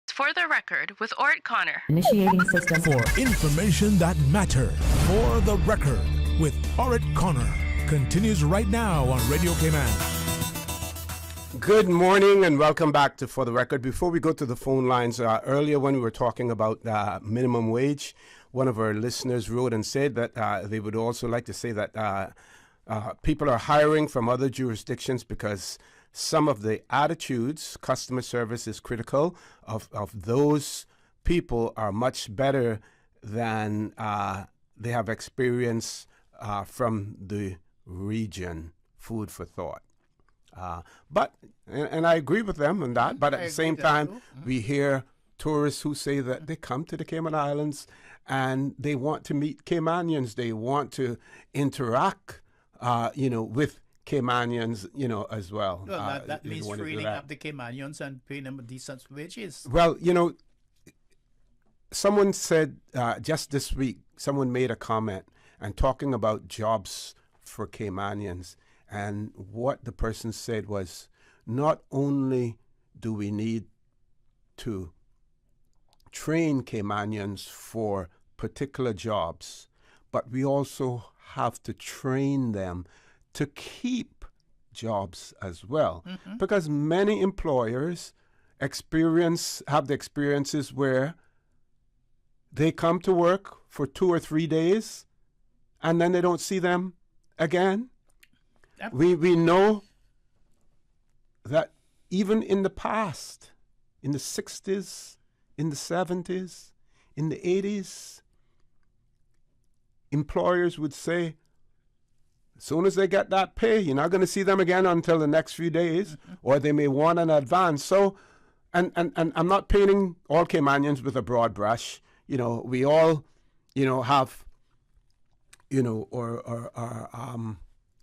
For the Record with Orrett Connor. Initiating system. For information that matters. For the Record with Orrett Connor. Continues right now on Radio Cayman. Good morning and welcome back to For the Record. Before we go to the phone lines, earlier when we were talking about minimum wage, one of our listeners wrote and said that they would also like to say that people are hiring from other jurisdictions because some of the attitudes, customer service is critical, of those people are much better than they have experience from the region. Food for thought. But I agree with them on that. But at the same time, we hear tourists who say that they come to the Cayman Islands and they want to meet Caymanians. They want to interact, with Caymanians, as well. Well, that means freeing up the Caymanians and paying them decent wages. Well, someone said just this week, someone made a comment and talking about jobs for Caymanians. And what the person said was, not only do we need to train Caymanians for particular jobs, but we also have to train them to keep jobs as well. Mm-hmm. Because many employers have the experiences where they come to work for 2 or 3 days and then they don't see them again. We know that even in the past, in the 60s, in the 70s, in the 80s, employers would say, as soon as they get that pay, you're not going to see them again until the next few days, or they may want an advance. So, and I'm not painting all Caymanians with a broad brush. We all, have,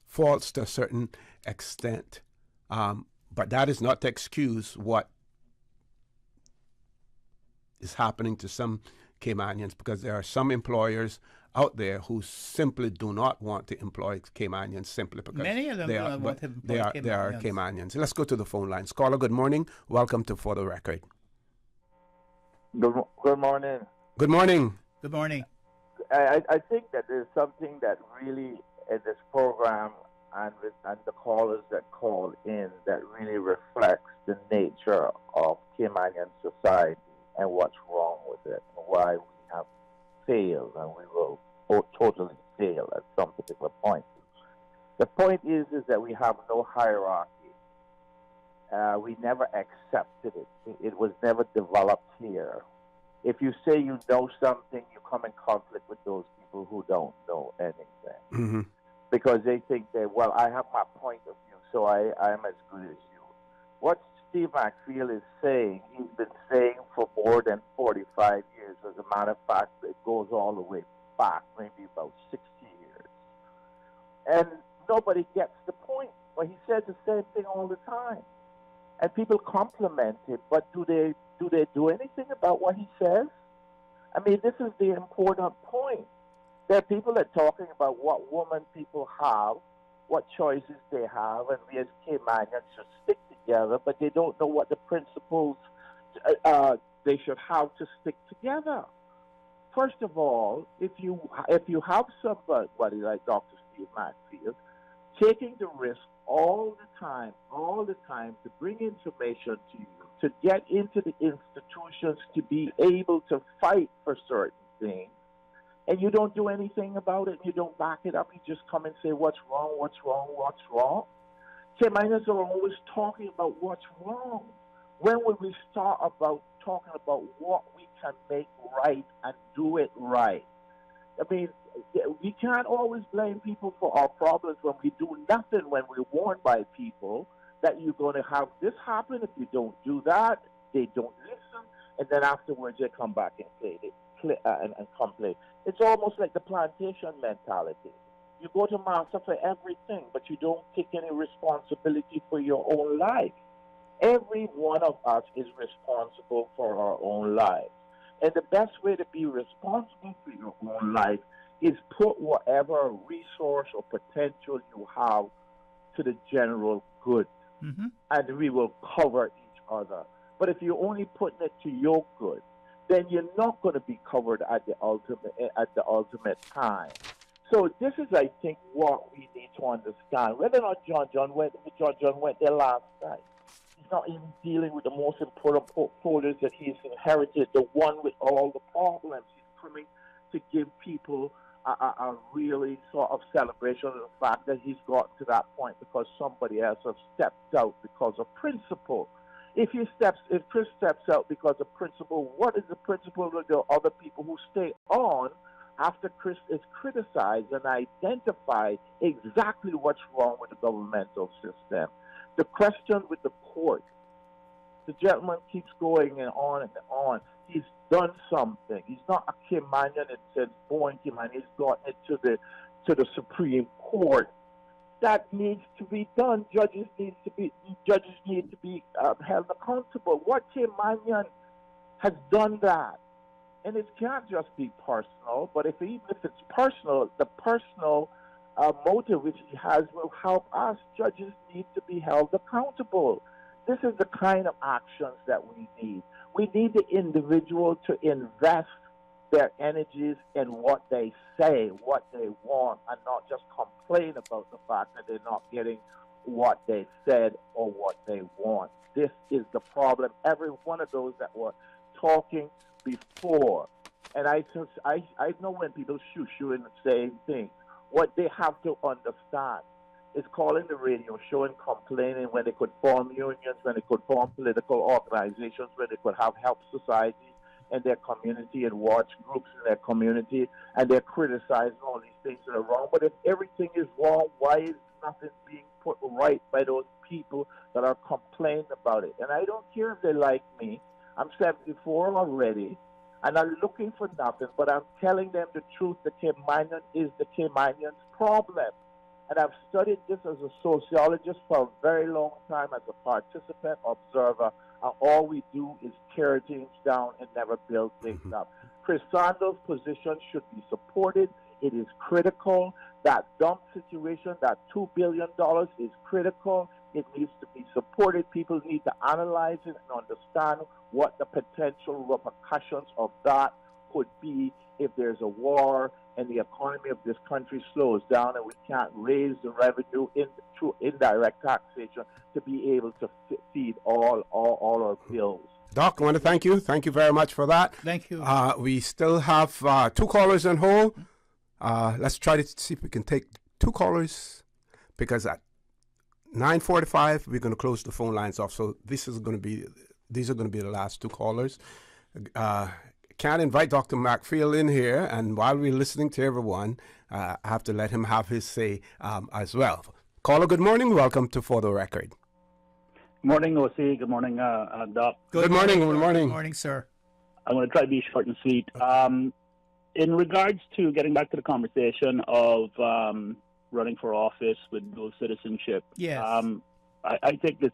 faults to a certain extent. But that is not to excuse what is happening to some Caymanians, because there are some employers out there who simply do not want to employ Caymanians simply because many of them they are Caymanians. Let's go to the phone lines. Caller, good morning. Welcome to For the Record. Good morning. Good morning. Good morning. I think that there's something that really in this program and the callers that call in that really reflects the nature of Caymanian society and what's wrong with it, and why we have failed and we will totally fail at some particular point. The point is that we have no hierarchy. We never accepted it. It was never developed here. If you say you know something, you come in conflict with those people who don't know anything. Mm-hmm. Because they think that, well, I have my point of view, so I am as good as you. What Steve Mcfield is saying, he's been saying for more than 45 years. As a matter of fact, it goes all the way back, maybe about 60 years. And nobody gets the point. But he says the same thing all the time. And people compliment him, but do they do anything about what he says? I mean, this is the important point. There are people that are talking about what women people have, what choices they have, and we as Caymanians should stick together, but they don't know what the principles they should have to stick together. First of all, if you have somebody like Dr. Steve Mcfield taking the risk all the time to bring information to you, to get into the institutions, to be able to fight for certain things, and you don't do anything about it, and you don't back it up, you just come and say, what's wrong, what's wrong, what's wrong? Caymanians are always talking about what's wrong. When will we start about talking about what we can make right and do it right? I mean, we can't always blame people for our problems when we do nothing, when we're warned by people that you're going to have this happen. If you don't do that, they don't listen, and then afterwards they come back and and complain. It's almost like the plantation mentality. You go to master for everything, but you don't take any responsibility for your own life. Every one of us is responsible for our own lives. And the best way to be responsible for your own life is put whatever resource or potential you have to the general good. Mm-hmm. And we will cover each other. But if you're only putting it to your good, then you're not going to be covered at the ultimate time. So this is, I think, what we need to understand. Whether or not John went there last night. not even dealing with the most important portfolios that he's inherited, the one with all the problems. He's coming to give people a really sort of celebration of the fact that he's got to that point because somebody else has stepped out because of principle. If Chris steps out because of principle, what is the principle of the other people who stay on after Chris is criticized and identify exactly what's wrong with the governmental system? The question with the court, the gentleman keeps going and on and on. He's done something. He's not a Kimanian and said born Kimanian. He's gotten it to the Supreme Court. That needs to be done. Judges need to be held accountable. What Kimanian has done that? And it can't just be personal. But even if it's personal, the personal motive which he has will help us. Judges need to be held accountable. This is the kind of actions that we need. We need the individual to invest their energies in what they say, what they want, and not just complain about the fact that they're not getting what they said or what they want. This is the problem. Every one of those that were talking before, and I know when people shoo and say things, what they have to understand is calling the radio show and complaining when they could form unions, when they could form political organizations, when they could have help societies in their community and watch groups in their community, and they're criticizing all these things that are wrong. But if everything is wrong, why is nothing being put right by those people that are complaining about it? And I don't care if they like me. I'm 74 already, and I'm looking for nothing, but I'm telling them the truth. The Caymanian is the Caymanian's problem. And I've studied this as a sociologist for a very long time, as a participant, observer, and all we do is tear things down and never build things up. Chris Sanders' position should be supported. It is critical. That dump situation, that $2 billion is critical. It needs to be supported. People need to analyze it and understand what the potential repercussions of that could be if there's a war and the economy of this country slows down and we can't raise the revenue through indirect taxation to be able to feed all our bills. Doc, I want to thank you. Thank you very much for that. Thank you. We still have 2 callers on hold. Let's try to see if we can take 2 callers, because at 9:45 we're going to close the phone lines off. So these are going to be the last 2 callers. Can't invite Dr. Mcfield in here, and while we're listening to everyone, I have to let him have his say as well. Caller, good morning. Welcome to For the Record. Good morning, OC. Good morning, Doc. Good morning. Good morning. Good morning, sir. I'm going to try to be short and sweet. In regards to getting back to the conversation of running for office with dual citizenship, yes. I take the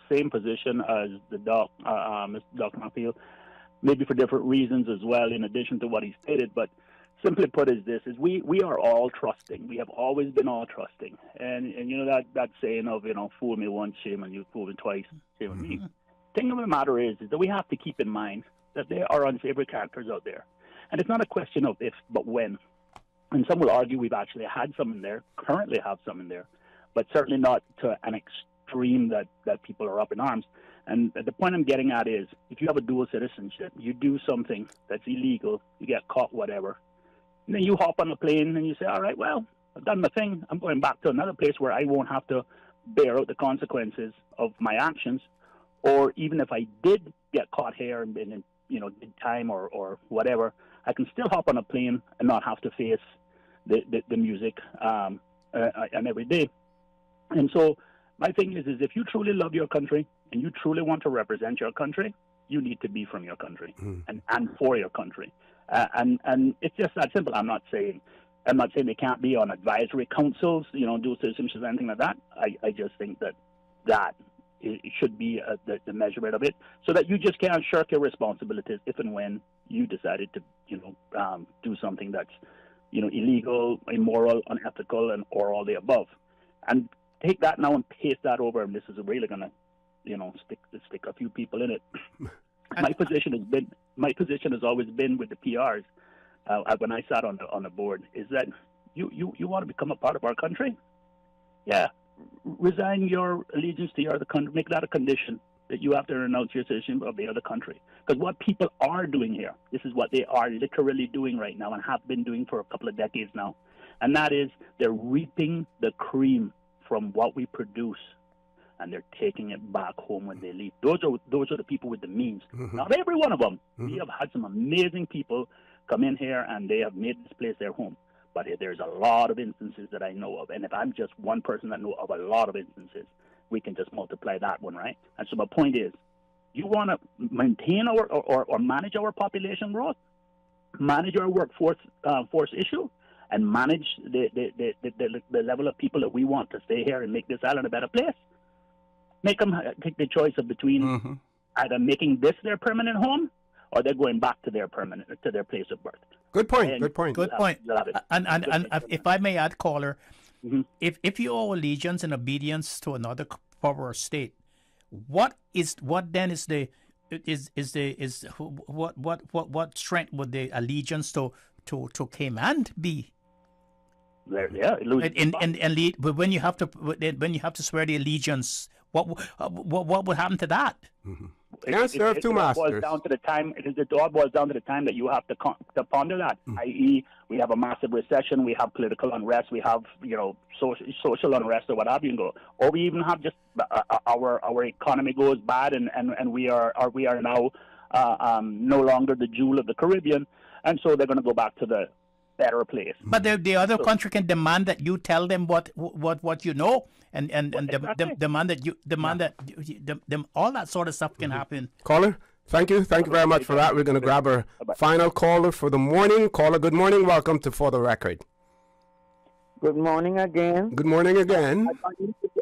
same position as the Doc, Mr. Dr. Mcfield. Maybe for different reasons as well, in addition to what he stated. But simply put is this, is we are all trusting. We have always been all trusting. And you know that saying of, fool me once, shame on you, fool me twice, shame on me. Thing of the matter is that we have to keep in mind that there are unsavory characters out there. And it's not a question of if, but when. And some will argue we've actually had some in there, currently have some in there, but certainly not to an extreme that people are up in arms. And the point I'm getting at is, if you have a dual citizenship, you do something that's illegal, you get caught, whatever, and then you hop on a plane and you say, all right, well, I've done my thing. I'm going back to another place where I won't have to bear out the consequences of my actions. Or even if I did get caught here and did time or whatever, I can still hop on a plane and not have to face the music and every day. And so my thing is if you truly love your country and you truly want to represent your country, you need to be from your country and for your country. And it's just that simple. I'm not saying they can't be on advisory councils, dual citizenship or anything like that. I just think that it should be the measurement of it, so that you just can't shirk your responsibilities if and when you decided to, do something that's, illegal, immoral, unethical, or all the above. And take that now and paste that over, and this is really going to, stick a few people in it. My position has always been with the PRs when I sat on the board, is that you want to become a part of our country? Yeah, resign your allegiance to your other country. Make that a condition that you have to renounce your citizenship of the other country. Because what people are doing here, this is what they are literally doing right now and have been doing for a couple of decades now. And that is they're reaping the cream from what we produce, and they're taking it back home when they leave. Those are the people with the means. Not every one of them. We have had some amazing people come in here, and they have made this place their home. But there's a lot of instances that I know of. And if I'm just one person that know of a lot of instances, we can just multiply that one, right? And so my point is, you want to maintain or manage our population growth, manage our workforce force issue, and manage the level of people that we want to stay here and make this island a better place. Make them take the choice of between either making this their permanent home or they're going back to their place of birth. Good point. Good point. Good point. And if I may add, caller, if you owe allegiance and obedience to another power or state, what strength would the allegiance to Cayman be? But when you have to swear the allegiance, what would happen to that? Serve two masters. It all boils down to the time that you have to ponder that. I.e., we have a massive recession, we have political unrest, we have social unrest or what have you, or we even have just our economy goes bad and we are now no longer the jewel of the Caribbean, and so they're going to go back to the better place. But the other country can demand that you tell them what you know, and demand that all that sort of stuff can happen. Caller, thank you very much for that. We're going to grab our final caller for the morning. Caller, good morning. Welcome to For the Record. Good morning again. Good morning again.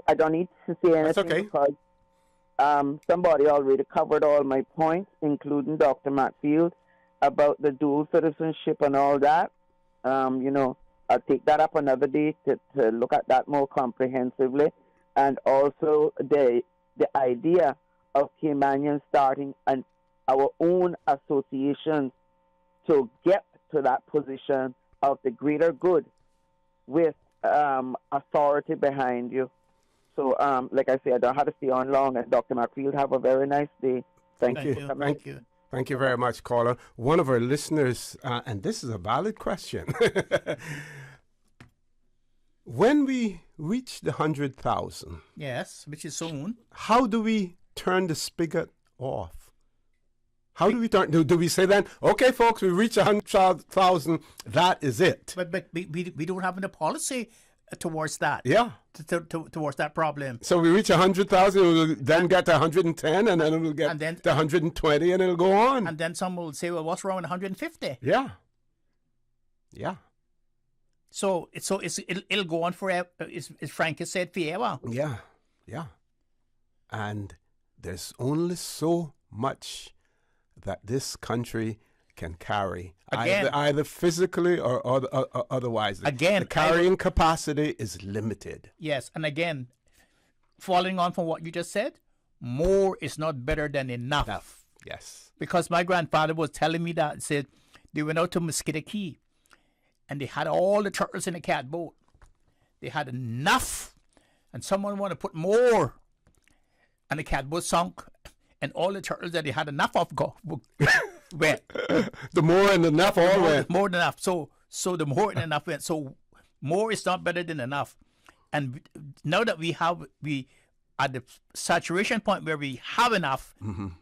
I don't need to say anything. That's okay. Because somebody already covered all my points, including Dr. Mcfield, about the dual citizenship and all that. I'll take that up another day to look at that more comprehensively. And also the idea of Caymanians starting our own association to get to that position of the greater good with authority behind you. So, like I said, I don't have to stay on long. And Dr. Mcfield, have a very nice day. Thank you. Thank you. Thank you very much, caller. One of our listeners, and this is a valid question. When we reach the 100,000, yes, which is soon, how do we turn the spigot off? How do we turn? Do we say then, okay, folks, we reach 100,000, that is it? But we don't have any policy towards that. Yeah. Towards that problem. So we reach 100,000, we'll then get to 110, and then it'll get to 120, and it'll go on. And then some will say, well, what's wrong with 150? Yeah. So it'll go on forever, as Frank has said, forever. Yeah. And there's only so much that this country can carry, either physically or otherwise. Again, the carrying capacity is limited. Yes, and again, following on from what you just said, more is not better than enough. Yes. Because my grandfather was telling me that, said they went out to Mosquito Key, and they had all the turtles in a catboat. They had enough, and someone wanted to put more, and the catboat sunk, and all the turtles that they had enough of went. The more and enough all went. More than enough. So the more and enough went. So more is not better than enough. And now that we at the saturation point where we have enough,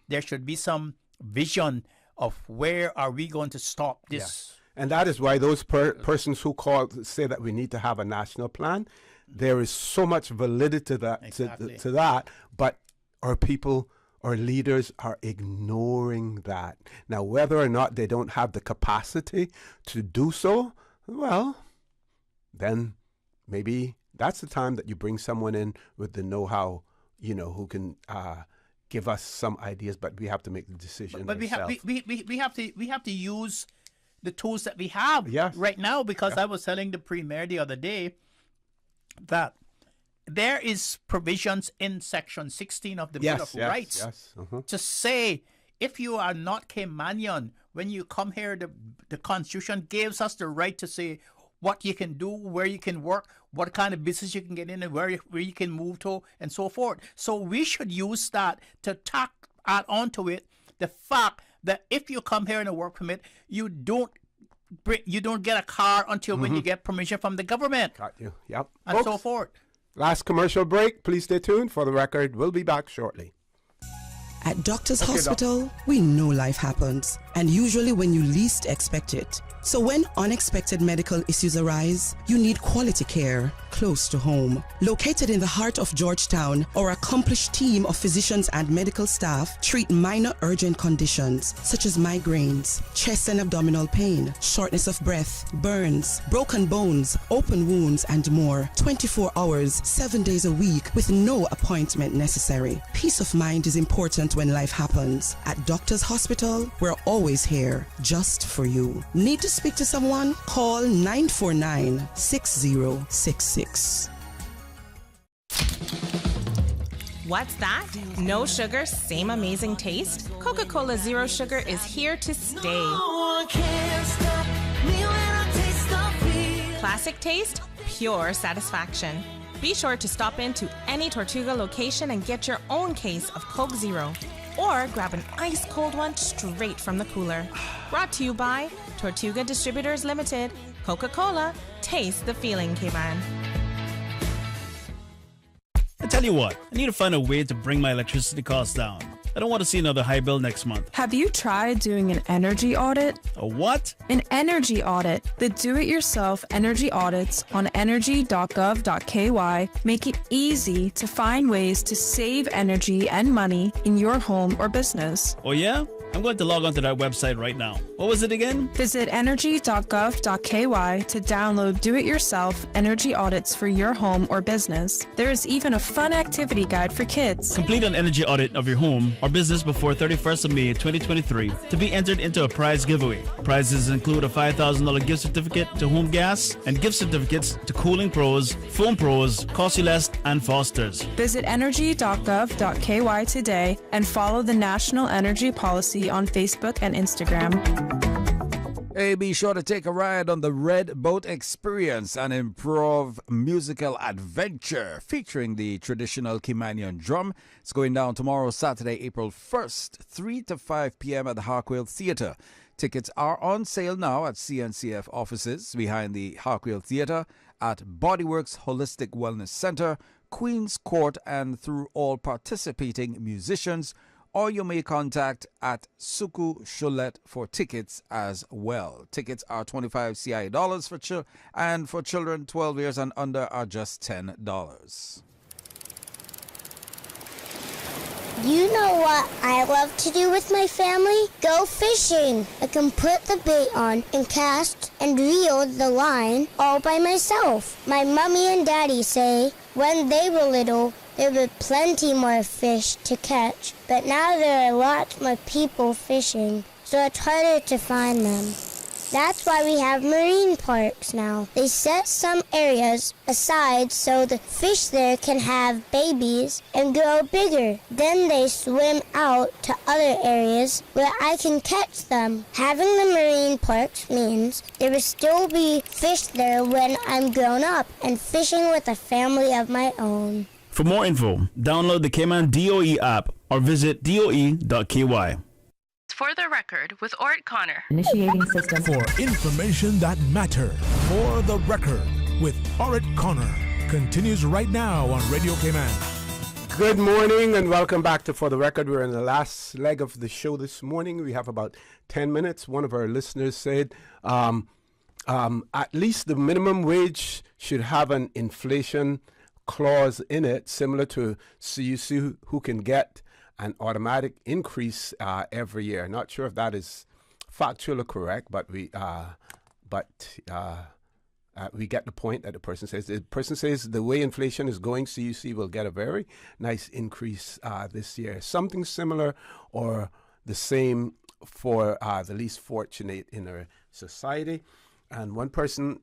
there should be some vision of where are we going to stop this. Yeah. And that is why those persons who say that we need to have a national plan, there is so much validity to that, to that, but our people, our leaders are ignoring that. Now, whether or not they don't have the capacity to do so, well, then maybe that's the time that you bring someone in with the know-how, who can give us some ideas, but we have to make the decision ourselves. We have to use the tools that we have right now, because I was telling the Premier the other day that there is provisions in Section 16 of the Bill of Rights to say if you are not Caymanian, when you come here, the Constitution gives us the right to say what you can do, where you can work, what kind of business you can get in, and where you can move to, and so forth. So we should use that to add on to it the fact that if you come here in a work permit, you don't get a car until when you get permission from the government. Got you. Yep. And Folks, so forth. Last commercial break. Please stay tuned. For the record, we'll be back shortly. At Doctors Hospital, we know life happens, and usually when you least expect it. So when unexpected medical issues arise, you need quality care close to home. Located in the heart of Georgetown, our accomplished team of physicians and medical staff treat minor urgent conditions such as migraines, chest and abdominal pain, shortness of breath, burns, broken bones, open wounds, and more. 24 hours, 7 days a week with no appointment necessary. Peace of mind is important when life happens. At Doctors Hospital, we're always here just for you. Need to speak to someone? Call 949-6066. What's that? No sugar, same amazing taste? Coca-Cola Zero Sugar is here to stay. Classic taste, pure satisfaction. Be sure to stop into any Tortuga location and get your own case of Coke Zero. Or grab an ice-cold one straight from the cooler. Brought to you by Tortuga Distributors Limited. Coca-Cola, taste the feeling, K-Man. I tell you what, I need to find a way to bring my electricity costs down. I don't want to see another high bill next month. Have you tried doing an energy audit? A what? An energy audit. The do-it-yourself energy audits on energy.gov.ky make it easy to find ways to save energy and money in your home or business. Oh yeah? I'm going to log on to that website right now. What was it again? Visit energy.gov.ky to download do-it-yourself energy audits for your home or business. There is even a fun activity guide for kids. Complete an energy audit of your home or business before 31st of May 2023 to be entered into a prize giveaway. Prizes include a $5,000 gift certificate to Home Gas and gift certificates to Cooling Pros, Foam Pros, Costulest, and Foster's. Visit energy.gov.ky today and follow the National Energy Policy on Facebook and Instagram. Hey, be sure to take a ride on the Red Boat Experience, an improv musical adventure featuring the traditional Kimanian drum. It's going down tomorrow, Saturday, April 1st, 3 to 5 p.m. at the Harkwell Theatre. Tickets are on sale now at CNCF offices behind the Harkwell Theatre, at Bodyworks Holistic Wellness Center, Queen's Court, and through all participating musicians, or you may contact at Suku Cholet for tickets as well. Tickets are $25 CI for and for children 12 years and under are just $10. You know what I love to do with my family? Go fishing. I can put the bait on and cast and reel the line all by myself. My mommy and daddy say when they were little, there were plenty more fish to catch, but now there are lots more people fishing, so it's harder to find them. That's why we have marine parks now. They set some areas aside so the fish there can have babies and grow bigger. Then they swim out to other areas where I can catch them. Having the marine parks means there will still be fish there when I'm grown up and fishing with a family of my own. For more info, download the Cayman DOE app or visit doe.ky. For the record, with Orrett Connor. Initiating system. For information that matters. For the record, with Orrett Connor. Continues right now on Radio Cayman. Good morning and welcome back to For the Record. We're in the last leg of the show this morning. We have about 10 minutes. One of our listeners said at least the minimum wage should have an inflation clause in it, similar to CUC, who can get an automatic increase every year. Not sure if that is factually correct, but we get the point that the person says. The person says the way inflation is going, CUC will get a very nice increase this year. Something similar or the same for the least fortunate in our society. And one person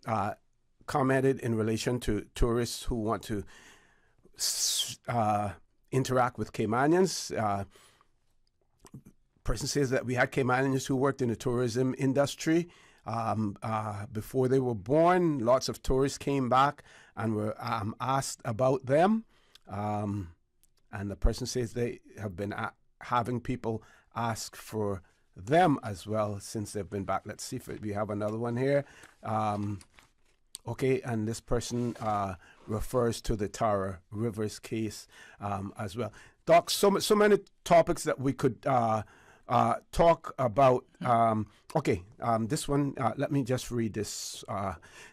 commented in relation to tourists who want to interact with Caymanians. Person says that we had Caymanians who worked in the tourism industry before they were born. Lots of tourists came back and were asked about them. And the person says they have been having people ask for them as well since they've been back. Let's see if we have another one here. Okay, and this person refers to the Tara Rivers case as well. Doc, so many topics that we could talk about. This one, let me just read this.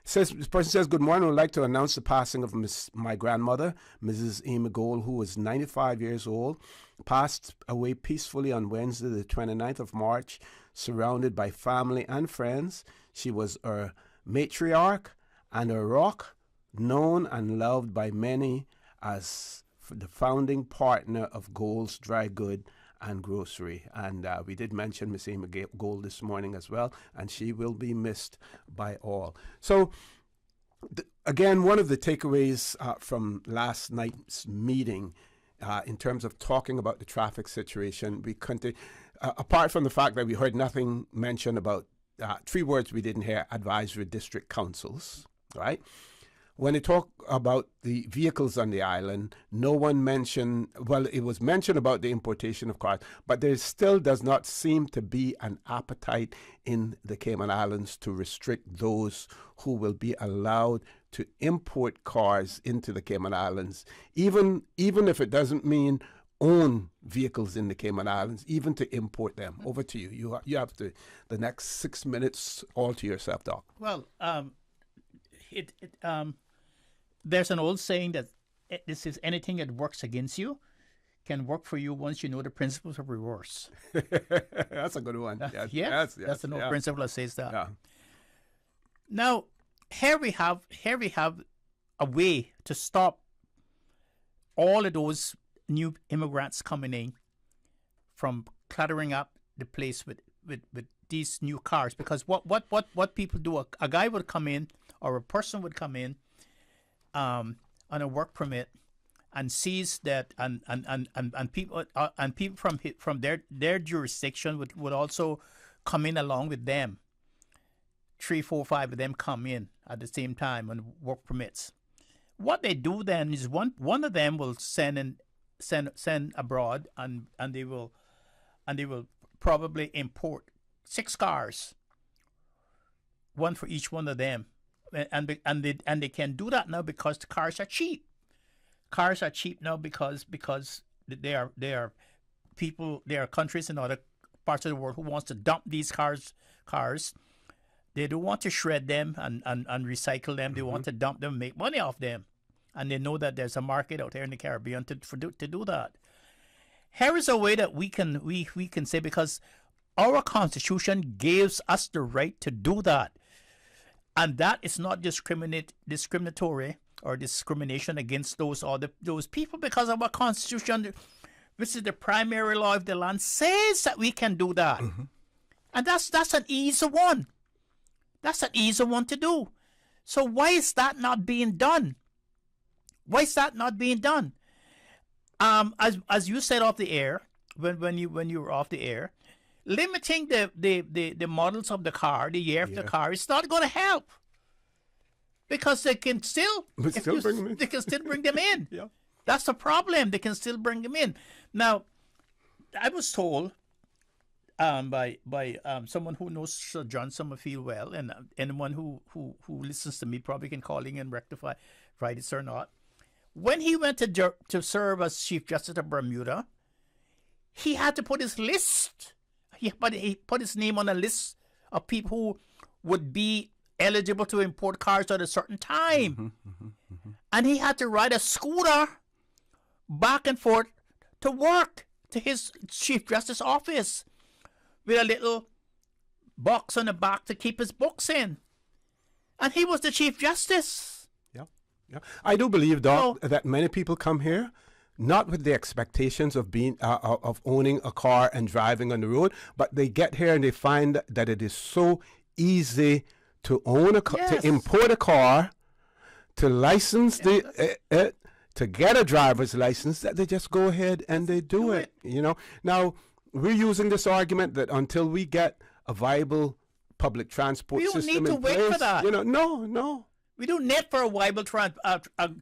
This person says, "Good morning. I would like to announce the passing of my grandmother, Mrs. Amy Gold, who was 95 years old, passed away peacefully on Wednesday, the 29th of March, surrounded by family and friends. She was a matriarch and a rock, known and loved by many as the founding partner of Gold's Dry Good and Grocery." And we did mention Miss Amy Gold this morning as well, and she will be missed by all. So, again, one of the takeaways from last night's meeting in terms of talking about the traffic situation, we couldn't, apart from the fact that we heard nothing mentioned about three words we didn't hear: advisory district councils, right? When they talk about the vehicles on the island, no one mentioned, well, it was mentioned about the importation of cars, but there still does not seem to be an appetite in the Cayman Islands to restrict those who will be allowed to import cars into the Cayman Islands, even if it doesn't mean own vehicles in the Cayman Islands, even to import them. Over to you. You have the next 6 minutes all to yourself, Doc. Well, there's an old saying that this is anything that works against you can work for you once you know the principles of reverse. That's a good one. Yes, that's an old principle that says that. Yeah. Now, here we have a way to stop all of those new immigrants coming in from cluttering up the place with these new cars. Because what people do, a guy would come in, or a person would come in on a work permit and sees that and people from their jurisdiction would also come in along with them. 3, 4, 5 of them come in at the same time on work permits. What they do then is one of them will send abroad and they will probably import 6 cars, one for each one of them. And they can do that now because the cars are cheap. Cars are cheap now because there are countries in other parts of the world who wants to dump these cars. They don't want to shred them and recycle them. They want to dump them and make money off them. And they know that there's a market out there in the Caribbean to do that. Here is a way that we can say, because our Constitution gives us the right to do that. And that is not discriminatory or discrimination against those people, because our Constitution, which is the primary law of the land, says that we can do that. Mm-hmm. And that's an easy one. That's an easy one to do. So why is that not being done? Why is that not being done? As you said off the air, when you were off the air, limiting the models of the car, the year of the car, is not going to help, because they can still bring them in. Yeah. That's the problem. They can still bring them in. Now, I was told by someone who knows Sir John Summerfield well, and anyone who listens to me probably can call in and rectify this or not. When he went to serve as Chief Justice of Bermuda, he had to put his list. He put his name on a list of people who would be eligible to import cars at a certain time. And he had to ride a scooter back and forth to work, to his Chief Justice office, with a little box on the back to keep his books in. And he was the Chief Justice. Yeah. I do believe, Doc, that many people come here not with the expectations of being of owning a car and driving on the road, but they get here and they find that it is so easy to own a car, to import a car, to license to get a driver's license, that they just go ahead and they do it. You know. Now we're using this argument that until we get a viable public transport We don't system need to in wait place. for that. No. We don't need for a viable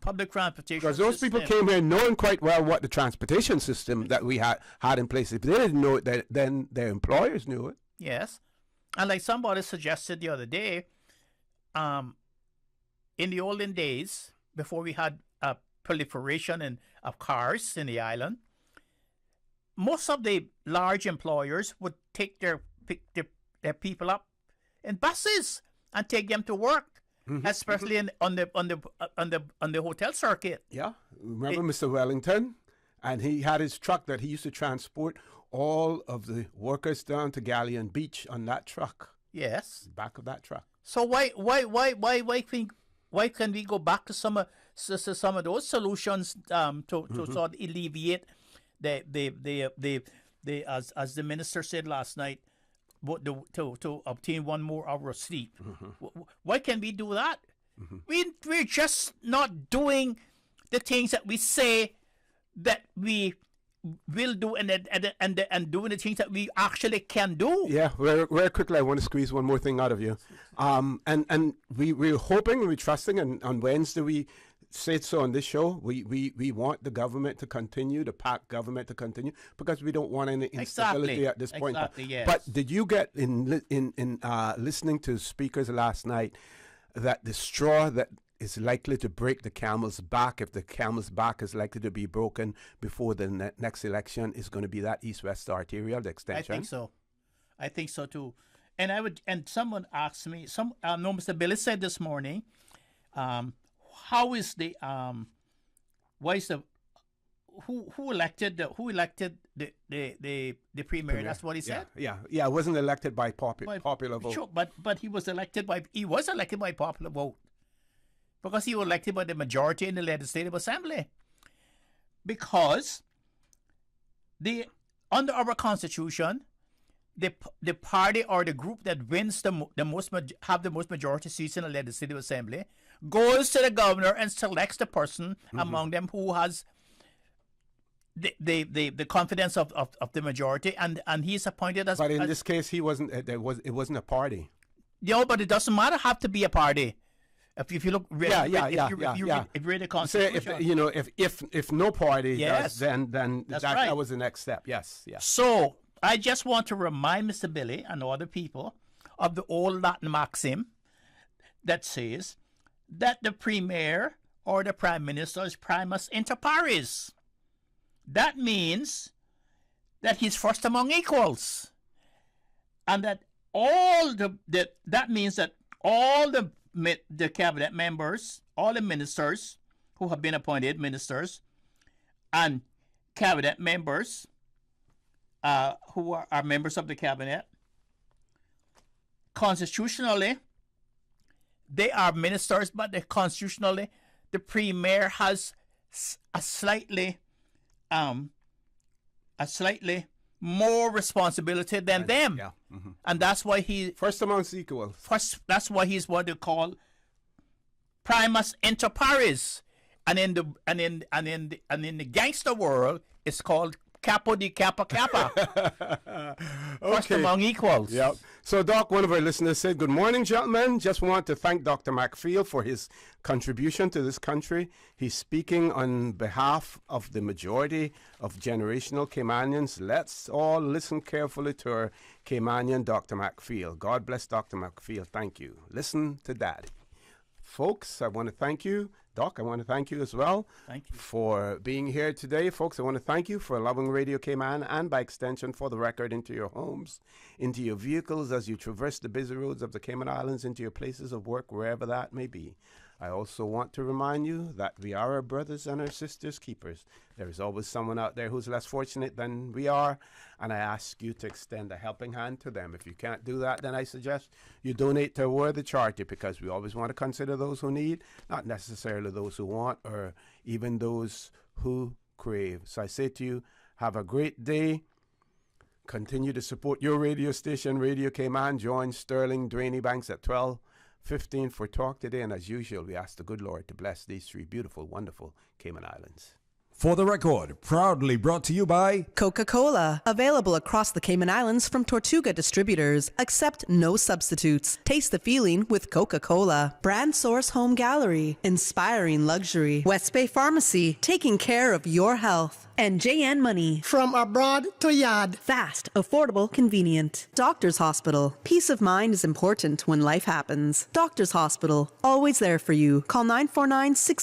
public transportation Because those system. people came here knowing quite well what the transportation system that we had in place. If they didn't know it, then their employers knew it. Yes. And like somebody suggested the other day, in the olden days, before we had a proliferation of cars in the island, most of the large employers would take their people up in buses and take them to work. Especially on the hotel circuit. Yeah, remember Mr. Wellington, and he had his truck that he used to transport all of the workers down to Galleon Beach on that truck. Yes, back of that truck. So why can we go back to some of those solutions to sort of alleviate the as the minister said last night, to obtain 1 more hour of sleep. Why can we do that? We're just not doing the things that we say that we will do, and doing the things that we actually can do. Yeah, very quickly, I want to squeeze one more thing out of you. And we're hoping, we're trusting, and on Wednesday we said so on this show, we want the government to continue, the PAC government to continue, because we don't want any instability at this point. Exactly, yes. But did you get in listening to speakers last night that the straw that is likely to break the camel's back, if the camel's back is likely to be broken before the next election, is going to be that east-west arterial, the extension? I think so too. And someone asked me, Mr. Billy said this morning, how is the who elected the premier? That's what he said. Yeah. It wasn't elected by popular vote. Sure, but he was elected by popular vote, because he was elected by the majority in the Legislative Assembly. Because under our Constitution, the party or the group that wins the most majority seats in the Legislative Assembly goes to the governor and selects the person among them who has the confidence of the majority, and he's appointed as. But in this case, he wasn't. It wasn't a party. But it doesn't matter. Have to be a party. If you look, if you read the Constitution, if no party, yes, then right. That was the next step. Yes. So I just want to remind Mr. Billy and other people of the old Latin maxim that says that the premier or the prime minister is primus inter pares. That means that he's first among equals, and that that means that all the cabinet members, all the ministers who have been appointed ministers, and cabinet members who are members of the cabinet, constitutionally, they are ministers, but constitutionally, the premier has a slightly more responsibility than them. Yeah. And that's why he first amongst equals. That's why he's what they call primus inter pares, and in the gangster world, it's called capo di capa capa. First among equals. Yep. So, Doc, one of our listeners said, "Good morning, gentlemen. Just want to thank Dr. Mcfield for his contribution to this country. He's speaking on behalf of the majority of generational Caymanians. Let's all listen carefully to our Caymanian Dr. Mcfield. God bless Dr. Mcfield. Thank you. Listen to Daddy." Folks, I want to thank you. Doc, I want to thank you as well. Thank you for being here today. Folks, I want to thank you for allowing Radio Cayman, and by extension For the Record, into your homes, into your vehicles as you traverse the busy roads of the Cayman Islands, into your places of work, wherever that may be. I also want to remind you that we are our brothers and our sisters' keepers. There is always someone out there who's less fortunate than we are, and I ask you to extend a helping hand to them. If you can't do that, then I suggest you donate to a worthy charity, because we always want to consider those who need, not necessarily those who want, or even those who crave. So I say to you, have a great day. Continue to support your radio station, Radio Cayman. Join Sterling Drainey Banks at 12:15 for Talk Today. And as usual, we ask the good Lord to bless these 3 beautiful, wonderful Cayman Islands. For the Record, proudly brought to you by Coca-Cola, available across the Cayman Islands from Tortuga Distributors. Accept no substitutes. Taste the feeling with Coca-Cola. Brand Source Home Gallery, inspiring luxury. West Bay Pharmacy, taking care of your health. And JN Money. From abroad to yard. Fast, affordable, convenient. Doctor's Hospital. Peace of mind is important when life happens. Doctor's Hospital, always there for you. Call 949-60